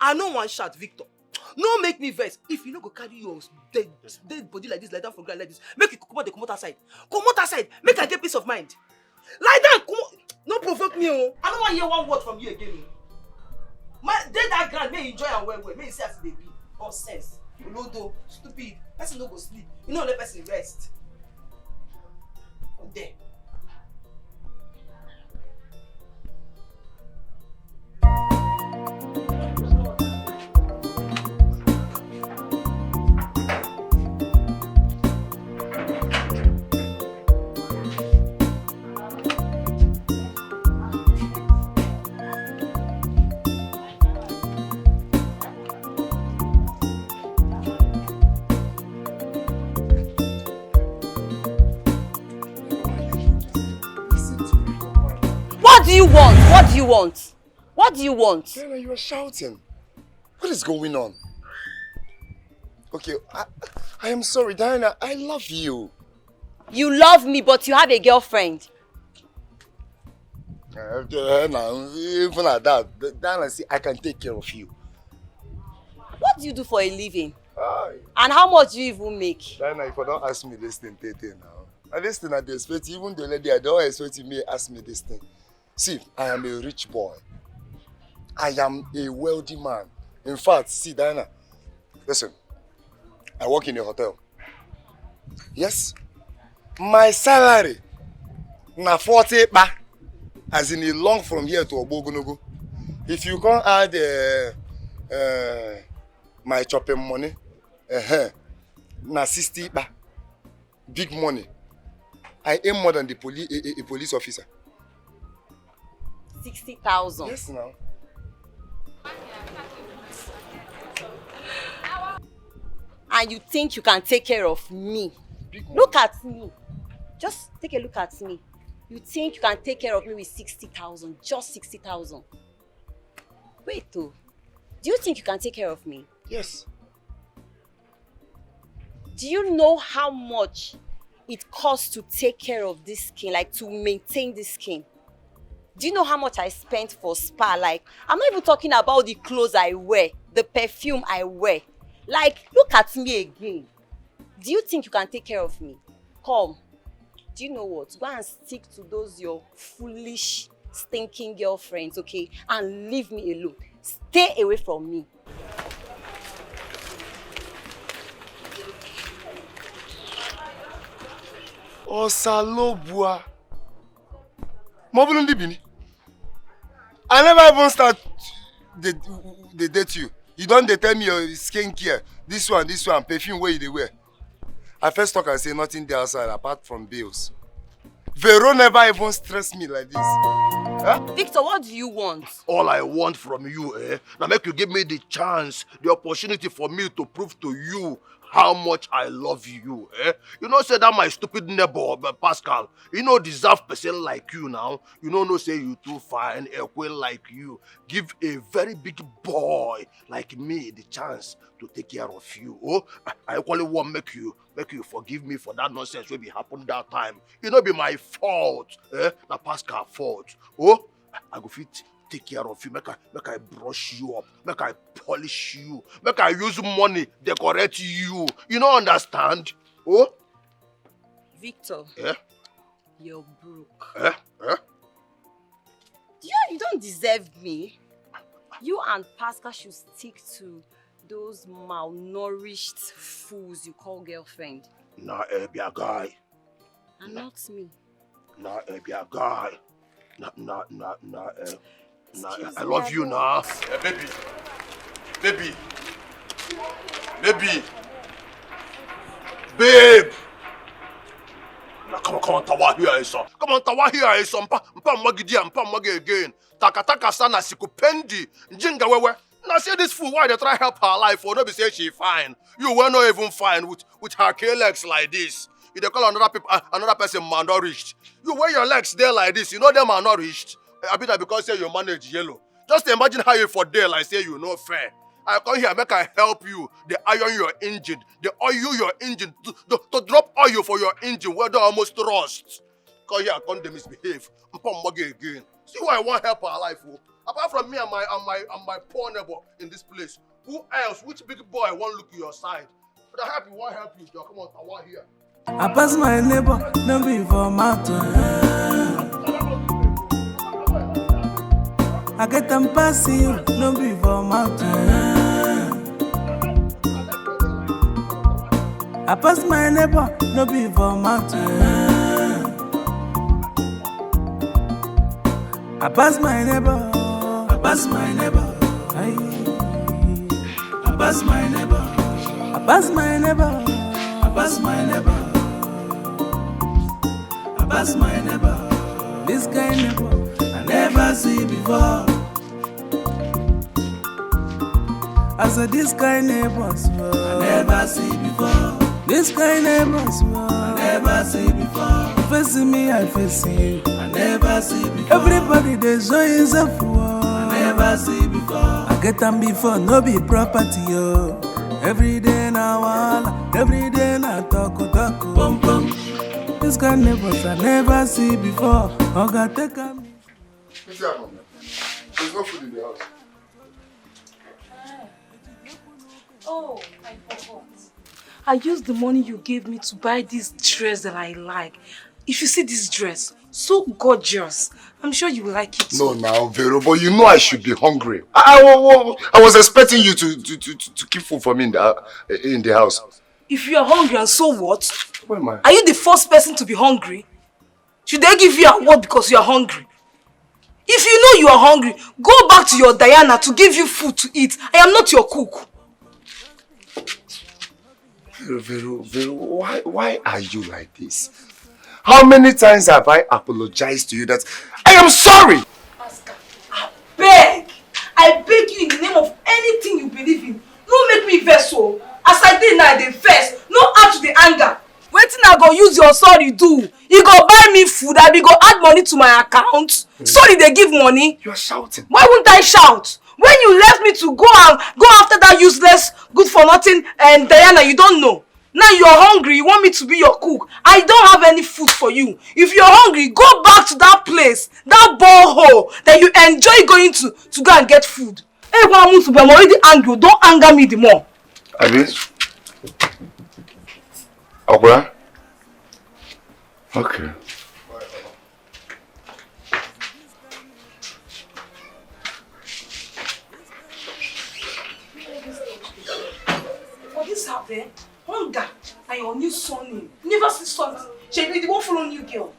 I no one shout, Victor. No make me vex. If you no go carry your dead body like this, lie down for ground like this, make you come out outside. Come out outside. Make I get peace of mind. Lie down. Come on. No provoke me, oh. I don't want to hear one word from you again. My dead that ground, may enjoy and well. May you say as they be. Nonsense. Lodo, stupid. Person no go sleep. You know let person rest. There. What do you want? What do you want? What do you want? Diana, you are shouting. What is going on? Okay, I am sorry, Diana. I love you. You love me, but you have a girlfriend. Diana, even like that, Diana, see, I can take care of you. What do you do for a living? And how much do you even make? Diana, if you don't ask me this thing, now. And this thing I expect, even the lady, I don't expect you may ask me this thing. See, I am a rich boy. I am a wealthy man. In fact, see, Diana, listen, I work in a hotel. Yes, my salary na 40 ba, as in a long from here to Obogonogo. If you can't add my chopping money, na 60 ba, big money. I aim more than the police officer. 60,000. Yes, now. And you think you can take care of me? Look at me. Just take a look at me. You think you can take care of me with 60,000? Just 60,000. Wait, though. Do you think you can take care of me? Yes. Do you know how much it costs to take care of this skin, like to maintain this skin? Do you know how much I spent for spa? Like, I'm not even talking about the clothes I wear, the perfume I wear. Like, look at me again. Do you think you can take care of me? Come. Do you know what? Go and stick to those your foolish, stinking girlfriends, okay? And leave me alone. Stay away from me. Osalobua. Mobulundi Bini. I never even start the date you. You don't tell me your skincare. This one, perfume where you wear. I first talk and say nothing there outside apart from bills. Vero never even stress me like this. Huh? Victor, what do you want? All I want from you, now make you give me the chance, the opportunity for me to prove to you how much I love you, You know, say that my stupid neighbor, Pascal, you know, deserve person like you now. You know, no say you too fine, a queen like you. Give a very big boy like me the chance to take care of you. Oh, I equally want make you forgive me for that nonsense will be happen that time. It not be my fault, na Pascal fault. Oh, I go fit take care of you, make I brush you up, make I polish you, make I use money decorate you. You don't understand? Oh? Victor. Yeah? You're broke. Eh? You don't deserve me. You and Pascal should stick to those malnourished fools you call girlfriend. Nah, be a guy. And not me. Nah, be a guy. Nah, I love you now. Baby. Babe. Now come on, tawa here, son. Come on, tawa here, son. Mpa magi again. Taka sana sikupendi. Njinga wewe. Now see this fool, why they try help her life or nobody say she fine. You were not even fine with her legs like this. If they call another person malnourished. You wear your legs there like this, you know them are malnourished. I bet that because say you manage yellow. Just imagine how you for there like say you know fair. I come here, make I help you. They iron your engine. They oil your engine. To drop oil for your engine where they almost rust. Come here, come they misbehave. Again. See why I want help her life. Oh. Apart from me and my poor neighbor in this place, who else? Which big boy want look at your side? But I want help you, Joe. Come on, I want here. I pass my neighbor, no be for mountain. I get them passing you, no be for mountain. I pass my neighbor, no be for mountain. I pass my neighbor, I pass my neighbor. I pass my neighbor, I pass my neighbor, I pass my neighbor. I pass my neighbor. This kind of neighbor I never see before. I said this kind of neighbors I never see before. This kind of neighbors I never see before. You facing me, I facing you. I never see before. Everybody they show himself. I never see before. I get them before, no be property yo. Every day na wala, every day na talk. Bum bum. This kind of neighbors I never see before. Oga take a me. There's no food in the house. Oh, I forgot. I used the money you gave me to buy this dress that I like. If you see this dress, so gorgeous. I'm sure you will like it. No, now, Vero, but you know I should be hungry. I was expecting you to keep food for me in the house. If you are hungry, and so what? Where am I? Are you the first person to be hungry? Should they give you an award because you are hungry? If you know you are hungry, go back to your Diana to give you food to eat. I am not your cook. Vero, why are you like this? How many times have I apologized to you that I am sorry? Pascal, I beg you in the name of anything you believe in. Don't make me vex so. As I did now, they vex. No add to the anger. Wetin I go use your sorry do? You go buy me food, I be go add money to my account. Sorry they give money. You are shouting. Why wouldn't I shout? When you left me to go after that useless, good for nothing and Diana, you don't know. Now you're hungry, you want me to be your cook. I don't have any food for you. If you're hungry, go back to that place, that borehole that you enjoy going to go and get food. Hey, I'm already angry. Don't anger me the more. Abi? Okra? Okay. For this happen, hunger and your new son name. Never see son. She be the one follow new girl.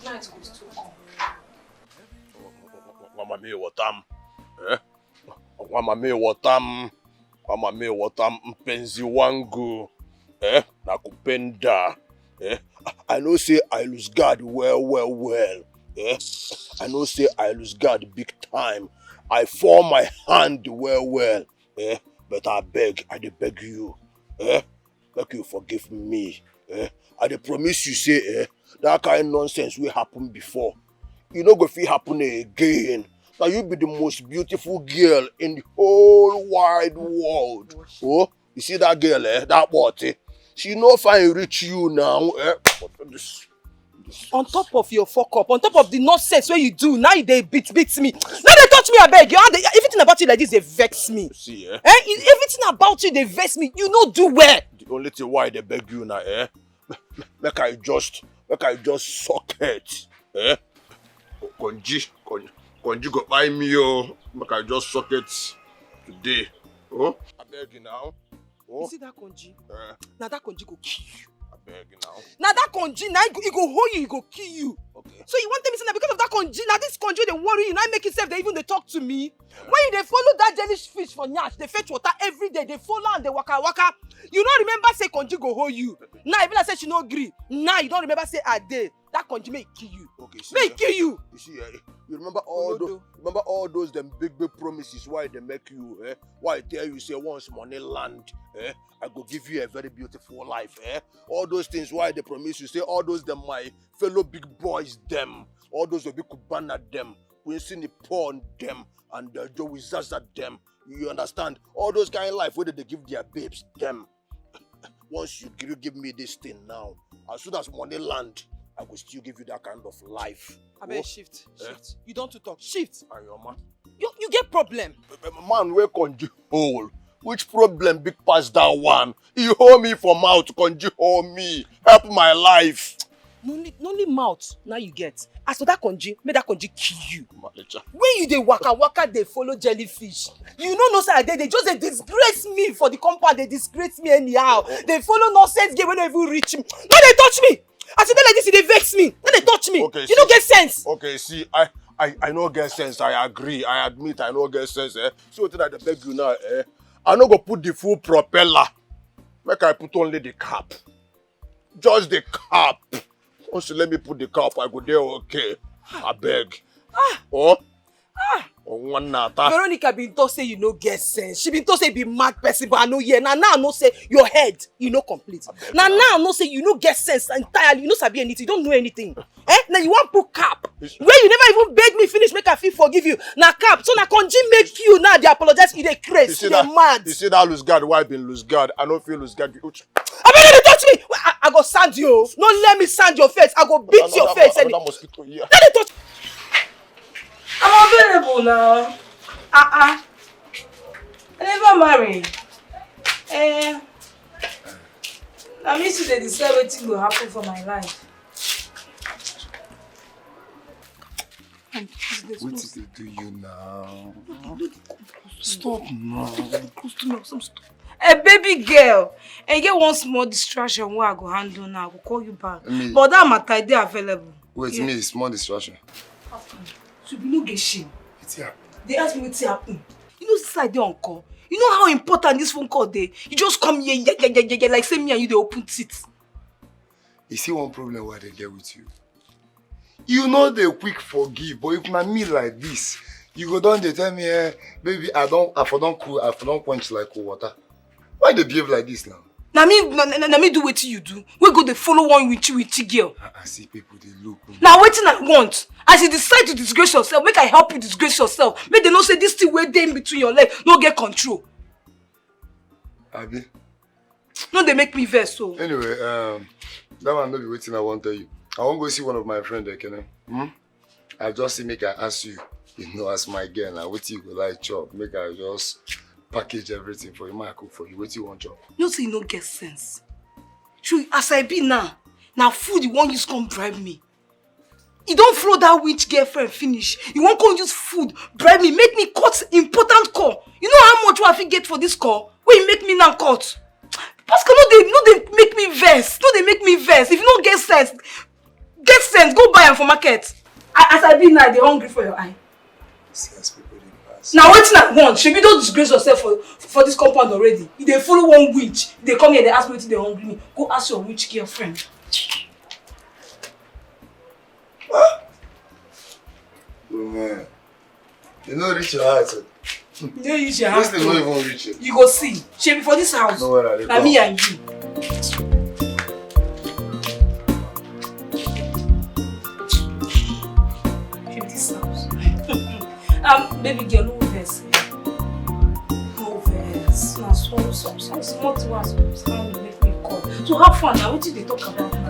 Now it goes to come. Mama me watam. Mama me watam mpenzi wangu. Nakupenda. I know say I lose God well. I know say I lose God big time. I fall my hand well. But I beg you. Make you forgive me. I dey promise you say that kind of nonsense will happen before. You know go fit happen again. Now you be the most beautiful girl in the whole wide world. Oh, you see that girl, that body? She no fine reach you now. This On top of your fuck up, on top of the nonsense where you do, now they beat me. Now they touch me, I beg. Everything about you like this, they vex me. See, Everything about you, they vex me. You know do well. The only thing why they beg you now, Make I just suck it, Konji go buy me, make I just suck it today. Oh, I beg you now. Oh. You see that Konji? Now that Konji go kill you. I beg you now. Now that Konji, now he go hold you, he go kill you. Okay. So you want them to say that because of that Konji, now this Konji they worry you, now make it safe, they even they talk to me. When they follow that jellyfish for Nyash, they fetch water every day, they follow and they waka. You don't remember say Konji go hold you. Now even I say she no agree. Now you don't remember say a day. That Konji may kill you. Okay, see, may kill you. You see, you remember all those them big promises why they make you, why I tell you say once money land, I go give you a very beautiful life, all those things why they promise you say all those them my fellow big boys them, all those will be Kubana them, we see the porn them and the Joey Zaza them. You understand? All those kind of life where they give their babes them. Once you give me this thing now, as soon as money land, I will still give you that kind of life. I better shift. You don't talk. Shift. And your man. You get problem. Man, where Konji hole? Which problem big past that one? You hold me for mouth, Konji hold me. Help my life. No only mouth now you get. As for that Konji, may that Konji kill you. Manager. When you they waka, they follow jellyfish. You know say they just they disgrace me for the compound. They disgrace me anyhow. They follow nonsense game when they even reach me. No, they touch me. I said like this, they vex me. No, they touch me. Okay, you don't get sense. Okay, see, I no get sense. I agree. I admit I no get sense. So what I beg you now, I no go put the full propeller. Make I put only the cap. Just the cap. Once you let me put the cap, I go there okay. I beg. Oh? One nata. Veronica been told say you no get sense. She been told say you be mad person, but I know yeah. Now I know say your head, you no complete. Now I know say you no get sense entirely. You no sabi anything. You don't know anything. Now you want put cap. Where you never even beg me finish, make I feel forgive you. Now cap. So now Konji make you now they apologize. You they crazy. You they mad. You see that loose guard? Why been loose guard? I don't feel loose guard. I mean, you touch me. I go sand you. No let me sand your face. I go beat your face. Mosquito here. Let me touch. I'm available now. I never married. I mean to decide what will happen for my life. What did they do you now? Stop now. A baby girl. And you get one small distraction where I go handle now. I go call you back. But that matter they available. Wait, yeah. Me, small distraction. So you no get shame. It's here. They ask me what's happen. You know this idea on call. You know how important this phone call dey. You just come here, like say me and you they open teeth. You see one problem why they get with you. You know they quick forgive, but if not me like this, you go down they tell me, baby, I don't quench like cold water. Why they behave like this now? Now me do what you do. We go to follow one with girl. I see people they look. Now waiting I want. As you decide to disgrace yourself, make I help you disgrace yourself. Make they not say this thing way there in between your legs, no get control. Abi? No, they make me vex so. Anyway, that one no be waiting I want to tell you. I won't go see one of my friends there, can I? I just see make I ask you, as my girl now, what you go like chop, make I just package everything for you, make I cook for you, what you want chop. You say you no get sense. True, as I be now food you want use come bribe me. You don't follow that witch girlfriend finish. You won't come use food, bribe me, make me cut important call. You know how much I get for this call? Where you make me now cut? Pascal, no they make me vex. No they make me vex. If you don't get sense, go buy them for market. As I be now, they hungry for your eye. Now waiting at once. Should you don't disgrace yourself for this compound already? If they follow one witch, they come here, they ask me what they hungry me. Go ask your witch girlfriend. Oh man. You know reach your heart. You don't reach your house. This thing not even reach it. You go see. She be for this house. No worry, na me and you. She be this house. Baby girl, no verse. No verse. Now some small to us. Make me call. So have fun now. What did they talk about now?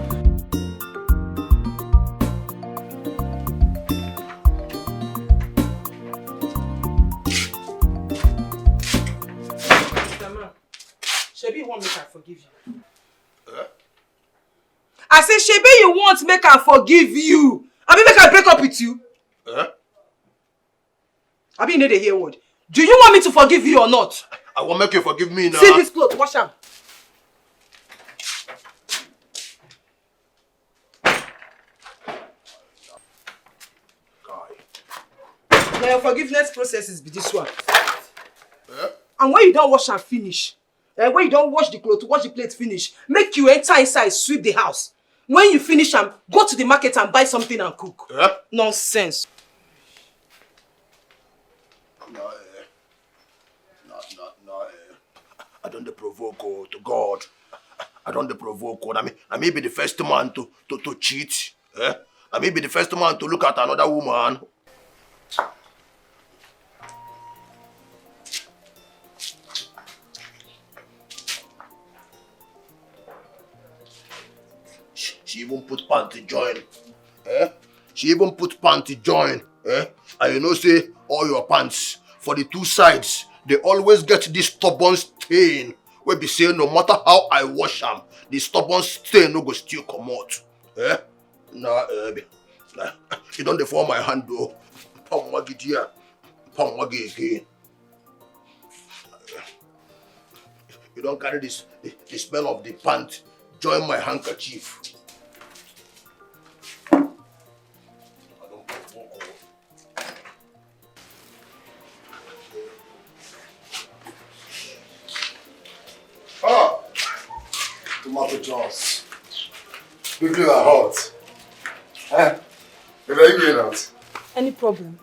Shebi, you want make I forgive you? I say, Shebi, you want make I forgive you? I mean, make I break up with you? I mean, you need to hear word. Do you want me to forgive you or not? I will make you forgive me now. See this clothes, wash them. Now your forgiveness process is be this one. And when you don't wash and finish, when you don't wash the clothes, wash the plate finish, make you enter inside, sweep the house. When you finish and go to the market and buy something and cook. Nonsense. I don't provoke to God. I don't provoke. I may be the first man to cheat. I may be the first man to look at another woman. She even put panty join. She even put panty join. And you know, say, all your pants, for the two sides, they always get this stubborn stain. Where be say, no matter how I wash them, the stubborn stain no go still come out. Nah, you don't deform my hand though. Pam wagi dear. Pam wagi again. You don't carry this, the smell of the pant. Join my handkerchief. Tomato sauce. People are hot. Where are you going out? Any problem?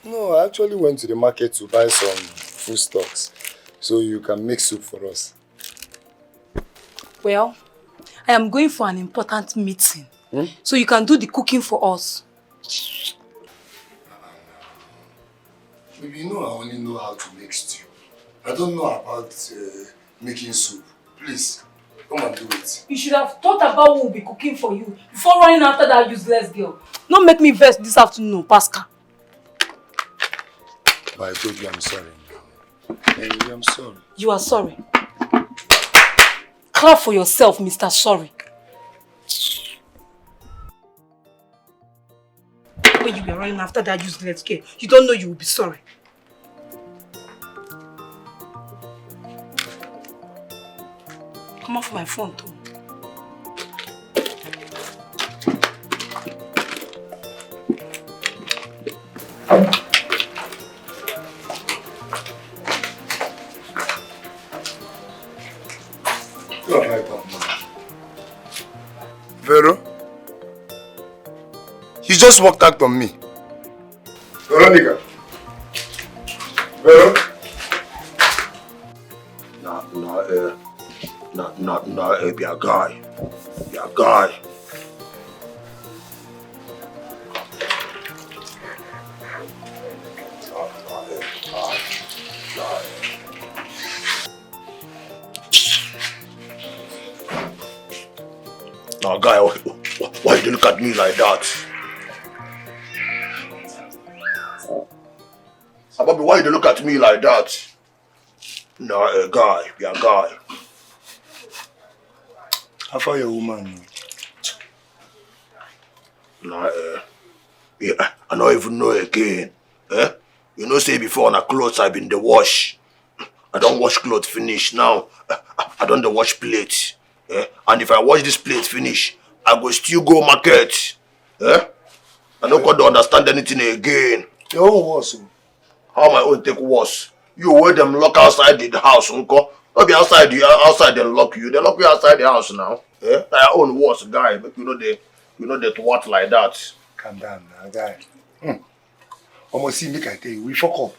No, I actually went to the market to buy some food stocks so you can make soup for us. Well, I am going for an important meeting. So you can do the cooking for us. Baby, you know I only know how to make stew. I don't know about making soup. Please, come and do it. You should have thought about who will be cooking for you before running after that useless girl. Don't make me vex this afternoon, Pascal. But I told you I'm sorry. Baby, I'm sorry. You are sorry. Clap for yourself, Mr. Sorry. When you were running after that useless girl, you don't know you will be sorry. Come off my phone too. Vero? You just walked out on me. Veronica. Vero? Be a guy. Be a guy. Now, guy, why do you look at me like that? Bobby, why do you look at me like that? Nah, guy, be a guy. How far your woman? Nah, yeah, I don't even know again. You know, say before on a clothes I been the wash. I don't wash clothes finish now. I don't the wash plate. And if I wash this plate finish, I go still go market. I don't got to understand anything again. Your own worse. How my own take worse? You wear them lock outside the house, uncle. Not be outside they lock you. They lock you outside the house now. Your own worse, guy. But you know they twat like that. Calm down now, guy. Almost see, make I tell you, we fuck up.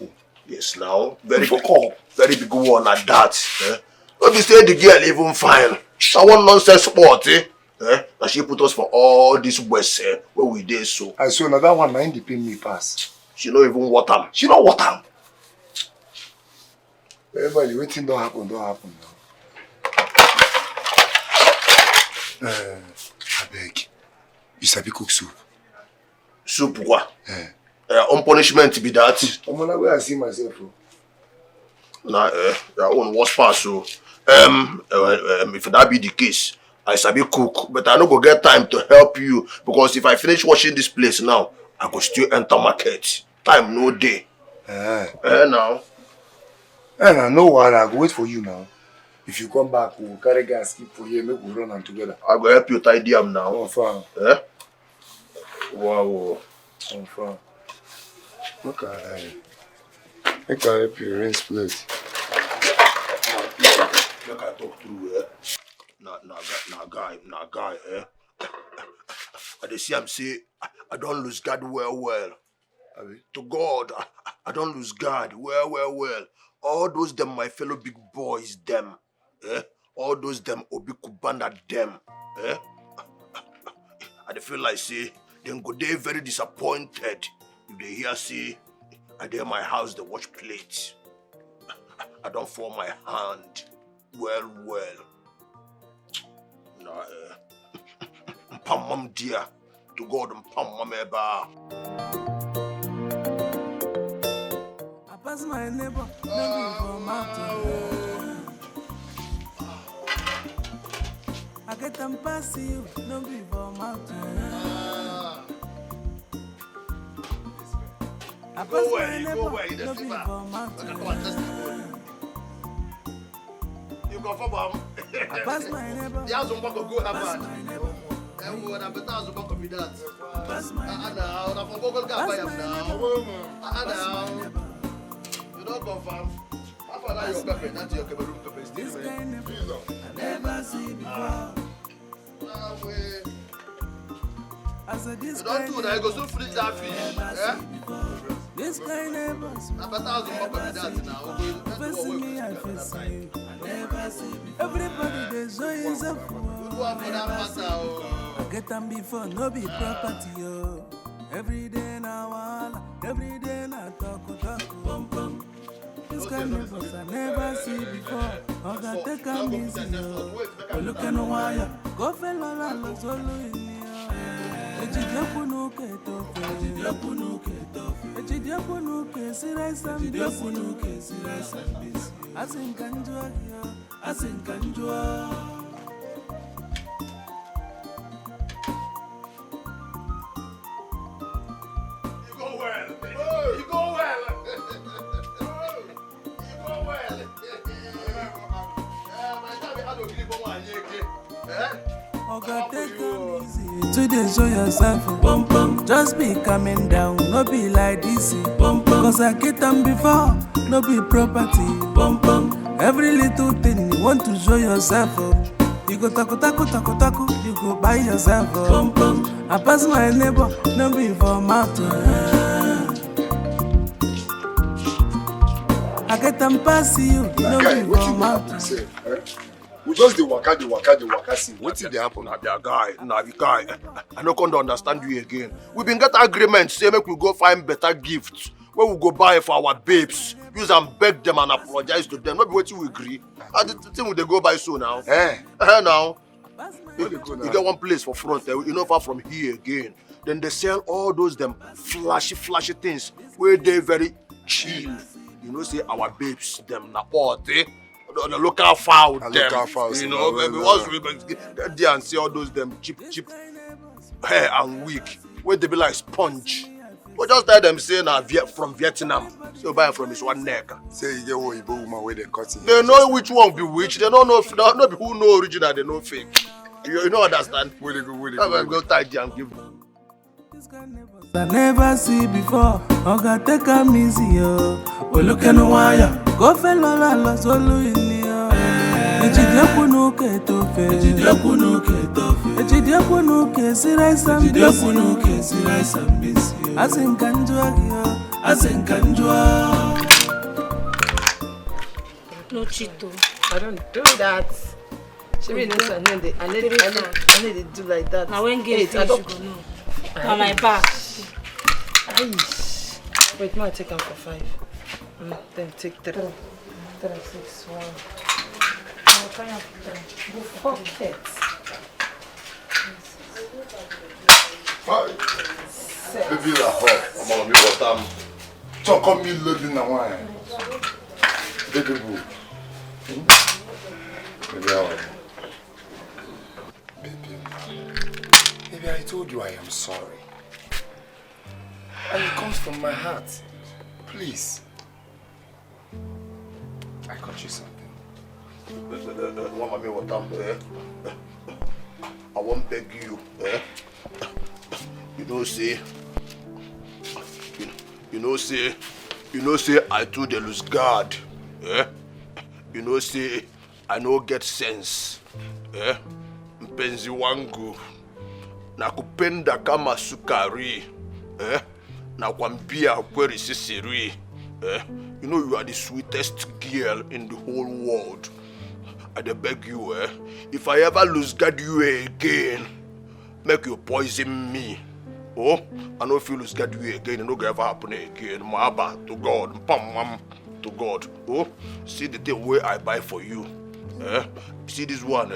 Yes, now. Very big one at that. Don't be say the girl even fine. I want nonsense sport, that she put us for all this west where we did so. I saw another one, mind the pay me pass. She don't even want them. She don't want them. Everybody, waiting don't happen now. I beg. You sabi cook soup. Soup what? On punishment be that. I'm gonna go and see myself. Nah, your own worst pass so. If that be the case, I sabi cook, but I no go get time to help you because if I finish washing this place now, I go still enter market. Time no day. Now. No one, I go wait for you now. If you come back, we'll carry gas, keep for here, make we run them together. I go help you tidy them now. Oh, fine. Wow. Oh, fine. Okay. I can help you rinse plate. Make I talk through, Nah, guy, I dey see am say I don't lose God well. To God, I don't lose God well. All those them my fellow big boys them, all those them Obi Kubana them, I dey feel like say them go dey very disappointed if they hear say I dey my house they watch plates. I don't fall my hand well. Nah, Pam mom dear, to God and Pam mom eba. Pass my neighbor, no be for mountain. I get them pass you, no be for mountain. I pass my neighbor, no be for mountain. You go for mom. I pass my neighbor. The house go go have bad. Everyone I better house go be that. Pass my neighbor. Now, na for go buy am now. Now. Don't confirm. How far now your pepper, not your Cameroon pepper is This still kind of people I never see before. I said this you don't kind do that, you go so finish that fish. This kind of boss. I better house go be that now. Facing me, I face you. I never see before. Everybody they show yourself. Go on for that matter. I get them before, no be property, yo. Every day na wala, every day na talk. This kind of boss I never see before. I got take a easy, yo. Go look at no wire, go fell all along, solo in me. Ejidiapunuke tofe, Ejidiapunuke sirasa mbisi. Asinkanjua yo, asinkanjua. Oga, take it easy. Today show yourself. Just be coming down, no be like this. Cause I get them before, no be property. Every little thing you want to show yourself. You go taku, you go buy yourself. I pass my neighbor, no be for mountain. I get them pass you, no be for mountain. We just the waka see. What did they happen? Nah, the guy. I no come to understand you again. We been get agreement, say make we go find better gifts. Where we go buy for our babes. Use and beg them and apologize to them. Maybe what you agree. And the thing they go buy so now. Now. You get one place for front, you know, far from here again. Then they sell all those them flashy things where they very cheap. You know, say our babes, them na party. The local fowl, you know, maybe once we get there and see all those them cheap hair and wig, where they be like sponge. We just tell them say na from Vietnam, so buy from his one neck. Say you get one Igbo woman where they cutting. They know which one be which. They don't know who know original, they know fake. You know understand? Where they go? Go tidy and give them. I never see before. Oga, take them easy, yo. We look at no wire. Go fell all along, solo in yo. Ejidiapunuke tofe, Ejidiapunuke sirasa mbisi. Asinkanjua yo, asinkanjua. No Chito. I don't do that. She really knows I need to do like that. Now when get it, you go know. On my back. Wait, ma, take them for 5. Then take 3. 3, 6, 1. I'll try and 3. Go for it. 5. Baby, la hot. I'm on the bottom. Talk on me, living the wine. Baby, boo. Baby, I told you I am sorry. And it comes from my heart. Please. I got you something. I won't beg you. You know say I too dey lose guard. You know say I no get sense. Mpenzi wangu na kupenda kama sukari. Na kwambia kweli sisiri. You know you are the sweetest girl in the whole world. I dey beg you, if I ever lose guard you again, make you poison me. Oh, I know if you lose guard you again, it no go ever happen again. Mahaba to God, pam to God. Oh, see the thing where I buy for you. See this one,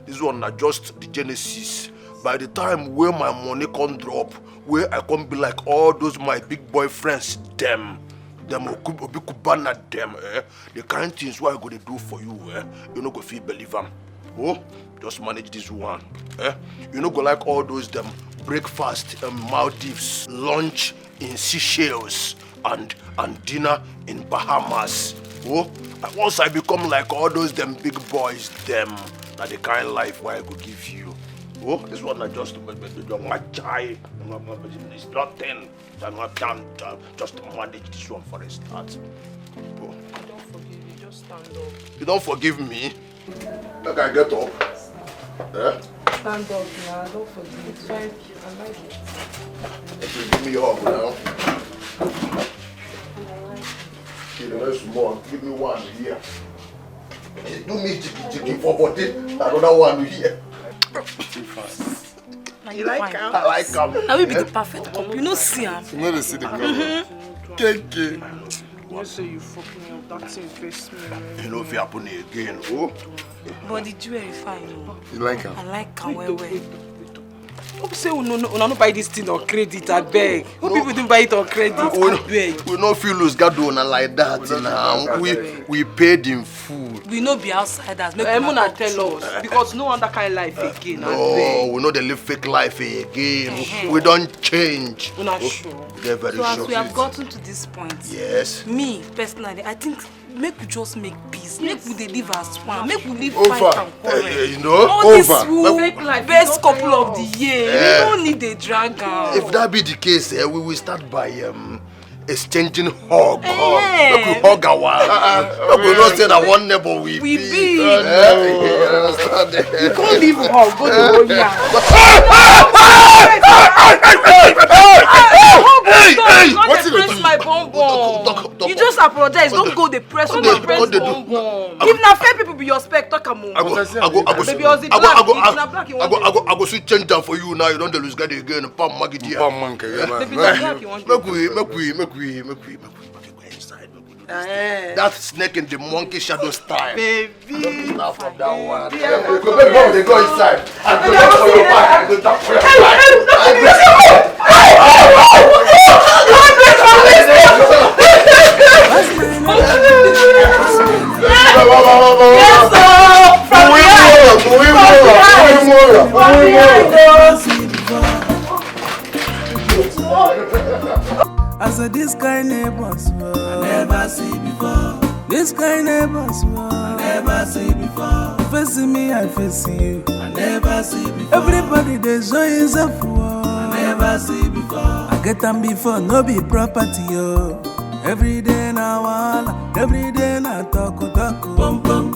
this one na just the genesis. By the time where my money can drop, where I can be like all those my big boy friends, them obi kubana them, the kind things what I go to do for you, you no go feel believe them. Oh, just manage this one. You no go like all those them breakfast in Maldives, lunch in Seychelles, and dinner in Bahamas. Oh, once I become like all those them big boys, them that the kind of life where I go give you. Oh, this one I just my child. It's nothing. I'm not done. Just manage this one for a start. Oh. I don't forgive you. Just stand up. You don't forgive me? Like I get up. Stand up now. I don't forgive you. It's very cute. I like it. Okay, give me a hug now. Okay, the next one. Give me one here. Do me jiggy for body. Another one here. You like him? I like him. Now we be the perfect couple. You know, see him. You know they see the color. KK. You say you fucking up. That thing face me. You know if it happen again, oh. But the jewelry fine. You like him? I like him well. Who say we no buy this thing on credit? I beg. Who people didn't buy it on credit? I beg. We no feel lose God like that now. We paid in full. We no be outsiders. Emuna tell us because no one that kind of life again. No, we know they live fake life again. We don't change. We're not sure. They're very so sure. as we have gotten to this point, yes. Me personally, I think make we just make peace. Yes. Make we live as one. Make we live over. fine and quarrel. You know, all over. This will make life best couple of the year. We don't need a drag out. If that be the case, we will start by exchanging hug. Make we hug our. We not say that one neighbor we be. You can't leave hug. Go to Oya. What's it my bonbon? You just apologize. Don't go the press. Don't go press bonbon. If na fair people be your spec, talk am. I go switch change down for you now. You don't lose God again. Pam Magidi. Pam monkey. Make we go inside. That snake in the monkey shadow style. Baby. Not from that one. They go inside. I go down for your back. I go down for your back. I said this kind neighbors I never see before. This kind neighbors I never see before. You facing me, I face you. I never see before. Everybody they show himself I never see before. I get them before, no be property yo. Every day na wala, every day na talk. Bum bum.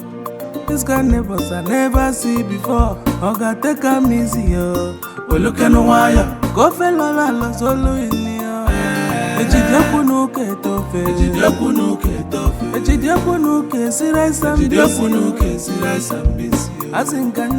This kind neighbors I never see before. Oga take am easy yo. We look at no wire. Go fella la solo in here. Ejidiakunuke tofe. Ejidiakunuke siraisa mbisi. Azinkan